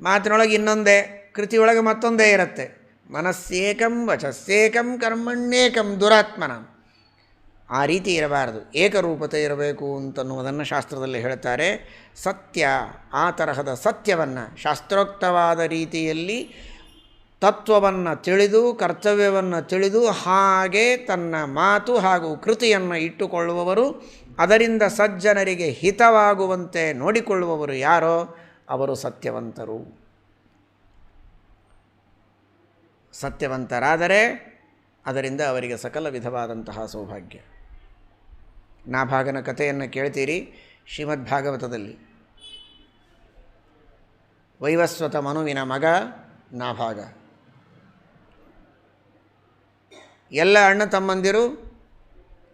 ಮಾತಿನೊಳಗೆ ಇನ್ನೊಂದೇ, ಕೃತಿಯೊಳಗೆ ಮತ್ತೊಂದೇ ಇರುತ್ತೆ. ಮನಸ್ಸೇಕಂ ವಚಸ್ಸೇಕಂ ಕರ್ಮಣ್ಯೇಕಂ ದುರಾತ್ಮನಾಂ. ಆ ರೀತಿ ಇರಬಾರದು, ಏಕರೂಪತೆ ಇರಬೇಕು ಅಂತನ್ನುವುದನ್ನು ಶಾಸ್ತ್ರದಲ್ಲಿ ಹೇಳ್ತಾರೆ. ಸತ್ಯ, ಆ ತರಹದ ಸತ್ಯವನ್ನು ಶಾಸ್ತ್ರೋಕ್ತವಾದ ರೀತಿಯಲ್ಲಿ ತತ್ವವನ್ನು ತಿಳಿದು, ಕರ್ತವ್ಯವನ್ನು ತಿಳಿದು, ಹಾಗೆ ತನ್ನ ಮಾತು ಹಾಗೂ ಕೃತಿಯನ್ನು ಇಟ್ಟುಕೊಳ್ಳುವವರು, ಅದರಿಂದ ಸಜ್ಜನರಿಗೆ ಹಿತವಾಗುವಂತೆ ನೋಡಿಕೊಳ್ಳುವವರು ಯಾರೋ ಅವರು ಸತ್ಯವಂತರು. ಸತ್ಯವಂತರಾದರೆ ಅದರಿಂದ ಅವರಿಗೆ ಸಕಲ ವಿಧವಾದಂತಹ ಸೌಭಾಗ್ಯ. ನಾಭಾಗನ ಕಥೆಯನ್ನು ಕೇಳ್ತೀರಿ ಶ್ರೀಮದ್ಭಾಗವತದಲ್ಲಿ. ವೈವಸ್ವತ ಮನುವಿನ ಮಗ ನಾಭಾಗ. ಎಲ್ಲ ಅಣ್ಣ ತಮ್ಮಂದಿರು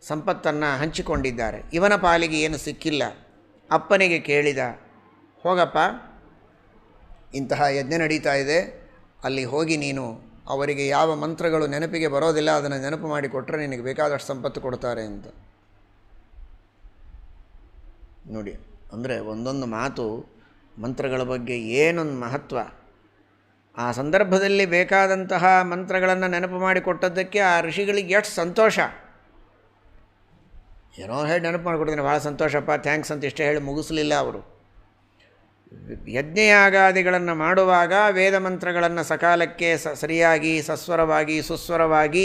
ಸಂಪತ್ತನ್ನು ಹಂಚಿಕೊಂಡಿದ್ದಾರೆ. ಇವನ ಪಾಲಿಗೆ ಏನು ಸಿಕ್ಕಿಲ್ಲ. ಅಪ್ಪನಿಗೆ ಕೇಳಿದ, ಹೋಗಪ್ಪ, ಇಂತಹ ಯಜ್ಞ ನಡೀತಾ ಇದೆ, ಅಲ್ಲಿ ಹೋಗಿ ನೀನು ಅವರಿಗೆ ಯಾವ ಮಂತ್ರಗಳು ನೆನಪಿಗೆ ಬರೋದಿಲ್ಲ ಅದನ್ನು ನೆನಪು ಮಾಡಿಕೊಟ್ರೆ ನಿನಗೆ ಬೇಕಾದಷ್ಟು ಸಂಪತ್ತು ಕೊಡ್ತಾರೆ ಅಂತ. ನೋಡಿ, ಅಂದರೆ ಒಂದೊಂದು ಮಾತು, ಮಂತ್ರಗಳ ಬಗ್ಗೆ ಏನೊಂದು ಮಹತ್ವ. ಆ ಸಂದರ್ಭದಲ್ಲಿ ಬೇಕಾದಂತಹ ಮಂತ್ರಗಳನ್ನು ನೆನಪು ಮಾಡಿಕೊಟ್ಟದ್ದಕ್ಕೆ ಆ ಋಷಿಗಳಿಗೆ ಎಷ್ಟು ಸಂತೋಷ. ಏನೋ ಹೇಳಿ ನೆನಪು ಮಾಡಿಕೊಡ್ತೀನಿ, ಭಾಳ ಸಂತೋಷಪ್ಪ, ಥ್ಯಾಂಕ್ಸ್ ಅಂತ ಇಷ್ಟೇ ಹೇಳಿ ಮುಗಿಸಲಿಲ್ಲ ಅವರು. ಯಜ್ಞಯಾಗಾದಿಗಳನ್ನು ಮಾಡುವಾಗ ವೇದ ಮಂತ್ರಗಳನ್ನು ಸಕಾಲಕ್ಕೆ ಸರಿಯಾಗಿ ಸಸ್ವರವಾಗಿ ಸುಸ್ವರವಾಗಿ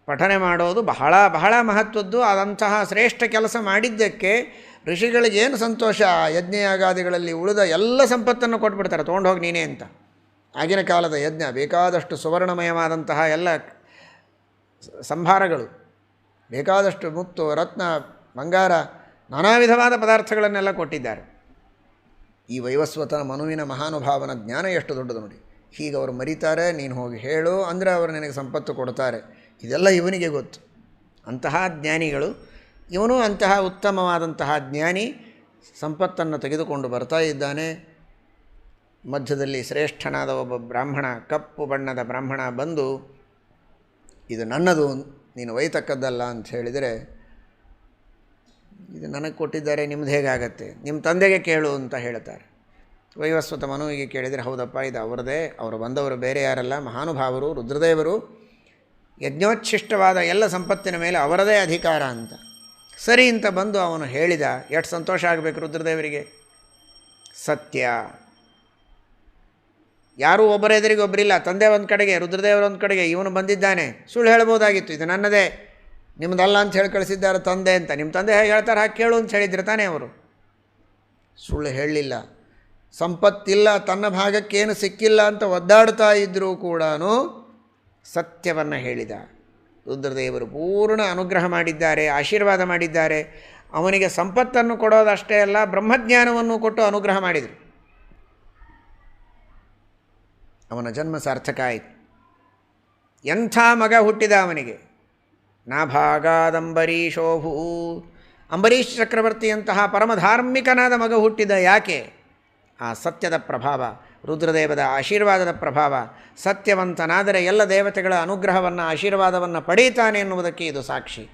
ಪಠನೆ ಮಾಡೋದು ಬಹಳ ಬಹಳ ಮಹತ್ವದ್ದು. ಅದಂತಹ ಶ್ರೇಷ್ಠ ಕೆಲಸ ಮಾಡಿದ್ದಕ್ಕೆ ಋಷಿಗಳಿಗೇನು ಸಂತೋಷ. ಯಜ್ಞಯಾಗಾದಿಗಳಲ್ಲಿ ಉಳಿದ ಎಲ್ಲ ಸಂಪತ್ತನ್ನು ಕೊಟ್ಬಿಡ್ತಾರೆ, ತೊಗೊಂಡು ಹೋಗಿ ನೀನೇ ಅಂತ. ಆಗಿನ ಕಾಲದ ಯಜ್ಞ ಬೇಕಾದಷ್ಟು ಸುವರ್ಣಮಯವಾದಂತಹ ಎಲ್ಲ ಸಂಭಾರಗಳು, ಬೇಕಾದಷ್ಟು ಮುತ್ತು ರತ್ನ ಬಂಗಾರ ನಾನಾ ವಿಧವಾದ ಪದಾರ್ಥಗಳನ್ನೆಲ್ಲ ಕೊಟ್ಟಿದ್ದಾರೆ. ಈ ವೈವಸ್ವತನ ಮನುವಿನ ಮಹಾನುಭಾವನ ಜ್ಞಾನ ಎಷ್ಟು ದೊಡ್ಡದು ನೋಡಿ. ಹೀಗೆ ಅವರು ಮರೀತಾರೆ, ನೀನು ಹೋಗಿ ಹೇಳು ಅಂದರೆ ಅವರು ನಿನಗೆ ಸಂಪತ್ತು ಕೊಡ್ತಾರೆ. ಇದೆಲ್ಲ ಇವನಿಗೆ ಗೊತ್ತು. ಅಂತಹ ಜ್ಞಾನಿಗಳು, ಇವನು ಅಂತಹ ಉತ್ತಮವಾದಂತಹ ಜ್ಞಾನಿ ಸಂಪತ್ತನ್ನು ತೆಗೆದುಕೊಂಡು ಬರ್ತಾ ಇದ್ದಾನೆ. ಮಧ್ಯದಲ್ಲಿ ಶ್ರೇಷ್ಠನಾದ ಒಬ್ಬ ಬ್ರಾಹ್ಮಣ, ಕಪ್ಪು ಬಣ್ಣದ ಬ್ರಾಹ್ಮಣ ಬಂದು, ಇದು ನನ್ನದು, ನೀನು ಒಯ್ತಕ್ಕದ್ದಲ್ಲ ಅಂತ ಹೇಳಿದರೆ ಇದು ನನಗೆ ಕೊಟ್ಟಿದ್ದಾರೆ, ನಿಮ್ದು ಹೇಗಾಗತ್ತೆ, ನಿಮ್ಮ ತಂದೆಗೆ ಕೇಳು ಅಂತ ಹೇಳ್ತಾರೆ. ವೈವಸ್ವತ ಮನುವಿಗೆ ಕೇಳಿದರೆ, ಹೌದಪ್ಪ ಇದು ಅವರದೇ, ಅವರು ಬಂದವರು ಬೇರೆ ಯಾರಲ್ಲ, ಮಹಾನುಭಾವರು ರುದ್ರದೇವರು, ಯಜ್ಞೋಚ್ಛಿಷ್ಟವಾದ ಎಲ್ಲ ಸಂಪತ್ತಿನ ಮೇಲೆ ಅವರದೇ ಅಧಿಕಾರ ಅಂತ. ಸರಿ ಅಂತ ಬಂದು ಅವನು ಹೇಳಿದ. ಎಷ್ಟು ಸಂತೋಷ ಆಗಬೇಕು ರುದ್ರದೇವರಿಗೆ. ಸತ್ಯ, ಯಾರೂ ಒಬ್ಬರೆದುರಿಗೆ ಒಬ್ಬರಿಲ್ಲ, ತಂದೆ ಒಂದು ಕಡೆಗೆ, ರುದ್ರದೇವರು ಒಂದು ಕಡೆಗೆ, ಇವನು ಬಂದಿದ್ದಾನೆ. ಸುಳ್ಳು ಹೇಳ್ಬೋದಾಗಿತ್ತು, ಇದು ನನ್ನದೇ, ನಿಮ್ಮದಲ್ಲ ಅಂತ ಹೇಳಿ ಕಳಿಸಿದ್ದಾರೆ ತಂದೆ ಅಂತ. ನಿಮ್ಮ ತಂದೆ ಹೇಗೆ ಹೇಳ್ತಾರೆ ಹಾಗೆ ಕೇಳು ಅಂತ ಹೇಳಿದ್ರೆ ತಾನೇ ಅವರು. ಸುಳ್ಳು ಹೇಳಲಿಲ್ಲ. ಸಂಪತ್ತಿಲ್ಲ, ತನ್ನ ಭಾಗಕ್ಕೇನು ಸಿಕ್ಕಿಲ್ಲ ಅಂತ ಒದ್ದಾಡ್ತಾ ಇದ್ದರೂ ಕೂಡ ಸತ್ಯವನ್ನು ಹೇಳಿದ. ರುದ್ರದೇವರು ಪೂರ್ಣ ಅನುಗ್ರಹ ಮಾಡಿದ್ದಾರೆ, ಆಶೀರ್ವಾದ ಮಾಡಿದ್ದಾರೆ. ಅವನಿಗೆ ಸಂಪತ್ತನ್ನು ಕೊಡೋದಷ್ಟೇ ಅಲ್ಲ, ಬ್ರಹ್ಮಜ್ಞಾನವನ್ನು ಕೊಟ್ಟು ಅನುಗ್ರಹ ಮಾಡಿದರು. ಅವನ ಜನ್ಮ ಸಾರ್ಥಕ ಆಯಿತು. ಎಂಥ ಮಗ ಹುಟ್ಟಿದ ಅವನಿಗೆ. ನಾಭಾಗಾದಂಬರೀಶೋಭೂ, ಅಂಬರೀಷ್ ಚಕ್ರವರ್ತಿಯಂತಹ ಪರಮಧಾರ್ಮಿಕನಾದ ಮಗ ಹುಟ್ಟಿದ. ಯಾಕೆ? ಆ ಸತ್ಯದ ಪ್ರಭಾವ, ರುದ್ರದೇವದ ಆಶೀರ್ವಾದದ ಪ್ರಭಾವ. ಸತ್ಯವಂತನಾದರೆ ಎಲ್ಲ ದೇವತೆಗಳ ಅನುಗ್ರಹವನ್ನು, ಆಶೀರ್ವಾದವನ್ನು ಪಡೀತಾನೆ ಎನ್ನುವುದಕ್ಕೆ ಇದು ಸಾಕ್ಷಿ.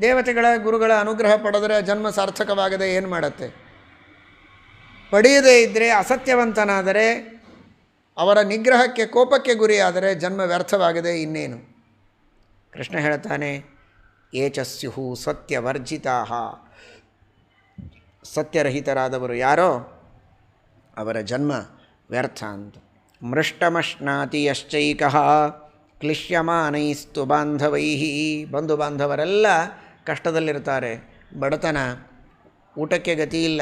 ದೇವತೆಗಳ ಗುರುಗಳ ಅನುಗ್ರಹ ಪಡೆದರೆ ಜನ್ಮ ಸಾರ್ಥಕವಾಗದೆ ಏನು ಮಾಡುತ್ತೆ? ಪಡೆಯದೇ ಇದ್ದರೆ, ಅಸತ್ಯವಂತನಾದರೆ, ಅವರ ನಿಗ್ರಹಕ್ಕೆ ಕೋಪಕ್ಕೆ ಗುರಿಯಾದರೆ ಜನ್ಮ ವ್ಯರ್ಥವಾಗದೆ ಇನ್ನೇನು. ಕೃಷ್ಣ ಹೇಳ್ತಾನೆ, ಏಚಸ್ಯು ಸತ್ಯವರ್ಜಿತಾ, ಸತ್ಯರಹಿತರಾದವರು ಯಾರೋ ಅವರ ಜನ್ಮ ವ್ಯರ್ಥ ಅಂತ. ಮೃಷ್ಟಮಶ್ನಾತಿ ಯಶ್ಚೈಕಃ ಕ್ಲಿಶ್ಯಮಾನೈಸ್ತು ಬಾಂಧವೈ, ಬಂಧು ಬಾಂಧವರೆಲ್ಲ ಕಷ್ಟದಲ್ಲಿರ್ತಾರೆ, ಬಡತನ, ಊಟಕ್ಕೆ ಗತಿಯಿಲ್ಲ,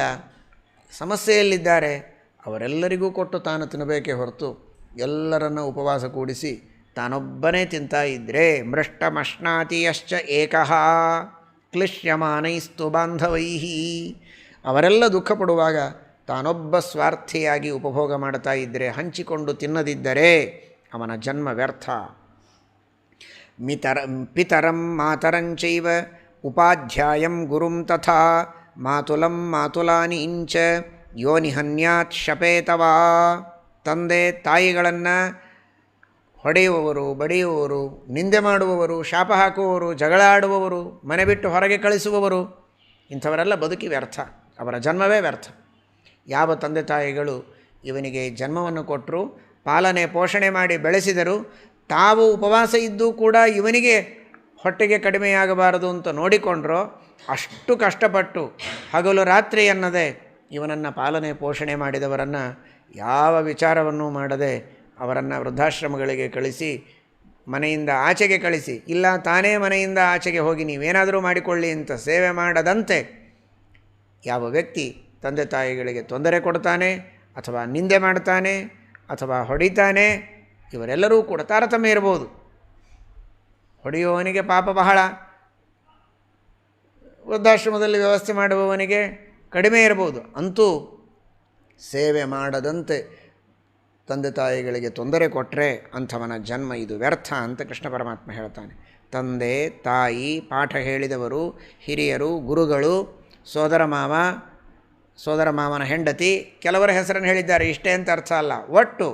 ಸಮಸ್ಯೆಯಲ್ಲಿದ್ದಾರೆ. ಅವರೆಲ್ಲರಿಗೂ ಕೊಟ್ಟು ತಾನು ತಿನ್ನಬೇಕೇ ಹೊರತು ಎಲ್ಲರನ್ನ ಉಪವಾಸ ಕೂಡಿಸಿ ತಾನೊಬ್ಬನೇ ತಿಂತಾ ಇದ್ದರೆ, ಮೃಷ್ಟಮಶ್ನಾತಿ ಯಶ್ಚ ಏಕಃ ಕ್ಲಿಶ್ಯಮಾನೈಸ್ತು ಬಾಂಧವೈ, ಅವರೆಲ್ಲ ದುಃಖ ಪಡುವಾಗ ತಾನೊಬ್ಬ ಸ್ವಾರ್ಥಿಯಾಗಿ ಉಪಭೋಗ ಮಾಡ್ತಾ ಇದ್ದರೆ, ಹಂಚಿಕೊಂಡು ತಿನ್ನದಿದ್ದರೆ ಅವನ ಜನ್ಮ ವ್ಯರ್ಥ. ಪಿತರಂ ಮಾತರಂಚೈವ ಉಪಾಧ್ಯಾಯಂ ಗುರುಂ ತಥಾ ಮಾತುಲಂ ಮಾತುಲಾನೀಂಚ ಯೋನಿಹನ್ಯಾತ್ ಶಪೇತವಾ. ತಂದೆ ತಾಯಿಗಳನ್ನು ಹೊಡೆಯುವವರು, ಬಡಿಯುವವರು, ನಿಂದೆ ಮಾಡುವವರು, ಶಾಪ ಹಾಕುವವರು, ಜಗಳ ಆಡುವವರು, ಮನೆ ಬಿಟ್ಟು ಹೊರಗೆ ಕಳಿಸುವವರು, ಇಂಥವರೆಲ್ಲ ಬದುಕಿ ವ್ಯರ್ಥ, ಅವರ ಜನ್ಮವೇ ವ್ಯರ್ಥ. ಯಾವ ತಂದೆ ತಾಯಿಗಳು ಇವನಿಗೆ ಜನ್ಮವನ್ನು ಕೊಟ್ಟರು, ಪಾಲನೆ ಪೋಷಣೆ ಮಾಡಿ ಬೆಳೆಸಿದರು, ತಾವು ಉಪವಾಸ ಇದ್ದೂ ಕೂಡ ಇವನಿಗೆ ಹೊಟ್ಟೆಗೆ ಕಡಿಮೆಯಾಗಬಾರದು ಅಂತ ನೋಡಿಕೊಂಡ್ರೋ, ಅಷ್ಟು ಕಷ್ಟಪಟ್ಟು ಹಗಲು ರಾತ್ರಿ ಅನ್ನದೇ ಇವನನ್ನು ಪಾಲನೆ ಪೋಷಣೆ ಮಾಡಿದವರನ್ನು ಯಾವ ವಿಚಾರವನ್ನೂ ಮಾಡದೆ ಅವರನ್ನು ವೃದ್ಧಾಶ್ರಮಗಳಿಗೆ ಕಳಿಸಿ, ಮನೆಯಿಂದ ಆಚೆಗೆ ಕಳಿಸಿ, ಇಲ್ಲ ತಾನೇ ಮನೆಯಿಂದ ಆಚೆಗೆ ಹೋಗಿ ನೀವೇನಾದರೂ ಮಾಡಿಕೊಳ್ಳಿ ಅಂತ ಸೇವೆ ಮಾಡದಂತೆ ಯಾವ ವ್ಯಕ್ತಿ ತಂದೆ ತಾಯಿಗಳಿಗೆ ತೊಂದರೆ ಕೊಡ್ತಾನೆ, ಅಥವಾ ನಿಂದೆ ಮಾಡ್ತಾನೆ, ಅಥವಾ ಹೊಡಿತಾನೆ, ಇವರೆಲ್ಲರೂ ಕೂಡ ತಾರತಮ್ಯ ಇರ್ಬೋದು. ಹೊಡೆಯುವವನಿಗೆ ಪಾಪ ಬಹಳ, ವೃದ್ಧಾಶ್ರಮದಲ್ಲಿ ವ್ಯವಸ್ಥೆ ಮಾಡುವವನಿಗೆ ಕಡಿಮೆ ಇರ್ಬೋದು. ಅಂತೂ ಸೇವೆ ಮಾಡದಂತೆ ತಂದೆ ತಾಯಿಗಳಿಗೆ ತೊಂದರೆ ಕೊಟ್ಟರೆ ಅಂಥವನ ಜನ್ಮ ಇದು ವ್ಯರ್ಥ ಅಂತ ಕೃಷ್ಣ ಪರಮಾತ್ಮ ಹೇಳ್ತಾನೆ. ತಂದೆ ತಾಯಿ, ಪಾಠ ಹೇಳಿದವರು, ಹಿರಿಯರು, ಗುರುಗಳು, ಸೋದರ ಮಾವ, ಸೋದರ ಮಾವನ ಹೆಂಡತಿ, ಕೆಲವರ ಹೆಸರನ್ನು ಹೇಳಿದ್ದಾರೆ, ಇಷ್ಟೇ ಅಂತ ಅರ್ಥ ಅಲ್ಲ. ಒಟ್ಟು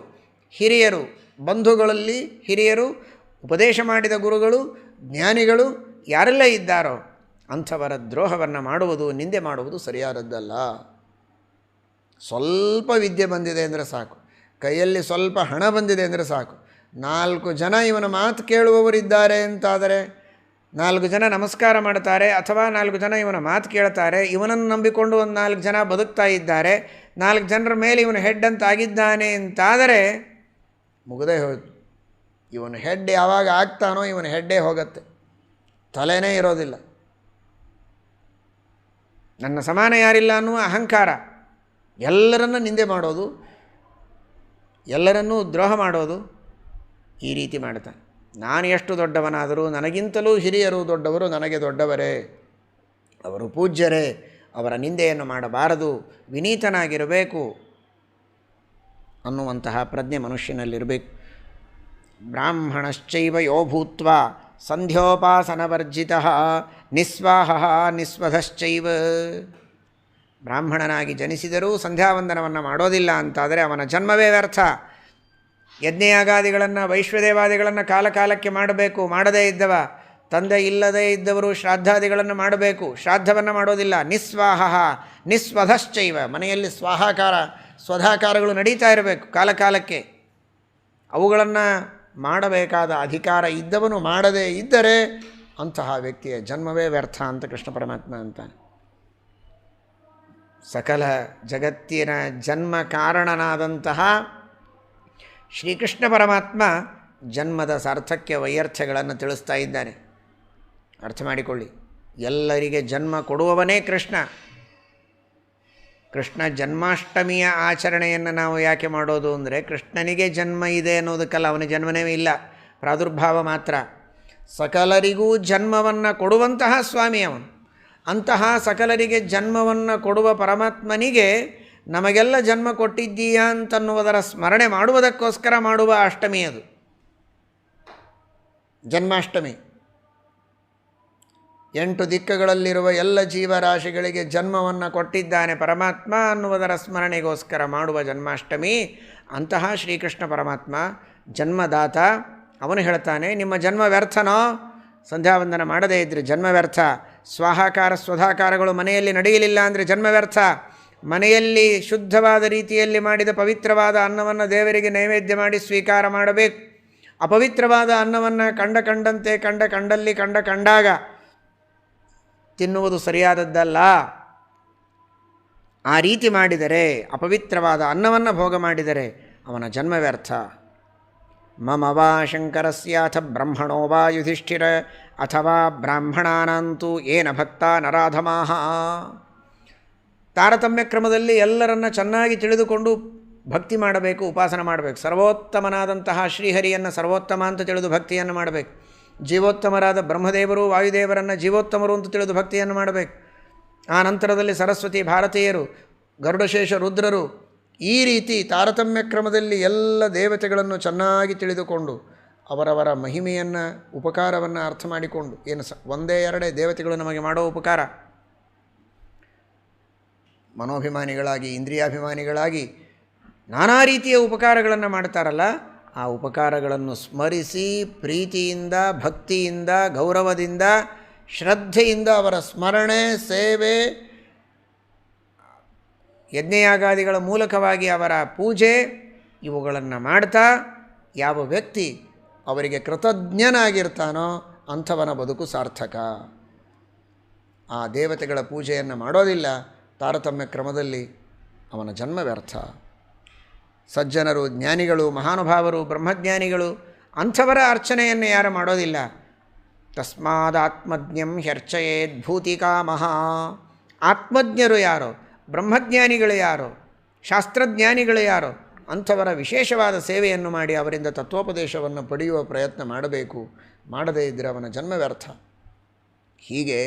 ಹಿರಿಯರು, ಬಂಧುಗಳಲ್ಲಿ ಹಿರಿಯರು, ಉಪದೇಶ ಮಾಡಿದ ಗುರುಗಳು, ಜ್ಞಾನಿಗಳು ಯಾರೆಲ್ಲ ಇದ್ದಾರೋ ಅಂಥವರ ದ್ರೋಹವನ್ನು ಮಾಡುವುದು, ನಿಂದೆ ಮಾಡುವುದು ಸರಿಯಾದದ್ದಲ್ಲ. ಸ್ವಲ್ಪ ವಿದ್ಯೆ ಬಂದಿದೆ ಅಂದರೆ ಸಾಕು, ಕೈಯಲ್ಲಿ ಸ್ವಲ್ಪ ಹಣ ಬಂದಿದೆ ಅಂದರೆ ಸಾಕು, 4 ಜನ ಇವನ ಮಾತು ಕೇಳುವವರಿದ್ದಾರೆ ಅಂತಾದರೆ, 4 ಜನ ನಮಸ್ಕಾರ ಮಾಡ್ತಾರೆ, ಅಥವಾ 4 ಜನ ಇವನ ಮಾತು ಕೇಳ್ತಾರೆ, ಇವನನ್ನು ನಂಬಿಕೊಂಡು ಒಂದು 4 ಜನ ಬದುಕ್ತಾ ಇದ್ದಾರೆ, 4 ಜನರ ಮೇಲೆ ಇವನು ಹೆಡ್ ಅಂತ ಆಗಿದ್ದಾನೆ ಅಂತಾದರೆ ಮುಗದೇ ಹೋಯ್ತು. ಇವನು ಹೆಡ್ ಯಾವಾಗ ಆಗ್ತಾನೋ ಇವನು ಹೆಡ್ಡೇ ಹೋಗುತ್ತೆ, ತಲೆನೇ ಇರೋದಿಲ್ಲ. ನನ್ನ ಸಮಾನ ಯಾರಿಲ್ಲ ಅನ್ನುವ ಅಹಂಕಾರ, ಎಲ್ಲರನ್ನೂ ನಿಂದೆ ಮಾಡೋದು, ಎಲ್ಲರನ್ನೂ ದ್ರೋಹ ಮಾಡೋದು, ಈ ರೀತಿ ಮಾಡ್ತಾನೆ. ನಾನು ಎಷ್ಟು ದೊಡ್ಡವನಾದರೂ ನನಗಿಂತಲೂ ಹಿರಿಯರು ದೊಡ್ಡವರು, ನನಗೆ ದೊಡ್ಡವರೇ, ಅವರು ಪೂಜ್ಯರೇ, ಅವರ ನಿಂದೆಯನ್ನು ಮಾಡಬಾರದು, ವಿನೀತನಾಗಿರಬೇಕು ಅನ್ನುವಂತಹ ಪ್ರಜ್ಞೆ ಮನುಷ್ಯನಲ್ಲಿರಬೇಕು. ಬ್ರಾಹ್ಮಣಶ್ಚೈವ ಯೋ ಭೂತ್ವ ಸಂಧ್ಯೋಪಾಸನವರ್ಜಿತಃ ನಿಸ್ವಾಹ ನಿಸ್ವಧಶ್ಚೈವ. ಬ್ರಾಹ್ಮಣನಾಗಿ ಜನಿಸಿದರೂ ಸಂಧ್ಯಾವಂದನವನ್ನು ಮಾಡೋದಿಲ್ಲ ಅಂತಾದರೆ ಅವನ ಜನ್ಮವೇ ವ್ಯರ್ಥ. ಯಜ್ಞಯಾಗಾದಿಗಳನ್ನು, ವೈಶ್ವದೇವಾದಿಗಳನ್ನು ಕಾಲಕಾಲಕ್ಕೆ ಮಾಡಬೇಕು, ಮಾಡದೇ ಇದ್ದವ ತಂದೆ ಇಲ್ಲದೇ ಇದ್ದವರು ಶ್ರಾದ್ದಾದಿಗಳನ್ನು ಮಾಡಬೇಕು, ಶ್ರಾದ್ದವನ್ನು ಮಾಡೋದಿಲ್ಲ. ನಿಸ್ವಾಹ ನಿಸ್ವಧಶ್ಚೈವ, ಮನೆಯಲ್ಲಿ ಸ್ವಧಾಕಾರಗಳು ನಡೀತಾ ಇರಬೇಕು ಕಾಲಕಾಲಕ್ಕೆ. ಅವುಗಳನ್ನು ಮಾಡಬೇಕಾದ ಅಧಿಕಾರ ಇದ್ದವನು ಮಾಡದೇ ಇದ್ದರೆ ಅಂತಹ ವ್ಯಕ್ತಿಯ ಜನ್ಮವೇ ವ್ಯರ್ಥ ಅಂತ ಕೃಷ್ಣ ಪರಮಾತ್ಮ ಅಂತಾನೆ. ಸಕಲ ಜಗತ್ತಿನ ಜನ್ಮ ಕಾರಣನಾದಂತಹ ಶ್ರೀಕೃಷ್ಣ ಪರಮಾತ್ಮ ಜನ್ಮದ ಸಾರ್ಥಕ್ಯ ವೈಯರ್ಥ್ಯಗಳನ್ನು ತಿಳಿಸ್ತಾ ಇದ್ದಾನೆ. ಅರ್ಥ ಮಾಡಿಕೊಳ್ಳಿ, ಎಲ್ಲರಿಗೆ ಜನ್ಮ ಕೊಡುವವನೇ ಕೃಷ್ಣ. ಕೃಷ್ಣ ಜನ್ಮಾಷ್ಟಮಿಯ ಆಚರಣೆಯನ್ನು ನಾವು ಯಾಕೆ ಮಾಡೋದು ಅಂದರೆ, ಕೃಷ್ಣನಿಗೆ ಜನ್ಮ ಇದೆ ಅನ್ನೋದಕ್ಕಲ್ಲ, ಅವನ ಜನ್ಮನೇ ಇಲ್ಲ, ಪ್ರಾದುರ್ಭಾವ ಮಾತ್ರ. ಸಕಲರಿಗೂ ಜನ್ಮವನ್ನು ಕೊಡುವಂತಹ ಸ್ವಾಮಿ ಅವನು. ಅಂತಹ ಸಕಲರಿಗೆ ಜನ್ಮವನ್ನು ಕೊಡುವ ಪರಮಾತ್ಮನಿಗೆ ನಮಗೆಲ್ಲ ಜನ್ಮ ಕೊಟ್ಟಿದ್ದೀಯಾ ಅಂತನ್ನುವುದರ ಸ್ಮರಣೆ ಮಾಡುವುದಕ್ಕೋಸ್ಕರ ಮಾಡುವ ಅಷ್ಟಮಿ ಅದು, ಜನ್ಮಾಷ್ಟಮಿ. 8 ದಿಕ್ಕುಗಳಲ್ಲಿರುವ ಎಲ್ಲ ಜೀವರಾಶಿಗಳಿಗೆ ಜನ್ಮವನ್ನು ಕೊಟ್ಟಿದ್ದಾನೆ ಪರಮಾತ್ಮ ಅನ್ನುವುದರ ಸ್ಮರಣೆಗೋಸ್ಕರ ಮಾಡುವ ಜನ್ಮಾಷ್ಟಮಿ. ಅಂತಹ ಶ್ರೀಕೃಷ್ಣ ಪರಮಾತ್ಮ ಜನ್ಮದಾತ. ಅವನು ಹೇಳ್ತಾನೆ, ನಿಮ್ಮ ಜನ್ಮ ವ್ಯರ್ಥನೋ? ಸಂಧ್ಯಾವಂದನ ಮಾಡದೇ ಇದ್ದರೆ ಜನ್ಮ ವ್ಯರ್ಥ. ಸ್ವಾಹಾಕಾರ ಸ್ವಧಾಕಾರಗಳು ಮನೆಯಲ್ಲಿ ನಡೆಯಲಿಲ್ಲ ಅಂದರೆ ಜನ್ಮ ವ್ಯರ್ಥ. ಮನೆಯಲ್ಲಿ ಶುದ್ಧವಾದ ರೀತಿಯಲ್ಲಿ ಮಾಡಿದ ಪವಿತ್ರವಾದ ಅನ್ನವನ್ನು ದೇವರಿಗೆ ನೈವೇದ್ಯ ಮಾಡಿ ಸ್ವೀಕಾರ ಮಾಡಬೇಕು. ಅಪವಿತ್ರವಾದ ಅನ್ನವನ್ನು ಕಂಡಂತೆ ಕಂಡಲ್ಲಿ ಕಂಡಾಗ ತಿನ್ನುವುದು ಸರಿಯಾದದ್ದಲ್ಲ. ಆ ರೀತಿ ಮಾಡಿದರೆ, ಅಪವಿತ್ರವಾದ ಅನ್ನವನ್ನು ಭೋಗ ಮಾಡಿದರೆ ಅವನ ಜನ್ಮ ವ್ಯರ್ಥ. ಮಮ ವಾ ಶಂಕರಸ್ಯಾಥ ಬ್ರಹ್ಮಣೋ ವಾ ಯುಧಿಷ್ಠಿರ ಅಥವಾ ಬ್ರಾಹ್ಮಣಾನಂತೂ ಏನ ಭಕ್ತ ನರಾಧಮಾಹ. ತಾರತಮ್ಯ ಕ್ರಮದಲ್ಲಿ ಎಲ್ಲರನ್ನ ಚೆನ್ನಾಗಿ ತಿಳಿದುಕೊಂಡು ಭಕ್ತಿ ಮಾಡಬೇಕು, ಉಪಾಸನೆ ಮಾಡಬೇಕು. ಸರ್ವೋತ್ತಮನಾದಂತಹ ಶ್ರೀಹರಿಯನ್ನು ಸರ್ವೋತ್ತಮ ಅಂತ ತಿಳಿದು ಭಕ್ತಿಯನ್ನು ಮಾಡಬೇಕು. ಜೀವೋತ್ತಮರಾದ ಬ್ರಹ್ಮದೇವರು ವಾಯುದೇವರನ್ನು ಜೀವೋತ್ತಮರು ಅಂತ ತಿಳಿದು ಭಕ್ತಿಯನ್ನು ಮಾಡಬೇಕು. ಆ ನಂತರದಲ್ಲಿ ಸರಸ್ವತಿ, ಭಾರತೀಯರು, ಗರುಡಶೇಷ, ರುದ್ರರು, ಈ ರೀತಿ ತಾರತಮ್ಯ ಕ್ರಮದಲ್ಲಿ ಎಲ್ಲ ದೇವತೆಗಳನ್ನು ಚೆನ್ನಾಗಿ ತಿಳಿದುಕೊಂಡು ಅವರವರ ಮಹಿಮೆಯನ್ನು, ಉಪಕಾರವನ್ನು ಅರ್ಥ ಮಾಡಿಕೊಂಡು, ಏನು ಒಂದೇ ಎರಡೇ ದೇವತೆಗಳು ನಮಗೆ ಮಾಡೋ ಉಪಕಾರ, ಮನೋಭಿಮಾನಿಗಳಾಗಿ ಇಂದ್ರಿಯಾಭಿಮಾನಿಗಳಾಗಿ ನಾನಾ ರೀತಿಯ ಉಪಕಾರಗಳನ್ನು ಮಾಡ್ತಾರಲ್ಲ, ಆ ಉಪಕಾರಗಳನ್ನು ಸ್ಮರಿಸಿ ಪ್ರೀತಿಯಿಂದ, ಭಕ್ತಿಯಿಂದ, ಗೌರವದಿಂದ, ಶ್ರದ್ಧೆಯಿಂದ ಅವರ ಸ್ಮರಣೆ, ಸೇವೆ, ಯಜ್ಞಯಾಗಾದಿಗಳ ಮೂಲಕವಾಗಿ ಅವರ ಪೂಜೆ ಇವುಗಳನ್ನು ಮಾಡ್ತಾ ಯಾವ ವ್ಯಕ್ತಿ ಅವರಿಗೆ ಕೃತಜ್ಞನಾಗಿರ್ತಾನೋ ಅಂಥವನ ಬದುಕು ಸಾರ್ಥಕ. ಆ ದೇವತೆಗಳ ಪೂಜೆಯನ್ನು ಮಾಡೋದಿಲ್ಲ ತಾರತಮ್ಯ ಕ್ರಮದಲ್ಲಿ, ಅವನ ಜನ್ಮ ವ್ಯರ್ಥ. ಸಜ್ಜನರು, ಜ್ಞಾನಿಗಳು, ಮಹಾನುಭಾವರು, ಬ್ರಹ್ಮಜ್ಞಾನಿಗಳು ಅಂಥವರ ಅರ್ಚನೆಯನ್ನು ಯಾರು ಮಾಡೋದಿಲ್ಲ. ತಸ್ಮಾದಾತ್ಮಜ್ಞಂ ಹ್ಯರ್ಚಯೇದ್ಭೂತಿಕಾಮಃ. ಆತ್ಮಜ್ಞರು ಯಾರೋ, ಬ್ರಹ್ಮಜ್ಞಾನಿಗಳು ಯಾರೋ, ಶಾಸ್ತ್ರಜ್ಞಾನಿಗಳು ಯಾರೋ ಅಂಥವರ ವಿಶೇಷವಾದ ಸೇವೆಯನ್ನು ಮಾಡಿ ಅವರಿಂದ ತತ್ವೋಪದೇಶವನ್ನು ಪಡೆಯುವ ಪ್ರಯತ್ನ ಮಾಡಬೇಕು. ಮಾಡದೇ ಇದ್ದರೆ ಅವನ ಜನ್ಮ ವ್ಯರ್ಥ. ಹೀಗೆ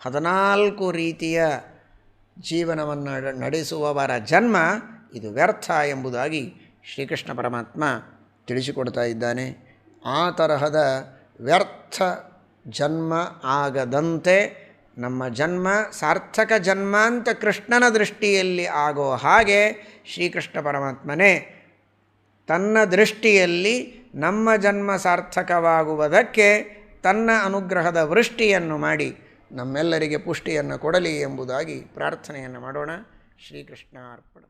14 ರೀತಿಯ ಜೀವನವನ್ನು ನಡೆಸುವವರ ಜನ್ಮ ಇದು ವ್ಯರ್ಥ ಎಂಬುದಾಗಿ ಶ್ರೀಕೃಷ್ಣ ಪರಮಾತ್ಮ ತಿಳಿಸಿಕೊಡ್ತಾ ಇದ್ದಾನೆ. ಆ ತರಹದ ವ್ಯರ್ಥ ಜನ್ಮ ಆಗದಂತೆ ನಮ್ಮ ಜನ್ಮ ಸಾರ್ಥಕ ಜನ್ಮ ಅಂತ ಕೃಷ್ಣನ ದೃಷ್ಟಿಯಲ್ಲಿ ಆಗೋ ಹಾಗೆ ಶ್ರೀಕೃಷ್ಣ ಪರಮಾತ್ಮನೇ ತನ್ನ ದೃಷ್ಟಿಯಲ್ಲಿ ನಮ್ಮ ಜನ್ಮ ಸಾರ್ಥಕವಾಗುವುದಕ್ಕೆ ತನ್ನ ಅನುಗ್ರಹದ ವೃಷ್ಟಿಯನ್ನು ಮಾಡಿ ನಮ್ಮೆಲ್ಲರಿಗೆ ಪುಷ್ಟಿಯನ್ನು ಕೊಡಲಿ ಎಂಬುದಾಗಿ ಪ್ರಾರ್ಥನೆಯನ್ನು ಮಾಡೋಣ. ಶ್ರೀಕೃಷ್ಣ ಅರ್ಪಣ.